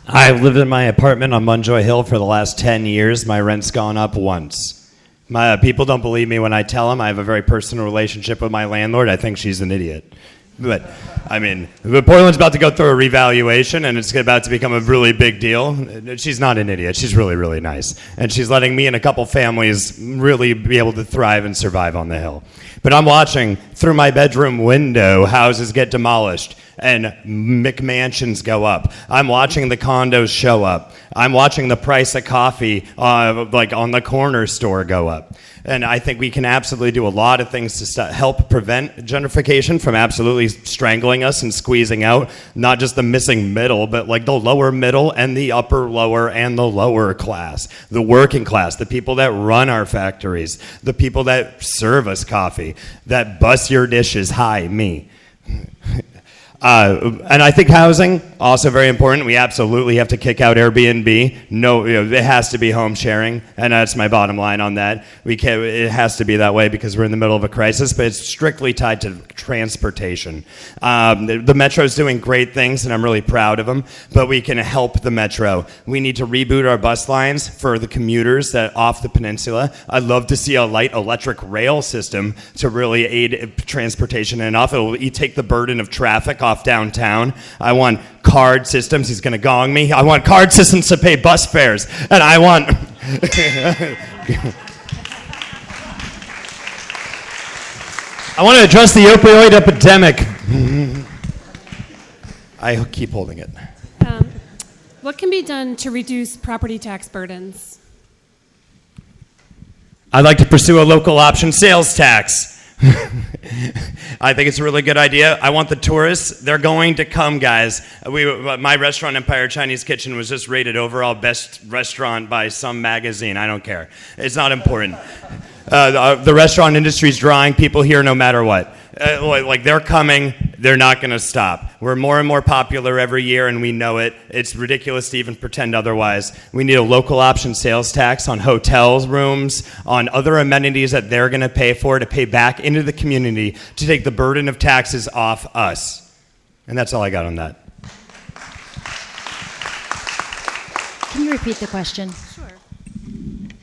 I've lived in my apartment on Munjoy Hill for the last 10 years. My rent's gone up once. My people don't believe me when I tell them I have a very personal relationship with my landlord. I think she's an idiot. But, I mean, Portland's about to go through a revaluation, and it's about to become a really big deal. She's not an idiot. She's really, really nice. And she's letting me and a couple families really be able to thrive and survive on the hill. But I'm watching through my bedroom window houses get demolished and McMansions go up. I'm watching the condos show up. I'm watching the price of coffee like on the corner store go up. And I think we can absolutely do a lot of things to help prevent gentrification from absolutely strangling us and squeezing out not just the missing middle, but like the lower middle and the upper lower and the lower class, the working class, the people that run our factories, the people that serve us that bust your dishes, hi, me. And I think housing, also very important. We absolutely have to kick out Airbnb. No, it has to be home sharing, and that's my bottom line on that. It has to be that way because we're in the middle of a crisis, but it's strictly tied to transportation. The Metro's doing great things, and I'm really proud of them, but we can help the Metro. We need to reboot our bus lines for the commuters that off the peninsula. I'd love to see a light electric rail system to really aid transportation enough. It will take the burden of traffic off downtown. I want card systems. He's going to gong me. I want card systems to pay bus fares. And I want... I want to address the opioid epidemic. I keep holding it. What can be done to reduce property tax burdens? I'd like to pursue a local option sales tax. I think it's a really good idea. I want the tourists. They're going to come, guys. My restaurant, Empire Chinese Kitchen, was just rated overall best restaurant by some magazine. I don't care. It's not important. The restaurant industry is drawing people here no matter what. Like they're coming, they're not going to stop. We're more and more popular every year, and we know it. It's ridiculous to even pretend otherwise. We need a local option sales tax on hotels rooms, on other amenities that they're going to pay for to pay back into the community to take the burden of taxes off us. And that's all I got on that. Can you repeat the question? Sure.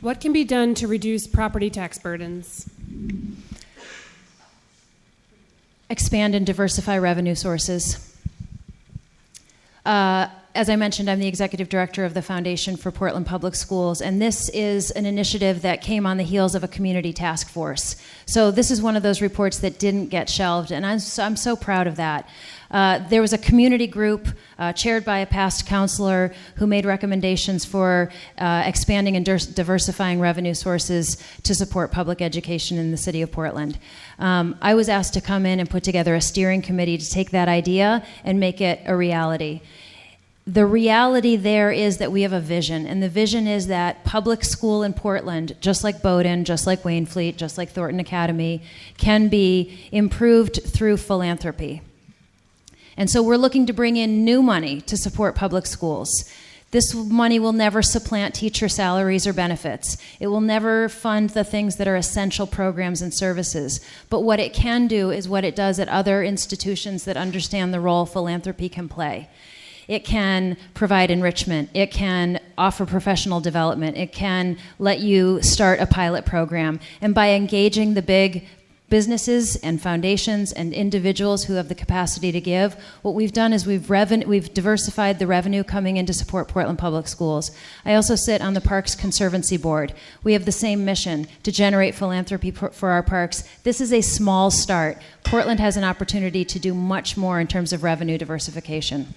What can be done to reduce property tax burdens? Expand and diversify revenue sources. As I mentioned, I'm the executive director of the Foundation for Portland Public Schools, and this is an initiative that came on the heels of a community task force. So this is one of those reports that didn't get shelved, and I'm so proud of that. There was a community group chaired by a past counselor who made recommendations for expanding and diversifying revenue sources to support public education in the city of Portland. I was asked to come in and put together a steering committee to take that idea and make it a reality. The reality there is that we have a vision, and the vision is that public school in Portland, just like Bowdoin, just like Waynfleet, just like Thornton Academy, can be improved through philanthropy. And so we're looking to bring in new money to support public schools. This money will never supplant teacher salaries or benefits. It will never fund the things that are essential programs and services. But what it can do is what it does at other institutions that understand the role philanthropy can play. It can provide enrichment. It can offer professional development. It can let you start a pilot program. And by engaging the big businesses and foundations and individuals who have the capacity to give, what we've done is we've diversified the revenue coming in to support Portland Public Schools. I also sit on the Parks Conservancy Board. We have the same mission to generate philanthropy for our parks. This is a small start. Portland has an opportunity to do much more in terms of revenue diversification.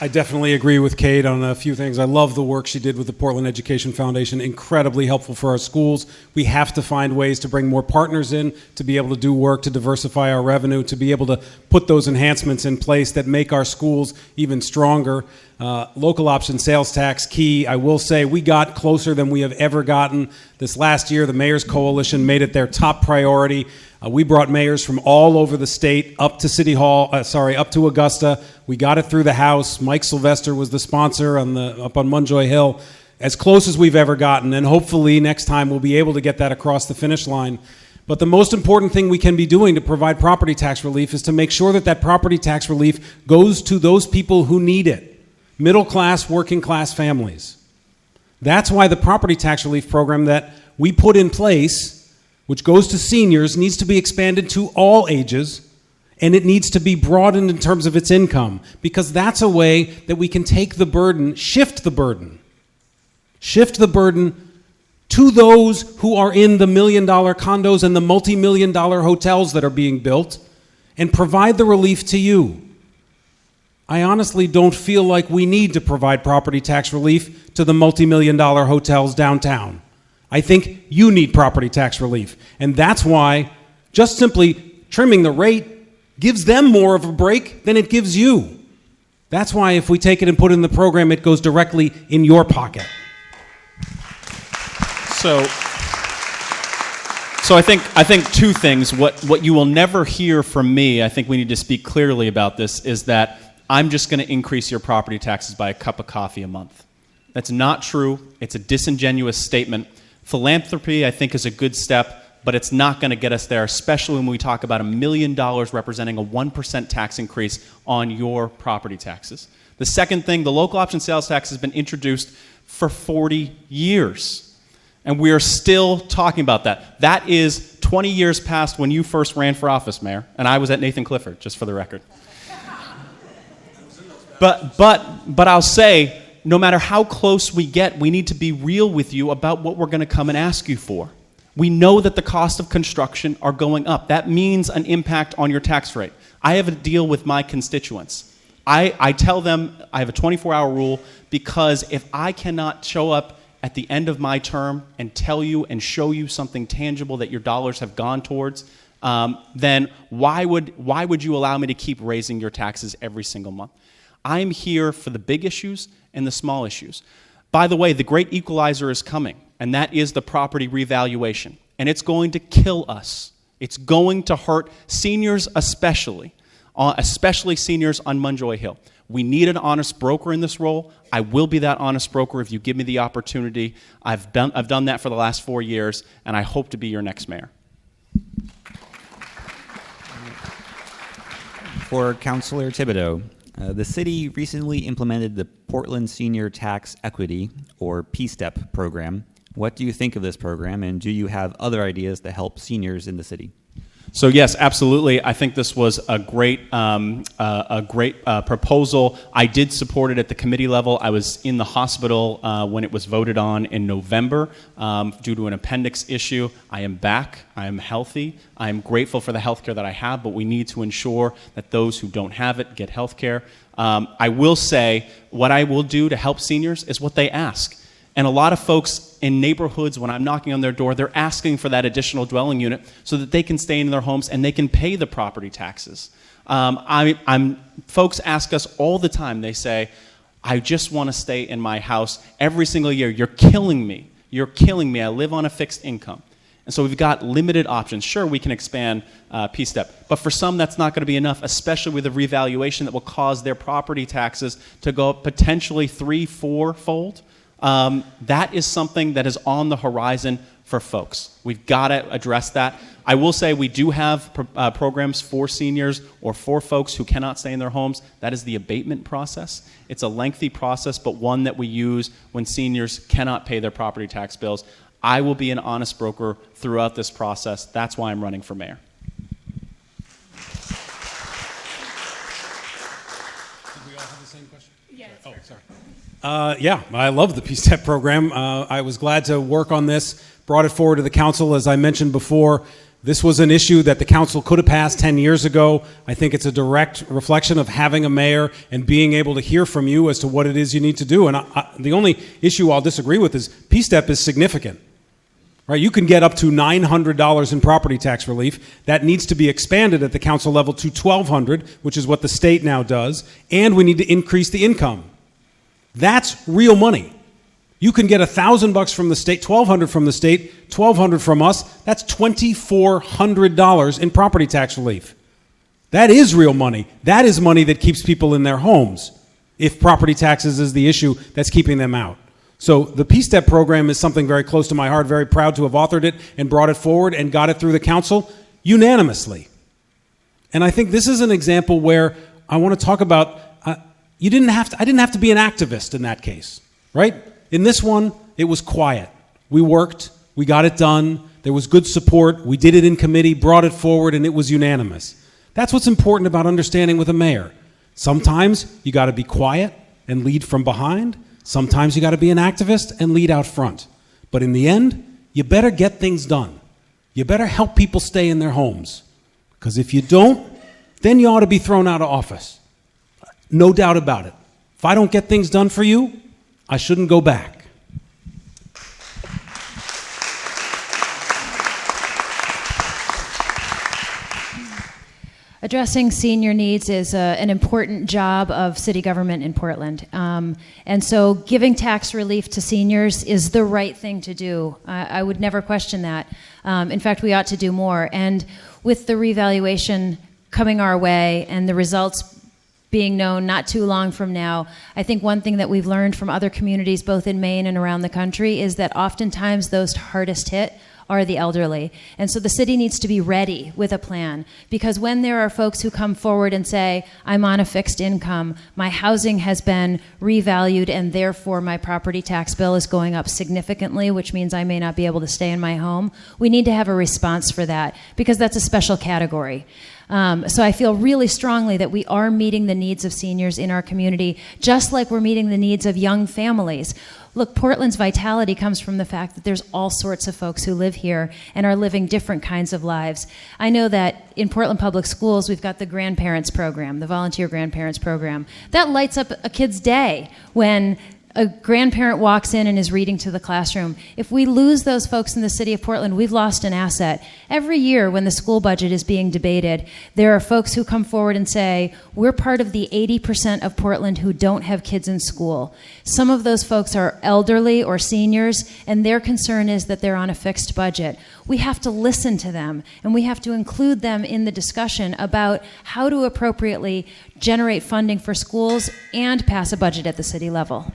I definitely agree with Kate on a few things. I love the work she did with the Portland Education Foundation, incredibly helpful for our schools. We have to find ways to bring more partners in to be able to do work, to diversify our revenue, to be able to put those enhancements in place that make our schools even stronger. Local option sales tax, key. I will say we got closer than we have ever gotten. This last year, the Mayor's Coalition made it their top priority. We brought mayors from all over the state up to City Hall, up to Augusta. We got it through the House. Mike Sylvester was the sponsor up on Munjoy Hill. As close as we've ever gotten, and hopefully next time we'll be able to get that across the finish line. But the most important thing we can be doing to provide property tax relief is to make sure that that property tax relief goes to those people who need it. Middle class, working class families. That's why the property tax relief program that we put in place, which goes to seniors, needs to be expanded to all ages, and it needs to be broadened in terms of its income, because that's a way that we can take the burden, shift the burden to those who are in the $1 million condos and the multi-million-dollar hotels that are being built, and provide the relief to you. I honestly don't feel like we need to provide property tax relief to the multi-million-dollar hotels downtown. I think you need property tax relief. And that's why just simply trimming the rate gives them more of a break than it gives you. That's why if we take it and put it in the program, it goes directly in your pocket. So I think two things. What you will never hear from me, I think we need to speak clearly about this, is that I'm just going to increase your property taxes by a cup of coffee a month. That's not true. It's a disingenuous statement. Philanthropy, I think, is a good step, but it's not going to get us there, especially when we talk about $1 million representing a 1% tax increase on your property taxes. The second thing, the local option sales tax has been introduced for 40 years, and we are still talking about that. That is 20 years past when you first ran for office, Mayor, and I was at Nathan Clifford, just for the record. But I'll say, no matter how close we get, we need to be real with you about what we're going to come and ask you for. We know that the cost of construction are going up. That means an impact on your tax rate. I have a deal with my constituents. I tell them I have a 24-hour rule, because if I cannot show up at the end of my term and tell you and show you something tangible that your dollars have gone towards, then why would you allow me to keep raising your taxes every single month? I'm here for the big issues and the small issues. By the way, the great equalizer is coming, and that is the property revaluation. And it's going to kill us. It's going to hurt seniors especially seniors on Munjoy Hill. We need an honest broker in this role. I will be that honest broker if you give me the opportunity. I've done that for the last 4 years, and I hope to be your next mayor. For Councilor Thibodeau, the city recently implemented the Portland Senior Tax Equity, or PSTEP, program. What do you think of this program, and do you have other ideas to help seniors in the city? So yes, absolutely. I think this was a great proposal. I did support it at the committee level. I was in the hospital when it was voted on in November due to an appendix issue. I am back. I am healthy. I am grateful for the health care that I have, but we need to ensure that those who don't have it get health care. I will say what I will do to help seniors is what they ask. And a lot of folks in neighborhoods, when I'm knocking on their door, they're asking for that additional dwelling unit so that they can stay in their homes and they can pay the property taxes. Folks ask us all the time. They say, I just want to stay in my house every single year. You're killing me. You're killing me. I live on a fixed income. And so we've got limited options. Sure, we can expand PSTEP, but for some that's not going to be enough, especially with a revaluation that will cause their property taxes to go up potentially 3-4-fold. That is something that is on the horizon for folks. We've got to address that. I will say we do have programs for seniors or for folks who cannot stay in their homes. That is the abatement process. It's a lengthy process, but one that we use when seniors cannot pay their property tax bills. I will be an honest broker throughout this process. That's why I'm running for mayor. Did we all have the same question? Yes. Oh, sorry. Yeah, I love the PSTEP program. I was glad to work on this brought it forward to the council. As I mentioned before, this was an issue that the council could have passed 10 years ago. I think it's a direct reflection of having a mayor and being able to hear from you as to what it is you need to do. And the only issue I'll disagree with is P-STEP is significant. Right? You can get up to $900 in property tax relief. That needs to be expanded at the council level to $1,200, which is what the state now does. And we need to increase the income. That's real money. You can get $1,000 from the state, $1,200 from the state, $1,200 from us. That's $2,400 in property tax relief. That is real money. That is money that keeps people in their homes, if property taxes is the issue that's keeping them out. So the P-STEP program is something very close to my heart, very proud to have authored it and brought it forward and got it through the council unanimously. And I think this is an example where I want to talk about, I didn't have to be an activist in that case, right? In this one, it was quiet. We worked, we got it done, there was good support, we did it in committee, brought it forward, and it was unanimous. That's what's important about understanding with a mayor. Sometimes you got to be quiet and lead from behind. Sometimes you got to be an activist and lead out front. But in the end, you better get things done. You better help people stay in their homes. Because if you don't, then you ought to be thrown out of office. No doubt about it. If I don't get things done for you, I shouldn't go back. Addressing senior needs is an important job of city government in Portland. And so giving tax relief to seniors is the right thing to do. I would never question that. In fact, we ought to do more. And with the revaluation coming our way and the results being known not too long from now, I think one thing that we've learned from other communities, both in Maine and around the country, is that oftentimes those hardest hit are the elderly. And so the city needs to be ready with a plan, because when there are folks who come forward and say, I'm on a fixed income, my housing has been revalued, and therefore my property tax bill is going up significantly, which means I may not be able to stay in my home, we need to have a response for that, because that's a special category. So I feel really strongly that we are meeting the needs of seniors in our community, just like we're meeting the needs of young families. Look, Portland's vitality comes from the fact that there's all sorts of folks who live here and are living different kinds of lives. I know that in Portland Public Schools, we've got the grandparents program, the volunteer grandparents program. That lights up a kid's day when a grandparent walks in and is reading to the classroom. If we lose those folks in the city of Portland, we've lost an asset. Every year when the school budget is being debated, there are folks who come forward and say, we're part of the 80% of Portland who don't have kids in school. Some of those folks are elderly or seniors, and their concern is that they're on a fixed budget. We have to listen to them, and we have to include them in the discussion about how to appropriately generate funding for schools and pass a budget at the city level.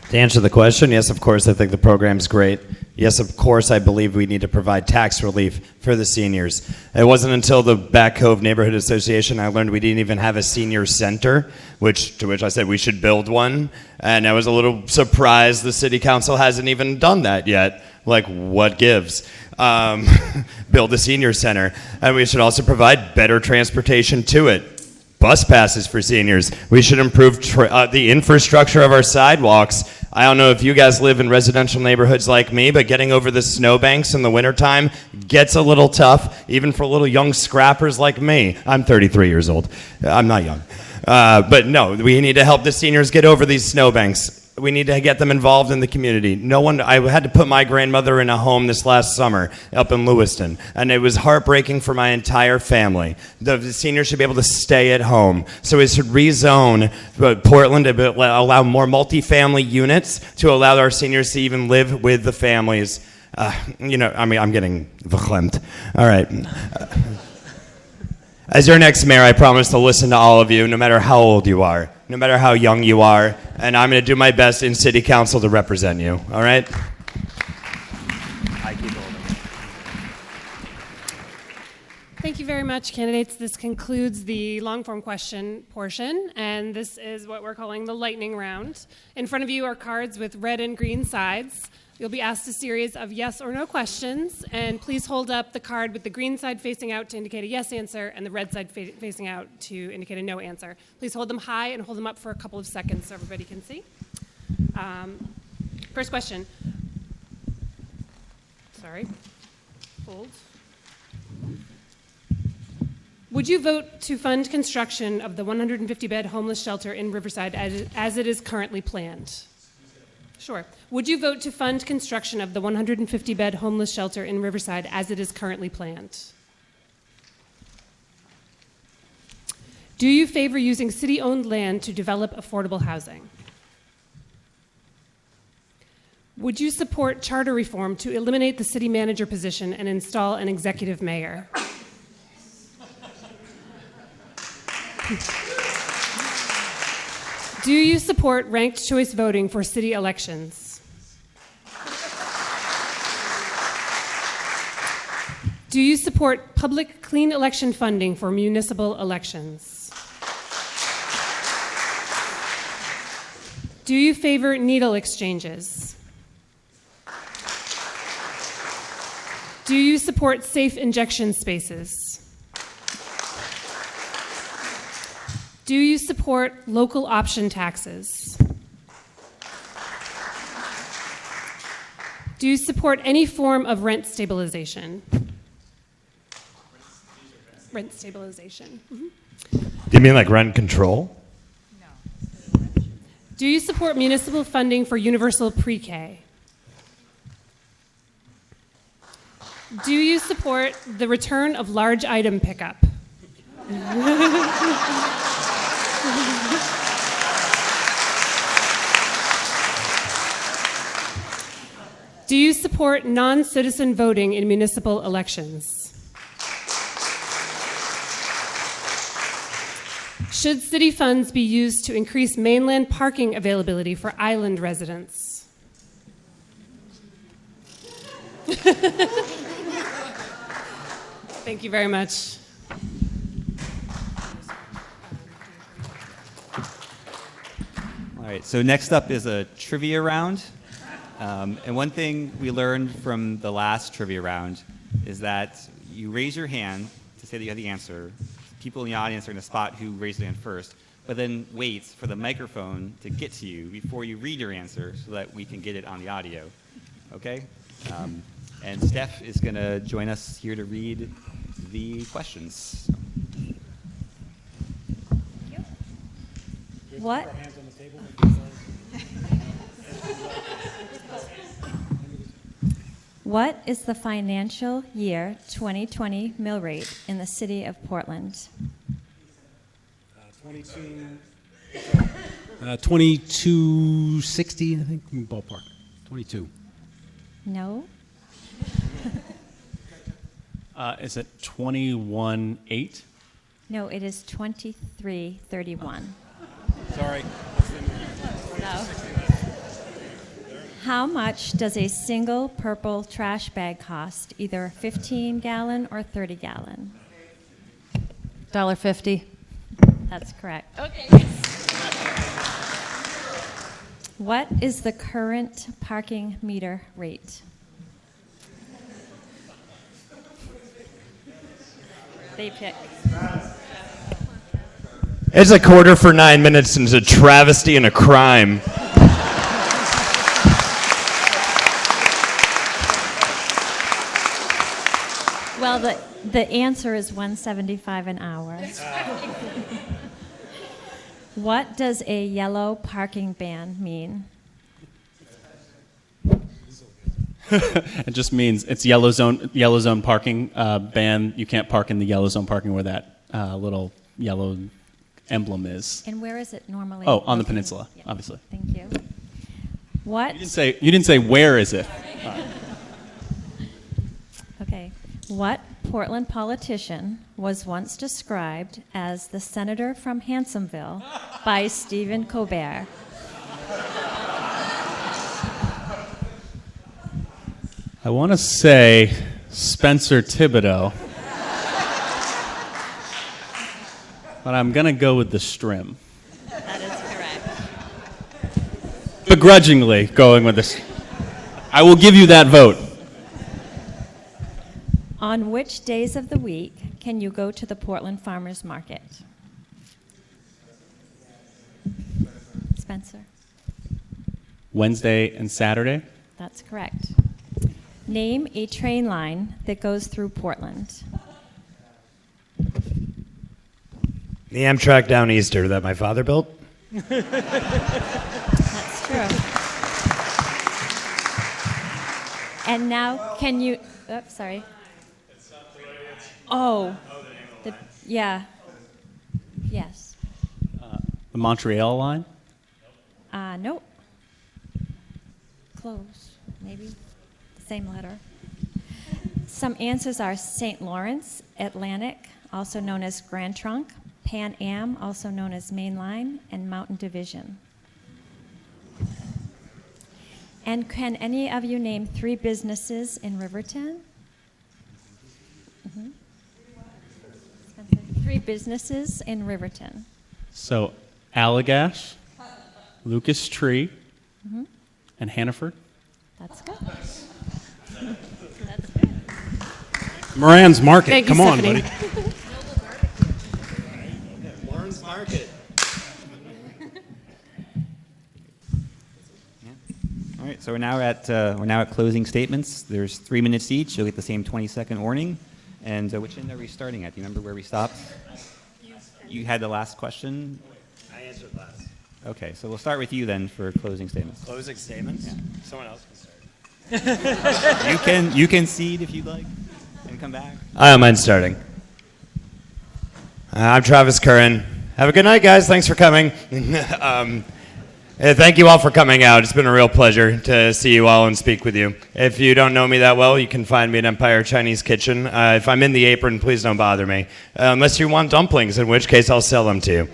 To answer the question, yes, of course, I think the program's great. Yes, of course, I believe we need to provide tax relief for the seniors. It wasn't until the Back Cove Neighborhood Association I learned we didn't even have a senior center, to which I said we should build one. And I was a little surprised the city council hasn't even done that yet. Like, what gives? Build a senior center. And we should also provide better transportation to it. Bus passes for seniors. We should improve the infrastructure of our sidewalks. I don't know if you guys live in residential neighborhoods like me, but getting over the snowbanks in the wintertime gets a little tough, even for little young scrappers like me. I'm 33 years old. I'm not young. But no, we need to help the seniors get over these snowbanks. We need to get them involved in the community. I had to put my grandmother in a home this last summer up in Lewiston, and it was heartbreaking for my entire family. The seniors should be able to stay at home. So we should rezone Portland to allow more multifamily units to allow our seniors to even live with the families. I'm getting verklempt. All right. As your next mayor, I promise to listen to all of you, no matter how old you are, no matter how young you are, and I'm going to do my best in city council to represent you, all right? Thank you very very much, candidates. This concludes the long-form question portion, and this is what we're calling the lightning round. In front of you are cards with red and green sides. You'll be asked a series of yes or no questions, and please hold up the card with the green side facing out to indicate a yes answer and the red side facing out to indicate a no answer. Please hold them high and hold them up for a couple of seconds so everybody can see. First question. Sorry. Hold. Would you vote to fund construction of the 150-bed homeless shelter in Riverside as it is currently planned? Sure. Would you vote to fund construction of the 150-bed homeless shelter in Riverside as it is currently planned? Do you favor using city-owned land to develop affordable housing? Would you support charter reform to eliminate the city manager position and install an executive mayor? Do you support ranked choice voting for city elections? Do you support public clean election funding for municipal elections? Do you favor needle exchanges? Do you support safe injection spaces? Do you support local option taxes? Do you support any form of rent stabilization? Rent stabilization. Mm-hmm. Do you mean like rent control? Do you support municipal funding for universal pre-K? Do you support the return of large item pickup? Do you support non-citizen voting in municipal elections? Should city funds be used to increase mainland parking availability for island residents? Thank you very much. All right, so next up is a trivia round. And one thing we learned from the last trivia round is that you raise your hand to say that you have the answer. People in the audience are going to spot who raised their hand first, but then wait for the microphone to get to you before you read your answer so that we can get it on the audio. Okay? And Steph is going to join us here to read the questions. What? What is the financial year 2020 mill rate in the city of Portland? 2260, I think, ballpark. 22. No. Is it 21.8? No, it is 2331. Sorry. No. How much does a single purple trash bag cost, either 15-gallon or 30-gallon? $1.50. That's correct. Okay. What is the current parking meter rate? They pick. It's a quarter for 9 minutes and it's a travesty and a crime. Well, the answer is $1.75 an hour. What does a yellow parking ban mean? It just means it's yellow zone parking ban. You can't park in the yellow zone parking where that little yellow emblem is. And where is it normally? Oh, on the located? peninsula, Yeah. obviously. Thank you. What? You didn't say where is it. Okay. What Portland politician was once described as the senator from Handsomeville by Stephen Colbert? I want to say Spencer Thibodeau. but I'm going to go with the Strim. That is correct. Begrudgingly going with this. I will give you that vote. On which days of the week can you go to the Portland Farmers Market? Spencer. Wednesday and Saturday. That's correct. Name a train line that goes through Portland. The Amtrak down Easter that my father built. That's true. And now, can you? Oops, sorry. Oh, yeah. Yes. The Montreal line. Nope. Close. Maybe the same letter. Some answers are St. Lawrence, Atlantic, also known as Grand Trunk, Pan Am, also known as Main Line, and Mountain Division. And can any of you name 3 businesses in Riverton? Mm-hmm. 3 businesses in Riverton. So Allagash, Lucas Tree, and Hannaford. That's good. Moran's Market. Thank you, Come on, Stephanie. buddy. Lawrence Market. All right, so we're now at closing statements. There's 3 minutes each. You'll get the same 20-second warning. And which end are we starting at? Do you remember where we stopped? You had the last question. I answered last. Okay, so we'll start with you then for closing statements. Closing statements? Yeah. Someone else can start. You can cede if you'd like and come back. I don't mind starting. I'm Travis Curran. Have a good night, guys. Thanks for coming. Thank you all for coming out. It's been a real pleasure to see you all and speak with you. If you don't know me that well, you can find me at Empire Chinese Kitchen. If I'm in the apron, please don't bother me. Unless you want dumplings, in which case I'll sell them to you.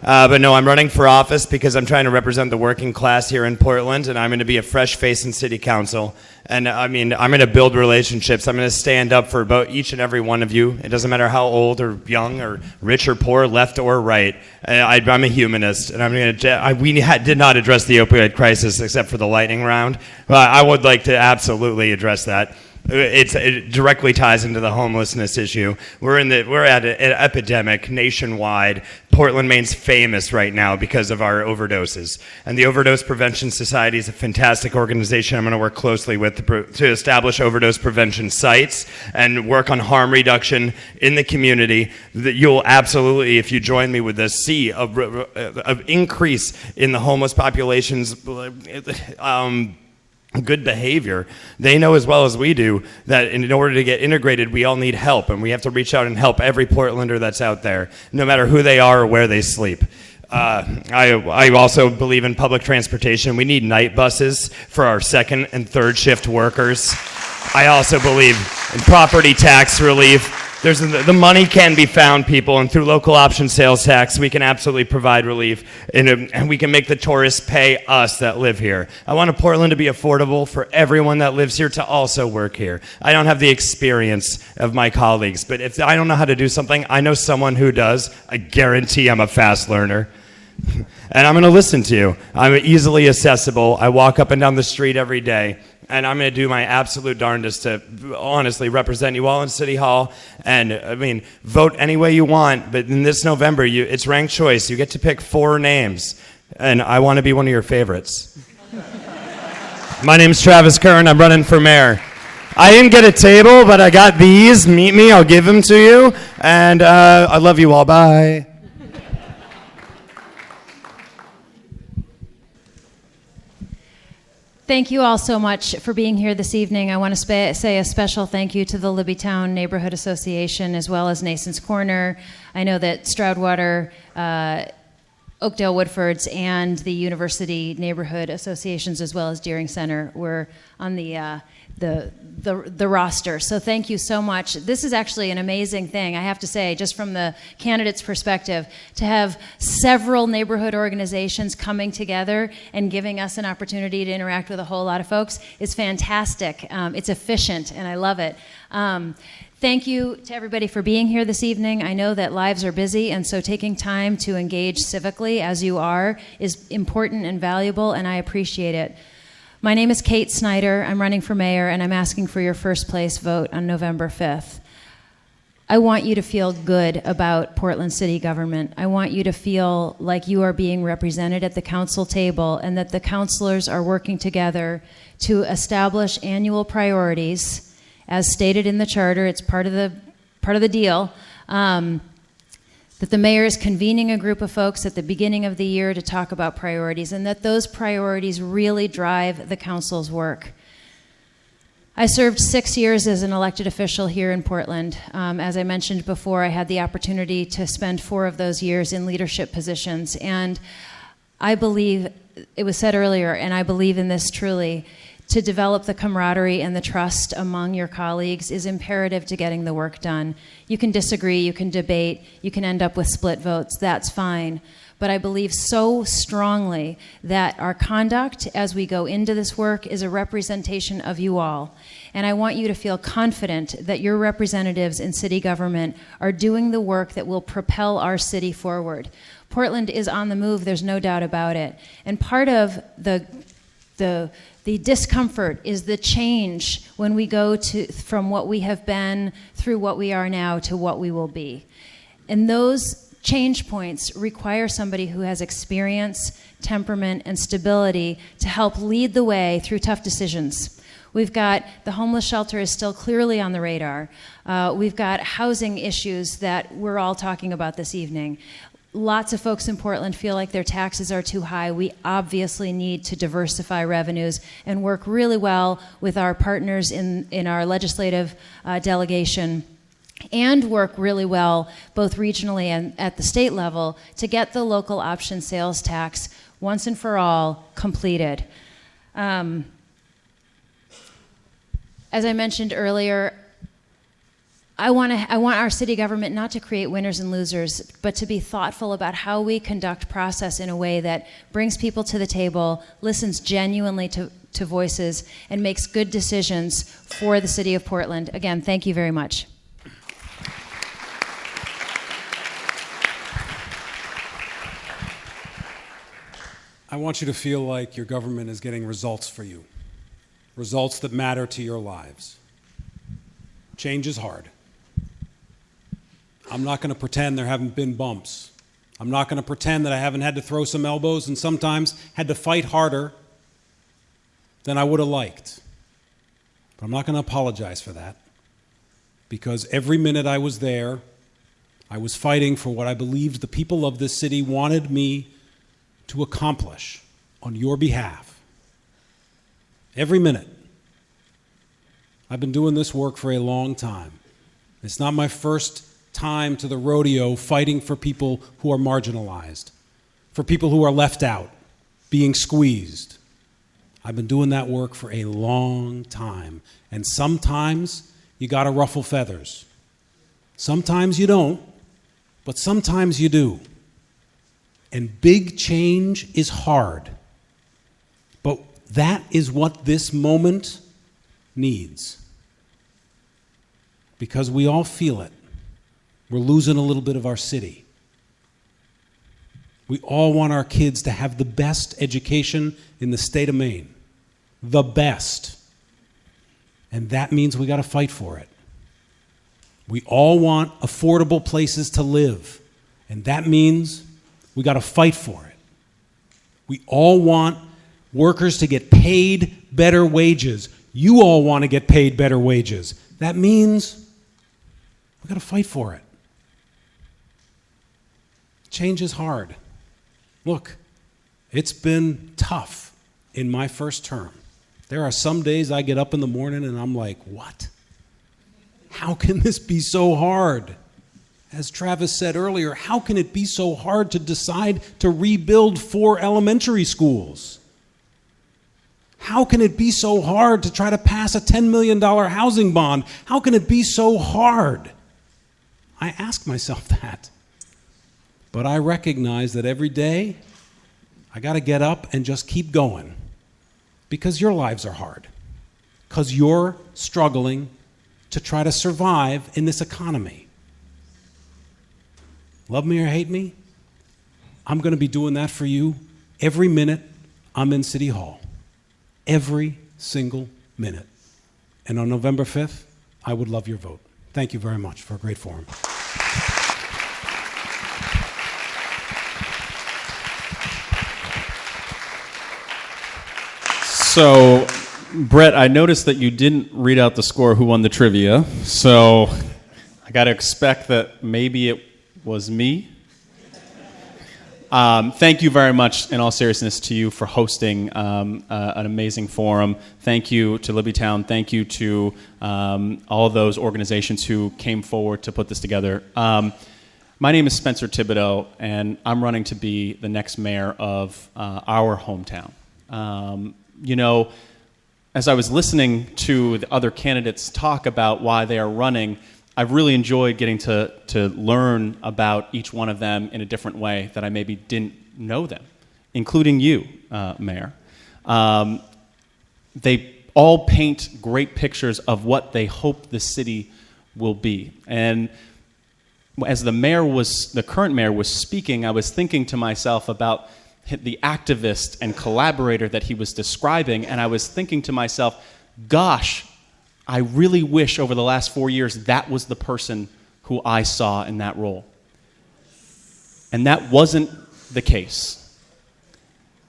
But no, I'm running for office because I'm trying to represent the working class here in Portland, and I'm going to be a fresh face in city council. And I'm going to build relationships. I'm going to stand up for about each and every one of you. It doesn't matter how old or young or rich or poor, left or right. I'm a humanist, and we did not address the opioid crisis except for the lightning round. I would like to absolutely address that. It directly ties into the homelessness issue. We're at an epidemic nationwide. Portland, Maine's famous right now because of our overdoses. And the Overdose Prevention Society is a fantastic organization I'm going to work closely with to establish overdose prevention sites and work on harm reduction in the community. That you'll absolutely, if you join me with this, see an increase in the homeless population's good behavior. They know as well as we do that in order to get integrated, we all need help, and we have to reach out and help every Portlander that's out there, no matter who they are or where they sleep. I also believe in public transportation. We need night buses for our second and third shift workers. I also believe in property tax relief. The money can be found, people, and through local option sales tax, we can absolutely provide relief, and we can make the tourists pay us that live here. I want Portland to be affordable for everyone that lives here to also work here. I don't have the experience of my colleagues, but if I don't know how to do something, I know someone who does. I guarantee I'm a fast learner. And I'm going to listen to you. I'm easily accessible. I walk up and down the street every day. And I'm going to do my absolute darndest to honestly represent you all in City Hall. And, vote any way you want. But in this November, it's ranked choice. You get to pick 4 names. And I want to be one of your favorites. My name's Travis Curran. I'm running for mayor. I didn't get a table, but I got these. Meet me. I'll give them to you. And I love you all. Bye. Thank you all so much for being here this evening. I want to say a special thank you to the Libbytown Neighborhood Association as well as Nason's Corner. I know that Stroudwater, Oakdale Woodfords, and the University Neighborhood Associations as well as Deering Center were on the the roster. So thank you so much. This is actually an amazing thing, I have to say, just from the candidate's perspective, to have several neighborhood organizations coming together and giving us an opportunity to interact with a whole lot of folks is fantastic. It's efficient, and I love it. Thank you to everybody for being here this evening. I know that lives are busy, and so taking time to engage civically as you are is important and valuable, and I appreciate it. My name is Kate Snyder. I'm running for mayor, and I'm asking for your first place vote on November 5th. I want you to feel good about Portland city government. I want you to feel like you are being represented at the council table and that the councilors are working together to establish annual priorities. As stated in the charter, it's part of the deal, that the mayor is convening a group of folks at the beginning of the year to talk about priorities, and that those priorities really drive the council's work. I served 6 years as an elected official here in Portland. As I mentioned before, I had the opportunity to spend 4 of those years in leadership positions, and I believe, it was said earlier, and I believe in this truly, to develop the camaraderie and the trust among your colleagues is imperative to getting the work done. You can disagree, you can debate, you can end up with split votes, that's fine. But I believe so strongly that our conduct as we go into this work is a representation of you all. And I want you to feel confident that your representatives in city government are doing the work that will propel our city forward. Portland is on the move, there's no doubt about it. And part of the discomfort is the change when we go from what we have been through what we are now to what we will be. And those change points require somebody who has experience, temperament, and stability to help lead the way through tough decisions. We've got the homeless shelter is still clearly on the radar. We've got housing issues that we're all talking about this evening. Lots of folks in Portland feel like their taxes are too high. We obviously need to diversify revenues and work really well with our partners in our legislative delegation, and work really well both regionally and at the state level to get the local option sales tax once and for all completed. As I mentioned earlier, I want our city government not to create winners and losers, but to be thoughtful about how we conduct process in a way that brings people to the table, listens genuinely to voices, and makes good decisions for the city of Portland. Again, thank you very much. I want you to feel like your government is getting results for you, results that matter to your lives. Change is hard. I'm not going to pretend there haven't been bumps. I'm not going to pretend that I haven't had to throw some elbows and sometimes had to fight harder than I would have liked. But I'm not going to apologize for that, because every minute I was there, I was fighting for what I believed the people of this city wanted me to accomplish on your behalf. Every minute. I've been doing this work for a long time. It's not my first time to the rodeo fighting for people who are marginalized, for people who are left out, being squeezed. I've been doing that work for a long time. And sometimes you gotta ruffle feathers. Sometimes you don't, but sometimes you do. And big change is hard. But that is what this moment needs. Because we all feel it. We're losing a little bit of our city. We all want our kids to have the best education in the state of Maine. The best. And that means we got to fight for it. We all want affordable places to live. And that means we got to fight for it. We all want workers to get paid better wages. You all want to get paid better wages. That means we got to fight for it. Change is hard. Look, it's been tough in my first term. There are some days I get up in the morning and I'm like, what? How can this be so hard? As Travis said earlier, how can it be so hard to decide to rebuild 4 elementary schools? How can it be so hard to try to pass a $10 million housing bond? How can it be so hard? I ask myself that. But I recognize that every day I got to get up and just keep going, because your lives are hard, because you're struggling to try to survive in this economy. Love me or hate me, I'm going to be doing that for you every minute I'm in City Hall. Every single minute. And on November 5th, I would love your vote. Thank you very much for a great forum. So, Brett, I noticed that you didn't read out the score who won the trivia, so I got to expect that maybe it was me. Thank you very much, in all seriousness, to you for hosting an amazing forum. Thank you to Libbytown. Thank you to all of those organizations who came forward to put this together. My name is Spencer Thibodeau, and I'm running to be the next mayor of our hometown. You know, as I was listening to the other candidates talk about why they are running, I've really enjoyed getting to learn about each one of them in a different way that I maybe didn't know them, including you, Mayor. They all paint great pictures of what they hope the city will be. And as the current mayor was speaking, I was thinking to myself about the activist and collaborator that he was describing, and I was thinking to myself, gosh, I really wish over the last 4 years that was the person who I saw in that role. And that wasn't the case.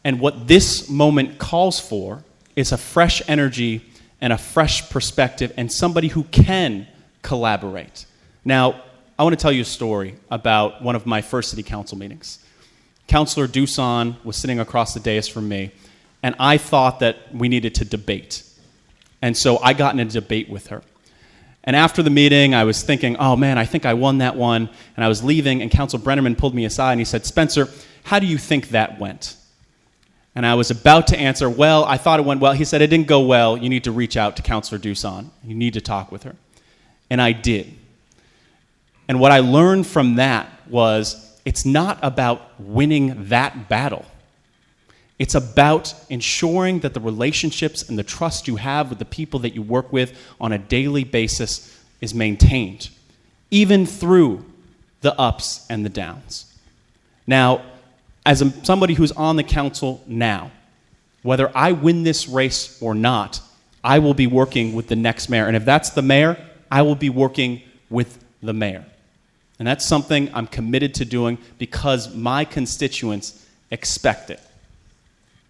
And what this moment calls for is a fresh energy and a fresh perspective and somebody who can collaborate. Now, I want to tell you a story about one of my first city council meetings. Councilor Duson was sitting across the dais from me, and I thought that we needed to debate. And so I got in a debate with her. And after the meeting, I was thinking, oh man, I think I won that one. And I was leaving, and Councilor Brenneman pulled me aside and he said, Spencer, how do you think that went? And I was about to answer, well, I thought it went well. He said, it didn't go well. You need to reach out to Councilor Duson. You need to talk with her. And I did. And what I learned from that was it's not about winning that battle. It's about ensuring that the relationships and the trust you have with the people that you work with on a daily basis is maintained, even through the ups and the downs. Now, as somebody who's on the council now, whether I win this race or not, I will be working with the next mayor. And if that's the mayor, I will be working with the mayor. And that's something I'm committed to doing because my constituents expect it.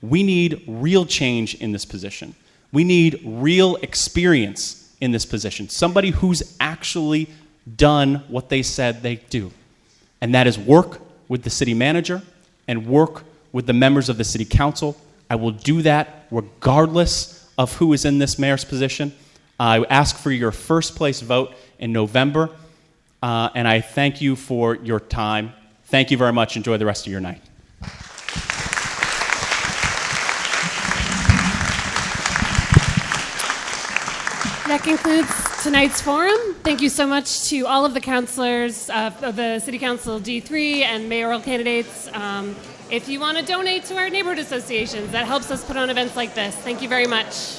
We need real change in this position. We need real experience in this position. Somebody who's actually done what they said they do. And that is work with the city manager and work with the members of the city council. I will do that regardless of who is in this mayor's position. I ask for your first place vote in November. And I thank you for your time. Thank you very much. Enjoy the rest of your night. That concludes tonight's forum. Thank you so much to all of the councilors of the City Council D3 and mayoral candidates. If you want to donate to our neighborhood associations, that helps us put on events like this. Thank you very much.